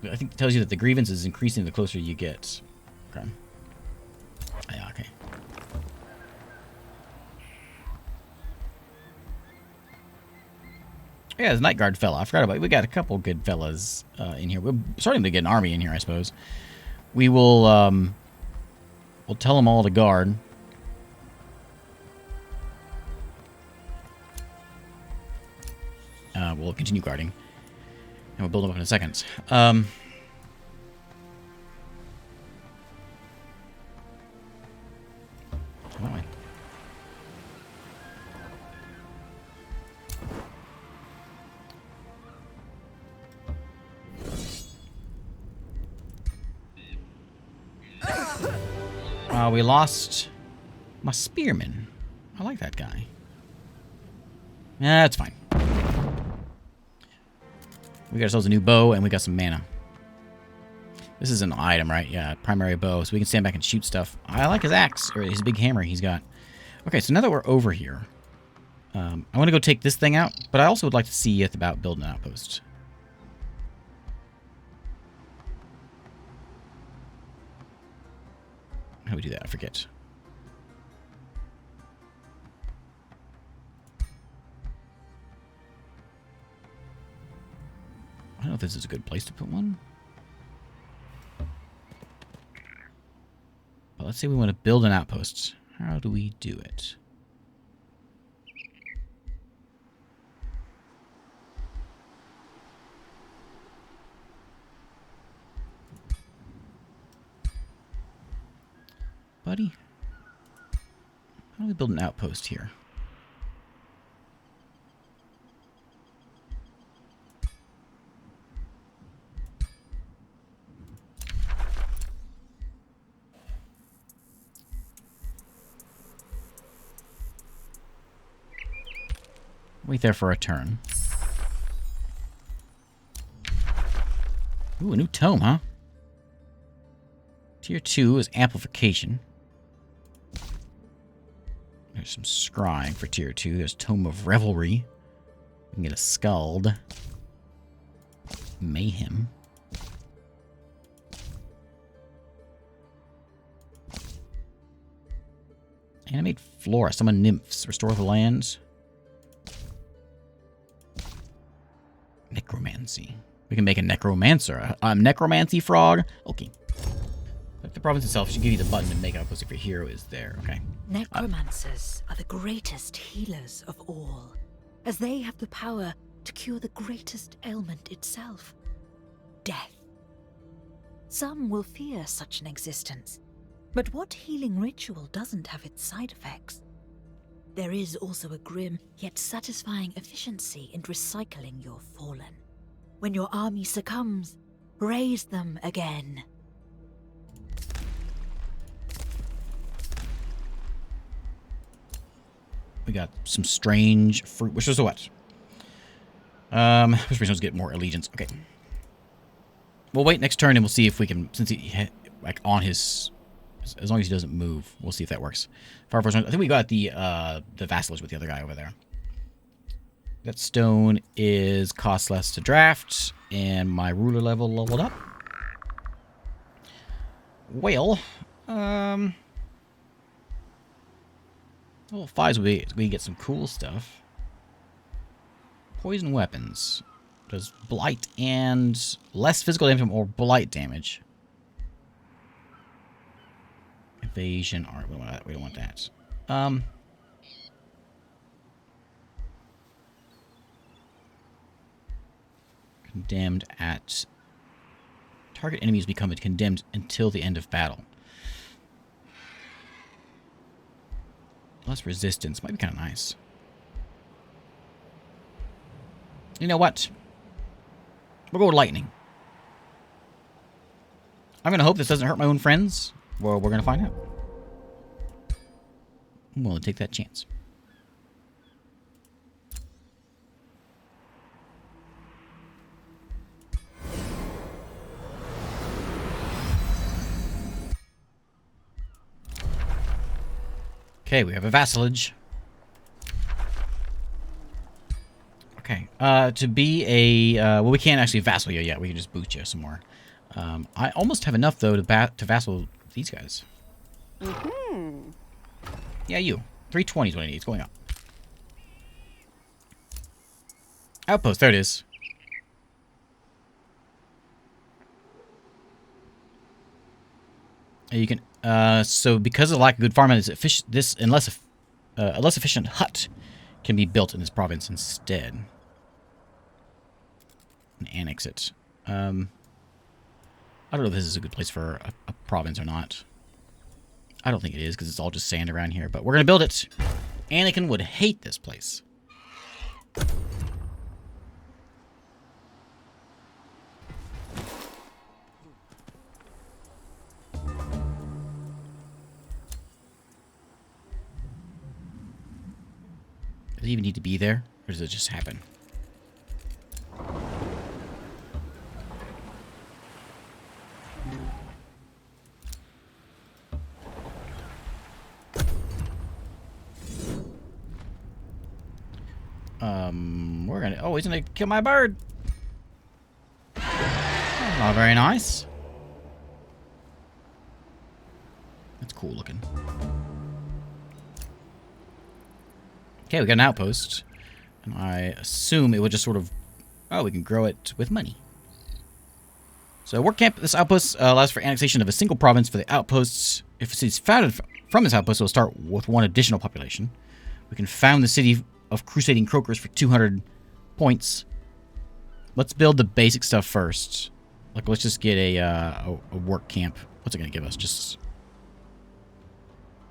I think it tells you that the grievance is increasing the closer you get. Okay. Yeah, okay. Yeah, there's Night Guard fella. I forgot about it. We got a couple good fellas in here. We're starting to get an army in here, I suppose. We will, we'll tell them all to guard. We'll continue guarding. And we'll build them up in a second. We lost my spearman. I like that guy. Yeah, that's fine. We got ourselves a new bow, and we got some mana. This is an item, right? Yeah, primary bow, so we can stand back and shoot stuff. I like his axe, or his big hammer he's got. Okay, so now that we're over here, I want to go take this thing out, but I also would like to see it about building an outpost. How do we do that? I forget. I don't know if this is a good place to put one. But let's say we want to build an outpost. How do we do it? Buddy? How do we build an outpost here? Wait there for a turn. Ooh, a new tome, huh? Tier 2 is amplification. There's some scrying for Tier 2. There's Tome of Revelry. We can get a Scald. Mayhem. Animate Flora. Summon Nymphs. Restore the lands. Necromancy. We can make a Necromancer. Necromancy frog. Okay. Like the province itself should give you the button to make it up if your hero is there. Okay. Necromancers are the greatest healers of all, as they have the power to cure the greatest ailment itself, death. Some will fear such an existence, but what healing ritual doesn't have its side effects? There is also a grim yet satisfying efficiency in recycling your fallen. When your army succumbs, raise them again. We got some strange fruit. Which is what? Which ones get more allegiance? Okay. We'll wait next turn and we'll see if we can, since he like on his, as long as he doesn't move, we'll see if that works. I think we got the vassalage with the other guy over there. That stone is cost less to draft, and my ruler leveled up. Well, well, 5s we get some cool stuff. Poison weapons does blight and less physical damage or blight damage. Evasion. All right, we don't want that. Condemned at target enemies become condemned until the end of battle. Less resistance might be kind of nice. You know what? We'll go with lightning. I'm gonna hope this doesn't hurt my own friends. Well, we're gonna find out. I'm willing to take that chance. Okay, we have a vassalage. Okay, to be a, well, we can't actually vassal you yet. We can just boot you some more. I almost have enough, though, to vassal these guys. Mm-hmm. Yeah, you. 320 is what I need. It's going up. Outpost, there it is. You can, so because of the lack of good farming, a less efficient hut can be built in this province instead. And annex it. I don't know if this is a good place for a province or not. I don't think it is, because it's all just sand around here, but we're going to build it. Anakin would hate this place. Does it even need to be there, or does it just happen? We're gonna... Oh, he's gonna kill my bird! Not very nice. That's cool looking. Okay, we got an outpost. And I assume it would just sort of... Oh, we can grow it with money. So, work camp. This outpost allows for annexation of a single province for the outposts. If a city is founded from this outpost, it will start with one additional population. We can found the city of Crusading Croakers for 200 points. Let's build the basic stuff first. Like, let's just get a work camp. What's it going to give us? Just...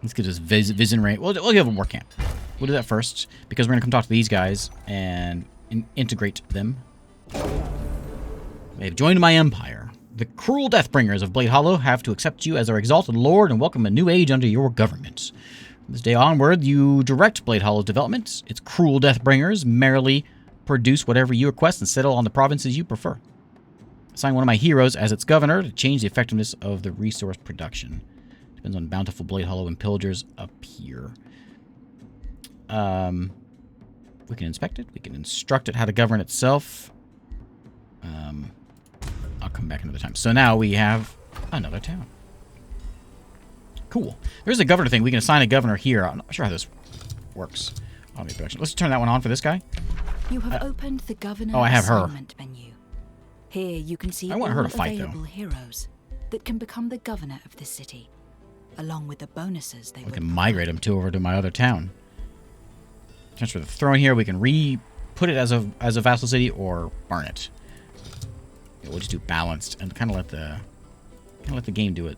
Let's get this vision rate. We'll give them a work camp. We'll do that first, because we're going to come talk to these guys and integrate them. They have joined my empire. The cruel Deathbringers of Blade Hollow have to accept you as our exalted lord and welcome a new age under your government. From this day onward, you direct Blade Hollow's development. Its cruel Deathbringers merrily produce whatever you request and settle on the provinces you prefer. Assign one of my heroes as its governor to change the effectiveness of the resource production. Depends on bountiful Blade Hollow and pillagers appear. We can inspect it. We can instruct it how to govern itself. I'll come back another time. So now we have another town. Cool. There's a governor thing. We can assign a governor here. I'm not sure how this works. Let's turn that one on for this guy. You have opened the governor I have her. assignment menu. Here you can see I want her to fight, available heroes that can become the governor of this city, along with the bonuses they We will can migrate them over to my other town. Transfer the throne here. We can put it as a vassal city or burn it. Yeah, we'll just do balanced and kind of let the game do it.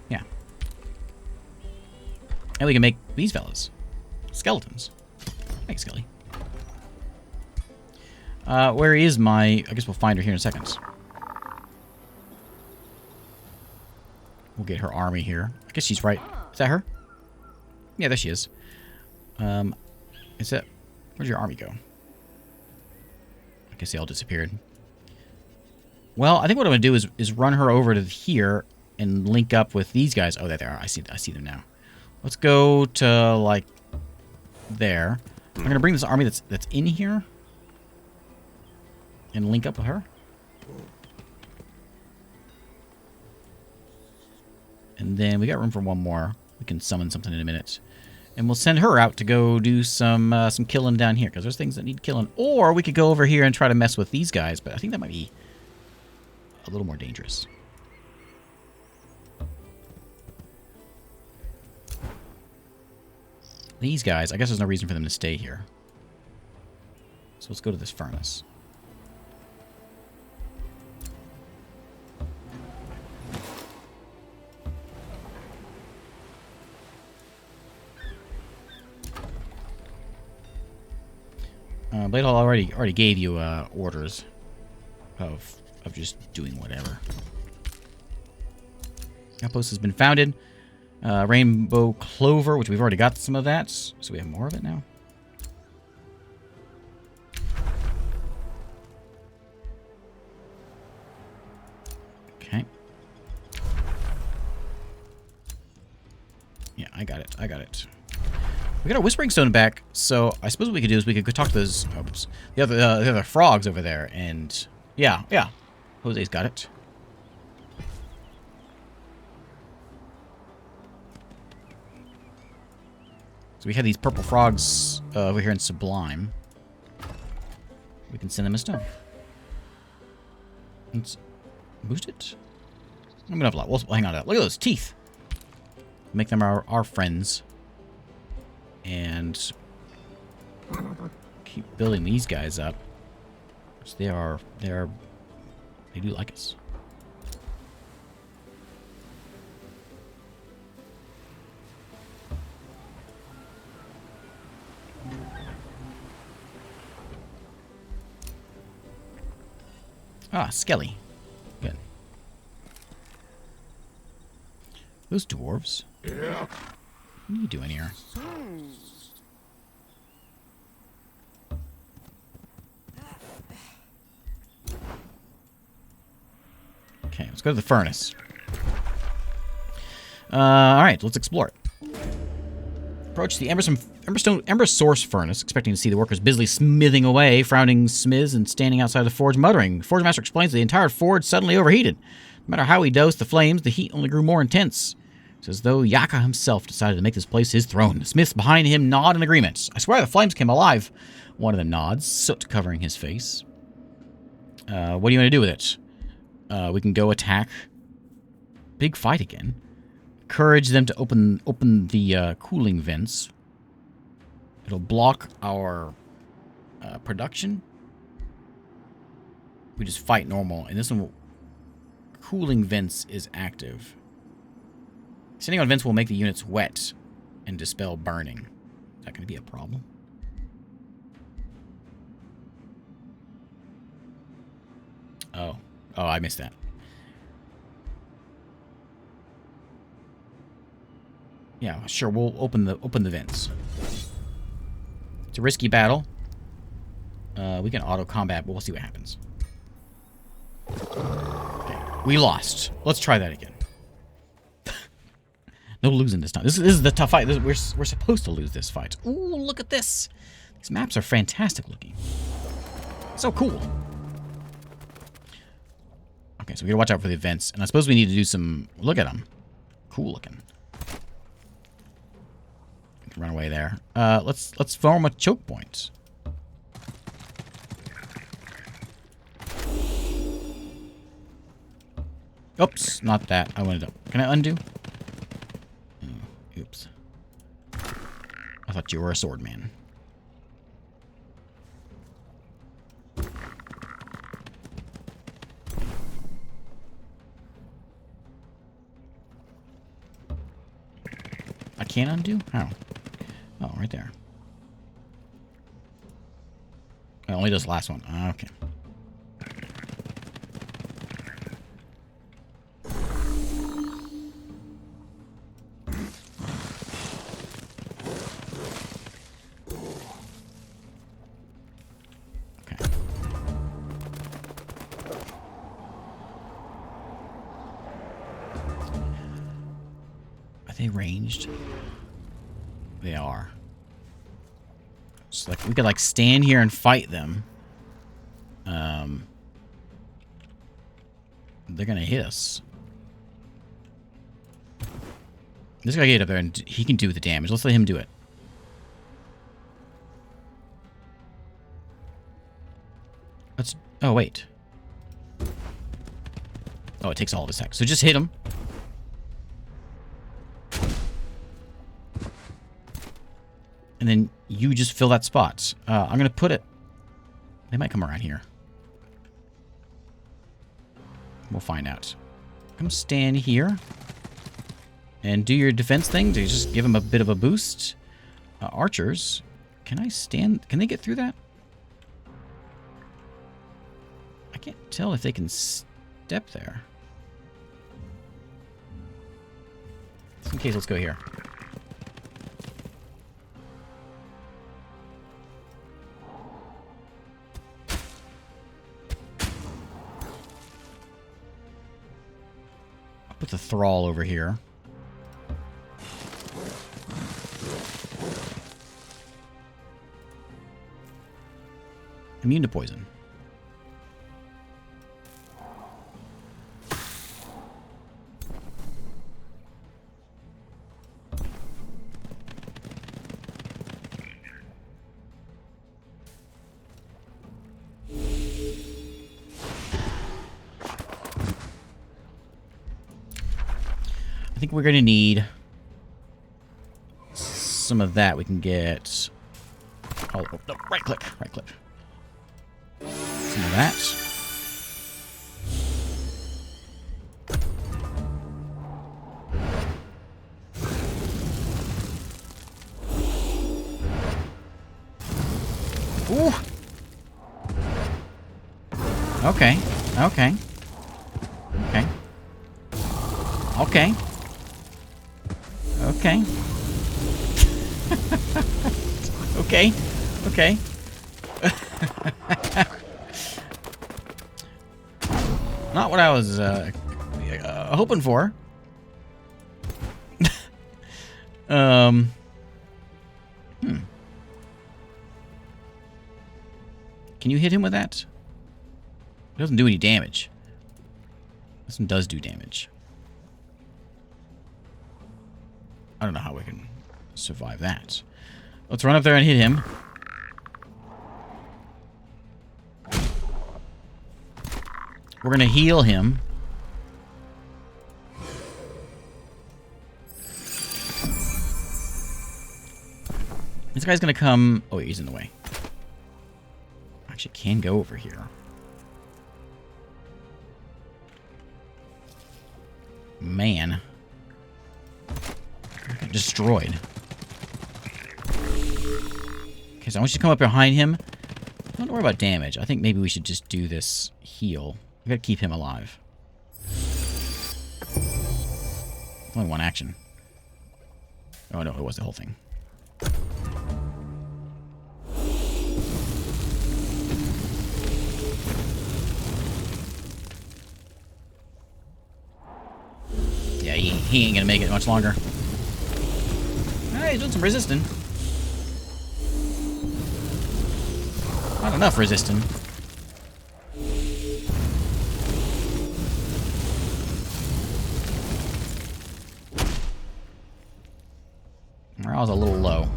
Yeah. And we can make these fellas skeletons. Thanks, Skelly. Where is my... I guess we'll find her here in a second. We'll get her army here. I guess she's right. Is that her? Yeah, there she is. Is that... Where'd your army go? I guess they all disappeared. Well, I think what I'm going to do is run her over to here and link up with these guys. Oh, there they are. I see them now. Let's go to, like, there. I'm going to bring this army that's in here and link up with her. And then we got room for one more. We can summon something in a minute. And we'll send her out to go do some killing down here, because there's things that need killing. Or we could go over here and try to mess with these guys, but I think that might be a little more dangerous. These guys, I guess there's no reason for them to stay here. So let's go to this furnace. Blade Hall already gave you orders of just doing whatever. Outpost has been founded. Rainbow Clover, which we've already got some of that, so we have more of it now. Okay. Yeah, I got it. We got our Whispering Stone back, so I suppose what we could do is we could go talk to those the other frogs over there, and yeah, Jose's got it. So we have these purple frogs over here in Sublime. We can send them a stone. Let's boost it. I'm gonna have a lot. We'll hang on to that. Look at those teeth. Make them our friends. And keep building these guys up. So they do like us. Ah, Skelly. Good. Those dwarves. Yeah. What are you doing here? Okay, let's go to the furnace. Alright, let's explore it. Approach the Ember Source Furnace, expecting to see the workers busily smithing away, frowning smiths and standing outside the forge muttering. Forge Master explains that the entire forge suddenly overheated. No matter how he dosed the flames, the heat only grew more intense. It's as though Yaka himself decided to make this place his throne. The smiths behind him nod in agreement. I swear the flames came alive. One of them nods, soot covering his face. What do you want to do with it? We can go attack. Big fight again. Encourage them to open the cooling vents. It'll block our production. We just fight normal, and this one, cooling vents is active. Sitting on vents will make the units wet and dispel burning. Is that going to be a problem? Oh, I missed that. Yeah, sure. We'll open the vents. It's a risky battle. We can auto combat, but we'll see what happens. Okay, we lost. Let's try that again. No losing this time. This is the tough fight. We're supposed to lose this fight. Ooh, look at this. These maps are fantastic looking. So cool. Okay, so we gotta watch out for the events, and I suppose we need to do some. Look at them. Cool looking. We can run away there. Let's form a choke point. Oops, not that. I wanted to. Can I undo? Oh, oops. I thought you were a sword man. I can't undo? How? Oh, right there. Oh, only this last one. Okay. They ranged? They are. So like we could like stand here and fight them. They're gonna hit us. This guy get up there and he can do the damage. Let's let him do it. Let's. Oh wait. Oh, it takes all of his attacks. So just hit him. And then you just fill that spot. I'm going to put it... They might come around here. We'll find out. Come stand here. And do your defense thing to just give them a bit of a boost. Archers. Can I stand... Can they get through that? I can't tell if they can step there. Just in case, let's go here. Put the thrall over here. Immune to poison. I think we're going to need some of that. We can get... Oh, no, right click. Right click. Some of that. Ooh. Okay. Okay. Okay. Okay. Okay. Okay. Okay. Not what I was hoping for. Can you hit him with that? It doesn't do any damage. This one does do damage. I don't know how we can survive that. Let's run up there and hit him. We're going to heal him. This guy's going to come... Oh, he's in the way. Actually, can go over here. Man. Destroyed. Okay, so I want you to come up behind him. Don't worry about damage. I think maybe we should just do this heal. We gotta keep him alive. Only one action. Oh no, it was the whole thing. Yeah, he ain't gonna make it much longer. Hey, he's doing some resisting. Not enough resisting. Morale's a little low.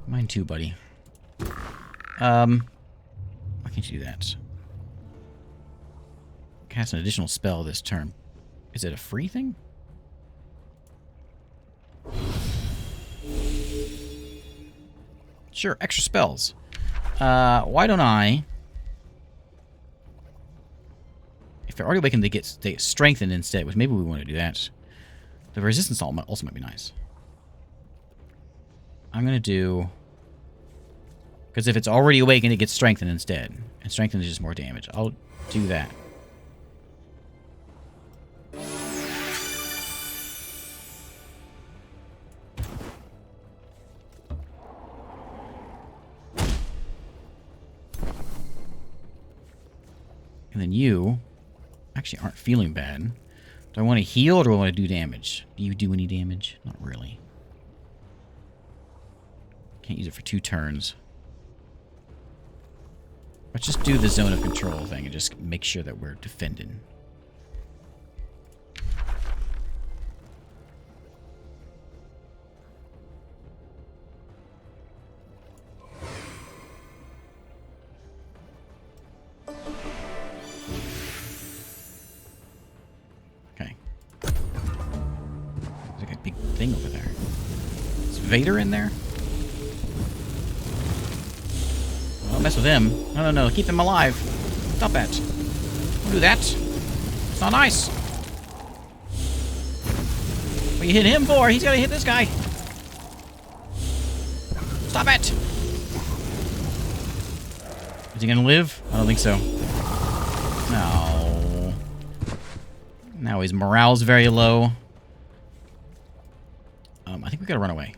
Mine too, buddy. Why can't you do that? Cast an additional spell this turn. Is it a free thing? Sure, extra spells. Why don't I... If they're already awakened, they get strengthened instead, which maybe we want to do that. The resistance also might be nice. I'm going to do... Because if it's already awakened, it gets strengthened instead. And strengthened is just more damage. I'll do that. And then you actually aren't feeling bad. Do I want to heal or do I want to do damage? Do you do any damage? Not really. Can't use it for 2 turns. Let's just do the zone of control thing and just make sure that we're defending. Okay. There's like a big thing over there. Is Vader in there? Don't mess with him. No. Keep them alive. Stop that. Don't do that. It's not nice. What are you hitting him for? He's got to hit this guy. Stop it. Is he going to live? I don't think so. No. Now his morale's very low. I think we got to run away.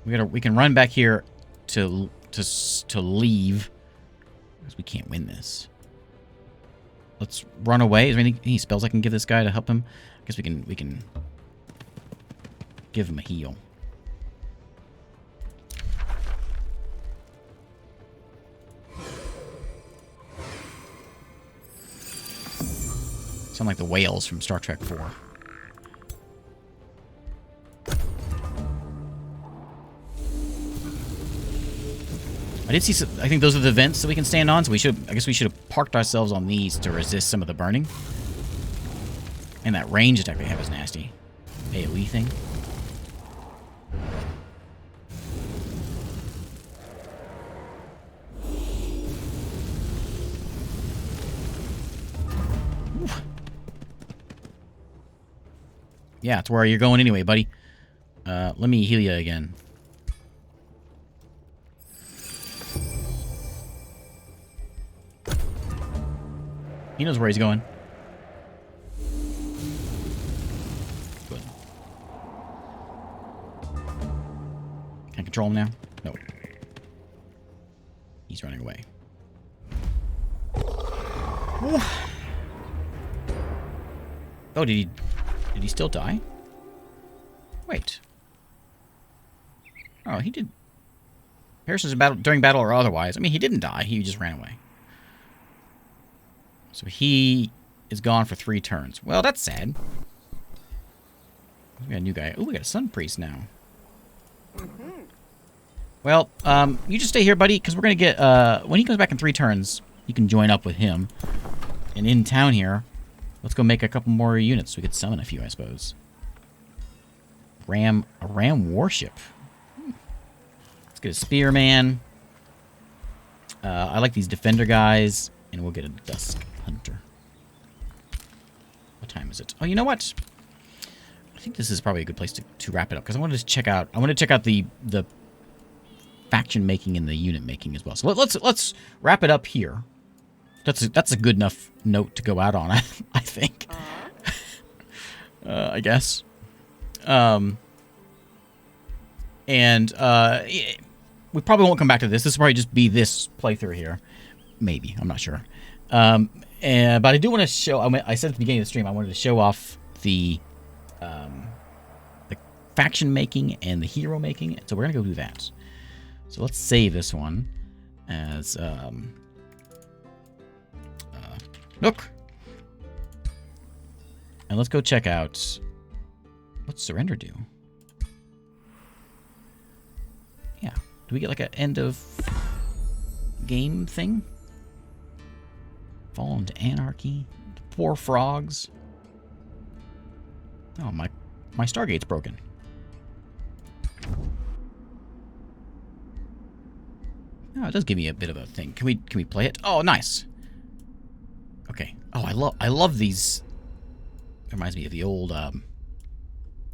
We can run back here to leave, because we can't win this. Let's run away. Is there any spells I can give this guy to help him? I guess we can give him a heal. Sound like the whales from Star Trek 4. I did see some, I think those are the vents that we can stand on, so I guess we should have parked ourselves on these to resist some of the burning. And that range attack they have is nasty. AoE thing. Oof. Yeah, it's where you're going anyway, buddy. Let me heal you again. He knows where he's going. Good. Can I control him now? No. He's running away. Oh, did he still die? Wait. Oh, he did. Harrison's during battle or otherwise. I mean, he didn't die. He just ran away. So he is gone for 3 turns. Well, that's sad. We got a new guy. Oh, we got a Sun Priest now. Well, you just stay here, buddy, because we're going to get... when he comes back in 3 turns, you can join up with him. And in town here, let's go make a couple more units. We could summon a few, I suppose. A ram warship. Let's get a spearman. I like these defender guys. And we'll get a dusk hunter. What time is it? Oh, you know what? I think this is probably a good place to wrap it up, because I wanted to check out the faction making and the unit making as well. So let's wrap it up here. That's a good enough note to go out on, I think. I guess. And we probably won't come back to this. This will probably just be this playthrough here. Maybe. I'm not sure. But I do want to show... I said at the beginning of the stream, I wanted to show off the faction making and the hero making. So we're going to go do that. So let's save this one as Nook. And let's go check out... What's surrender do? Yeah. Do we get like an end of game thing? Fall into anarchy. Poor frogs. Oh, my Stargate's broken. Oh, it does give me a bit of a thing. Can we play it? Oh, nice. Okay. Oh, I love these. It reminds me of the old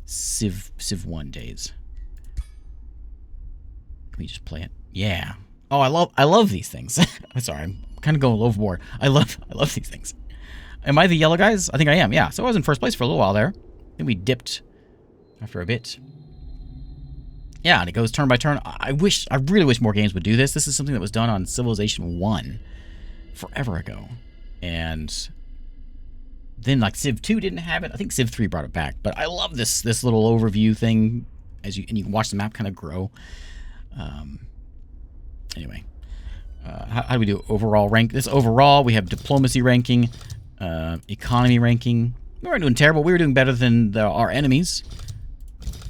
Civ 1 days. Can we just play it? Yeah. Oh, I love these things. I'm sorry, I'm kind of going overboard. I love these things. Am I the yellow guys? I think I am. Yeah. So I was in first place for a little while there. Then we dipped after a bit. Yeah, and it goes turn by turn. I really wish more games would do this. This is something that was done on Civilization 1 forever ago. And then like Civ 2 didn't have it. I think Civ 3 brought it back. But I love this little overview thing and you can watch the map kind of grow. Anyway, how do we do overall rank? This overall, we have diplomacy ranking, economy ranking. We weren't doing terrible. We were doing better than our enemies.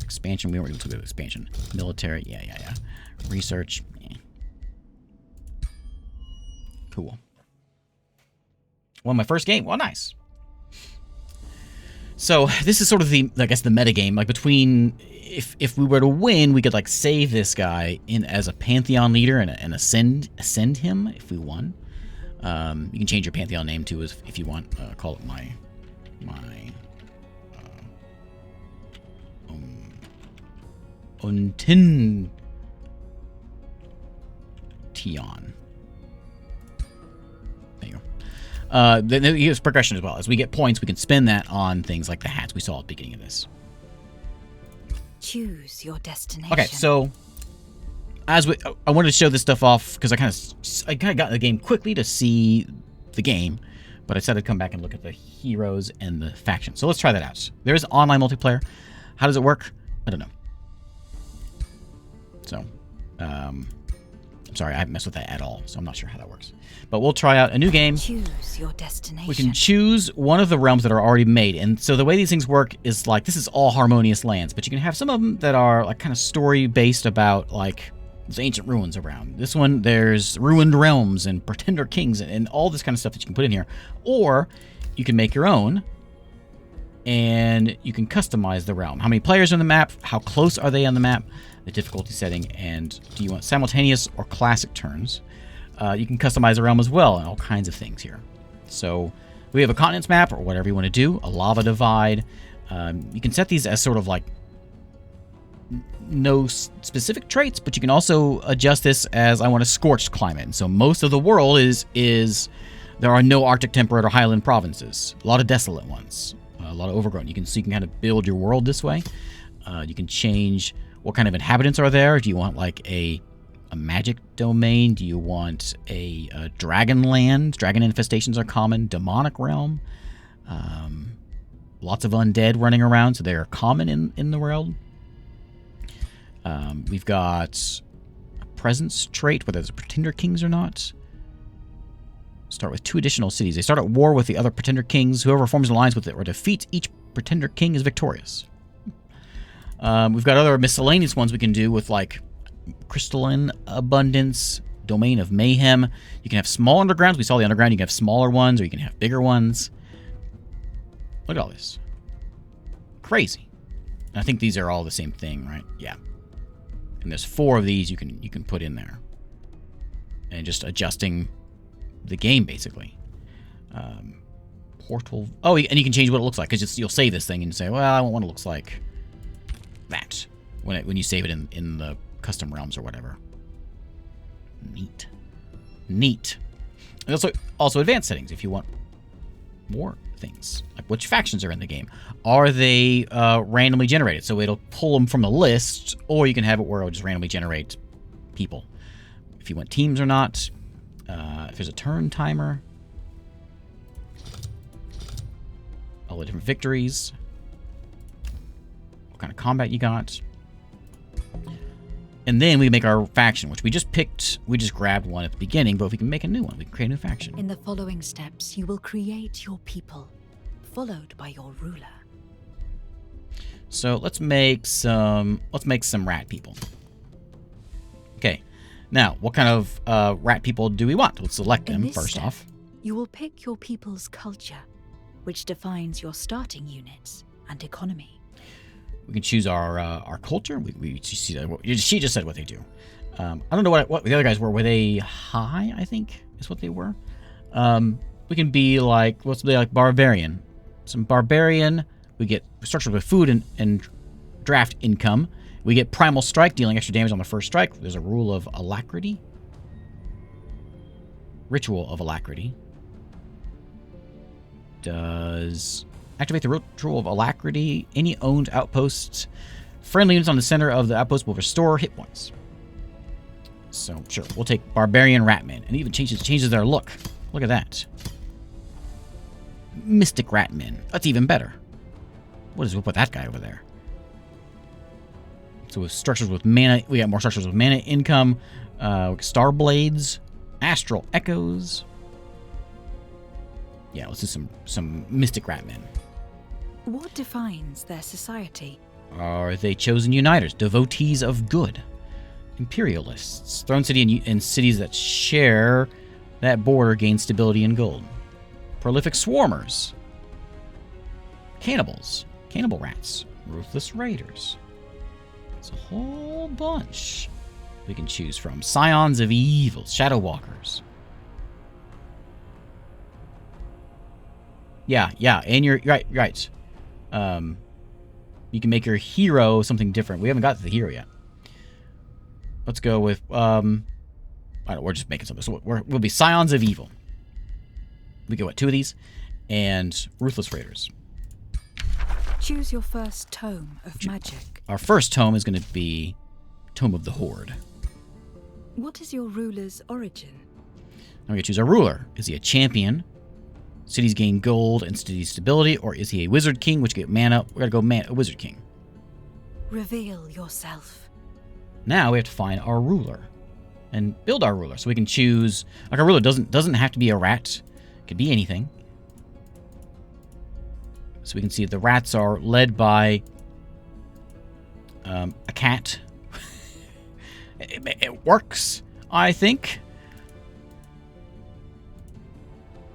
Expansion, we weren't able to do expansion. Military, yeah. Research, yeah. Cool. Won my first game. Well, nice. So this is sort of the, I guess, the meta game. Like between, if we were to win, we could like save this guy in as a Pantheon leader and ascend him if we won. You can change your Pantheon name too if you want. Call it my Untintion. There you go. Then here's progression as well. As we get points, we can spend that on things like the hats we saw at the beginning of this. Choose your destination. Okay, so I wanted to show this stuff off because I kind of got in the game quickly to see the game, but I said I'd come back and look at the heroes and the faction. So let's try that out. There is online multiplayer. How does it work? I don't know. So, I'm sorry, I haven't messed with that at all, so I'm not sure how that works. But we'll try out a new game. Choose your destination. We can choose one of the realms that are already made. And so the way these things work is like, this is all harmonious lands, but you can have some of them that are like kind of story-based about like there's ancient ruins around. This one, there's ruined realms and pretender kings and all this kind of stuff that you can put in here. Or you can make your own and you can customize the realm. How many players are on the map? How close are they on the map? The difficulty setting, and do you want simultaneous or classic turns? You can customize the realm as well, and all kinds of things here. So we have a continents map, or whatever you want to do, a lava divide. You can set these as sort of like no specific traits, but you can also adjust this as I want a scorched climate. And so most of the world is there are no Arctic temperate or highland provinces. A lot of desolate ones, a lot of overgrown. So you can kind of build your world this way. You can change what kind of inhabitants are there. Do you want like a magic domain? Do you want a dragon land? Dragon infestations are common. Demonic realm. Lots of undead running around, so they are common in the world. We've got a presence trait, whether there's pretender kings or not. Start with 2 additional cities. They start at war with the other pretender kings. Whoever forms an alliance with it or defeats each pretender king is victorious. We've got other miscellaneous ones we can do with like crystalline abundance, domain of mayhem. You can have small undergrounds. We saw the underground. You can have smaller ones or you can have bigger ones. Look at all this. Crazy. And I think these are all the same thing, right? Yeah. And there's 4 of these you can put in there. And just adjusting the game basically. Portal. Oh, and you can change what it looks like because you'll save this thing and say, well, I want what it looks like. That when you save it in the custom realms or whatever. Neat. And also advanced settings if you want more things. Like which factions are in the game. Are they randomly generated? So it'll pull them from the list, or you can have it where it'll just randomly generate people. If you want teams or not. If there's a turn timer. All the different victories. What kind of combat you got. And then we make our faction, which we just picked. We just grabbed one at the beginning, but if we can make a new one, we can create a new faction. In the following steps, you will create your people, followed by your ruler. So let's make some rat people. Okay. Now, what kind of rat people do we want? Let's select them first off. You will pick your people's culture, which defines your starting units and economy. We can choose our culture. We see that. She just said what they do. I don't know what the other guys were. Were they high? I think is what they were. We can be like what's they like barbarian. Some barbarian. We get structured with food and draft income. We get primal strike, dealing extra damage on the first strike. There's a rule of alacrity. Ritual of alacrity. Does activate the ritual of alacrity. Any owned outposts. Friendly units on the center of the outpost will restore hit points. So, sure. We'll take Barbarian Ratman. And it even changes their look. Look at that. Mystic Ratman. That's even better. What is up with that guy over there? So with structures with mana, we got more structures with mana income. Star Blades. Astral Echoes. Yeah, let's do some Mystic Ratmen. What defines their society? Are they chosen uniters, devotees of good, imperialists? Throne City and cities that share that border gain stability and gold. Prolific swarmers. Cannibals. Cannibal rats. Ruthless raiders. It's a whole bunch we can choose from. Scions of evil. Shadow walkers. Yeah, and you're right. You can make your hero something different. We haven't got to the hero yet. Let's go with I don't know, we're just making something. So we'll be Scions of Evil. We get what, 2 of these, and Ruthless Raiders. Choose your first tome of magic. Our first tome is going to be Tome of the Horde. What is your ruler's origin? Now we can choose our ruler. Is he a champion? Cities gain gold and city stability, or is he a wizard king, which get mana? We're gonna go wizard king. Reveal yourself. Now we have to find our ruler and build our ruler. So we can choose, like, our ruler doesn't have to be a rat. It could be anything. So we can see the rats are led by a cat. It works, I think.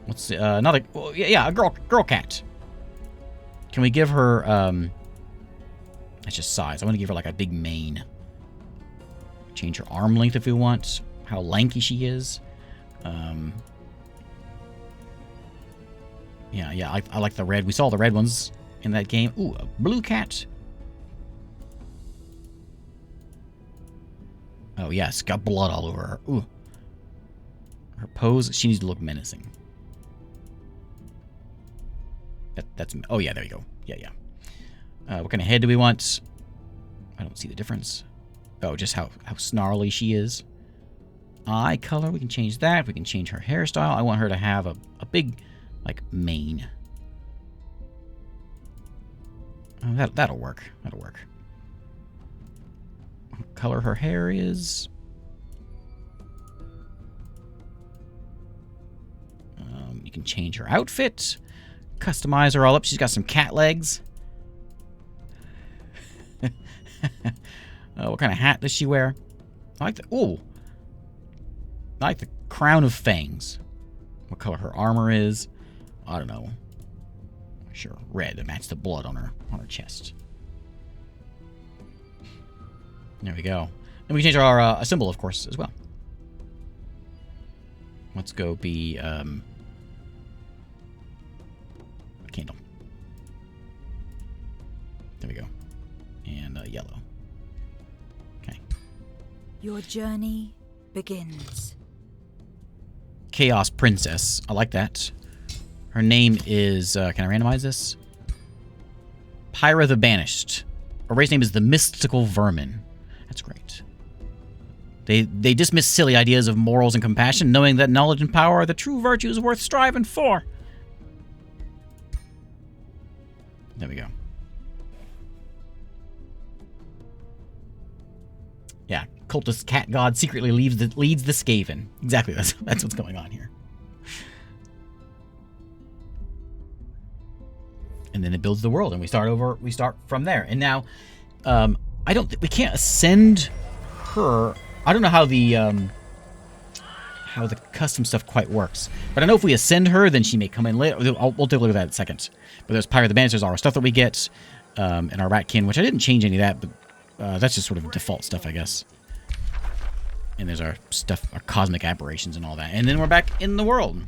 Let's see, another, well, yeah, a girl cat. Can we give her, that's just size. I want to give her like a big mane. Change her arm length if we want. How lanky she is. Yeah, I like the red. We saw the red ones in that game. Ooh, a blue cat. Oh, yes, got blood all over her. Ooh. Her pose, she needs to look menacing. That's, oh yeah, there you go. Yeah. What kind of head do we want? I don't see the difference. Oh, just how snarly she is. Eye color, we can change that. We can change her hairstyle. I want her to have a big, like, mane. Oh, that'll work. That'll work. What color her hair is. You can change her outfit. Customize her all up. She's got some cat legs. What kind of hat does she wear? I like the... Ooh. I like the crown of fangs. What color her armor is. I don't know. Sure, red to match the blood on her chest. There we go. And we can change our symbol, of course, as well. Let's go be... a candle. There we go. And yellow. Okay. Your journey begins. Chaos Princess. I like that. Her name is, can I randomize this? Pyra the Banished. Her race name is the Mystical Vermin. That's great. They dismiss silly ideas of morals and compassion, knowing that knowledge and power are the true virtues worth striving for. There we go. Yeah, cultist cat god secretly leads the Skaven. Exactly, that's what's going on here. And then it builds the world, and we start over. We start from there. And now, I don't think we can't ascend her. I don't know how the custom stuff quite works, but I know if we ascend her, then she may come in later. We'll take a look at that in a second. But there's Pyre the Banished, there's all our stuff that we get, and our Ratkin, which I didn't change any of that, but that's just sort of default stuff, I guess. And there's our stuff, our cosmic aberrations and all that. And then we're back in the world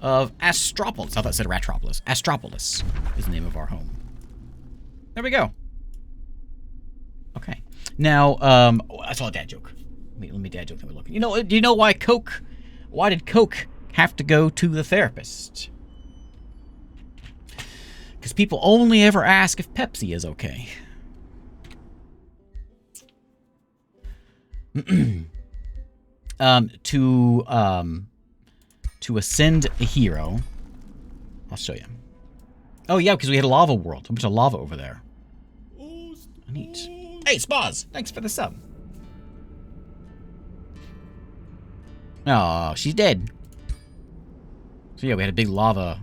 of Astropolis. I thought it said Ratropolis. Astropolis is the name of our home. There we go. Okay. Now, I saw a dad joke. Let me dad joke that we're looking. Do you know why Coke? Why did Coke have to go to the therapist? Because people only ever ask if Pepsi is okay. To ascend a hero, I'll show you. Oh yeah, because we had a lava world, a bunch of lava over there. Neat. Hey, Spaz, thanks for the sub. Oh, she's dead. So yeah, we had a big lava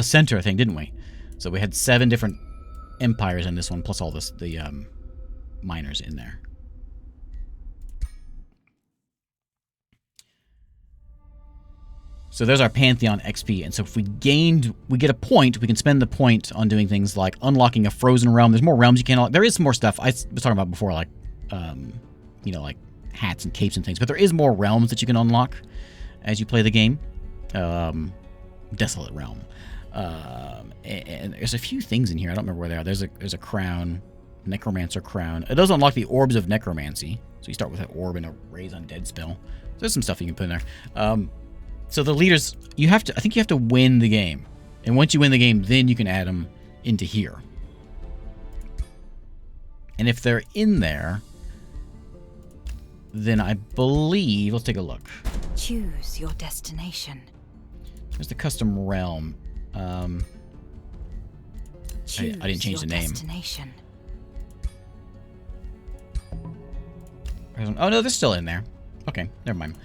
center thing, didn't we? So we had 7 different empires in this one, plus all the miners in there. So there's our Pantheon XP, and so if we get a point, we can spend the point on doing things like unlocking a frozen realm. There's more realms you can unlock. There is some more stuff I was talking about before, like, like hats and capes and things, but there is more realms that you can unlock as you play the game. Desolate Realm. And there's a few things in here. I don't remember where they are. There's a crown, Necromancer crown. It does unlock the orbs of necromancy. So you start with an orb and a raise on dead spell. So there's some stuff you can put in there. So the leaders, I think you have to win the game. And once you win the game, then you can add them into here. And if they're in there, then I believe, let's take a look. Choose your destination. There's the custom realm. I didn't change the name. Destination. Oh no, they're still in there. Okay, never mind.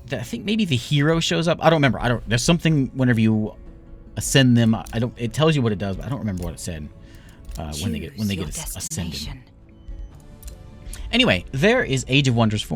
I think maybe the hero shows up. I don't remember. There's something whenever you ascend them. It tells you what it does, but I don't remember what it said when they get ascended. Anyway, there is Age of Wonders 4.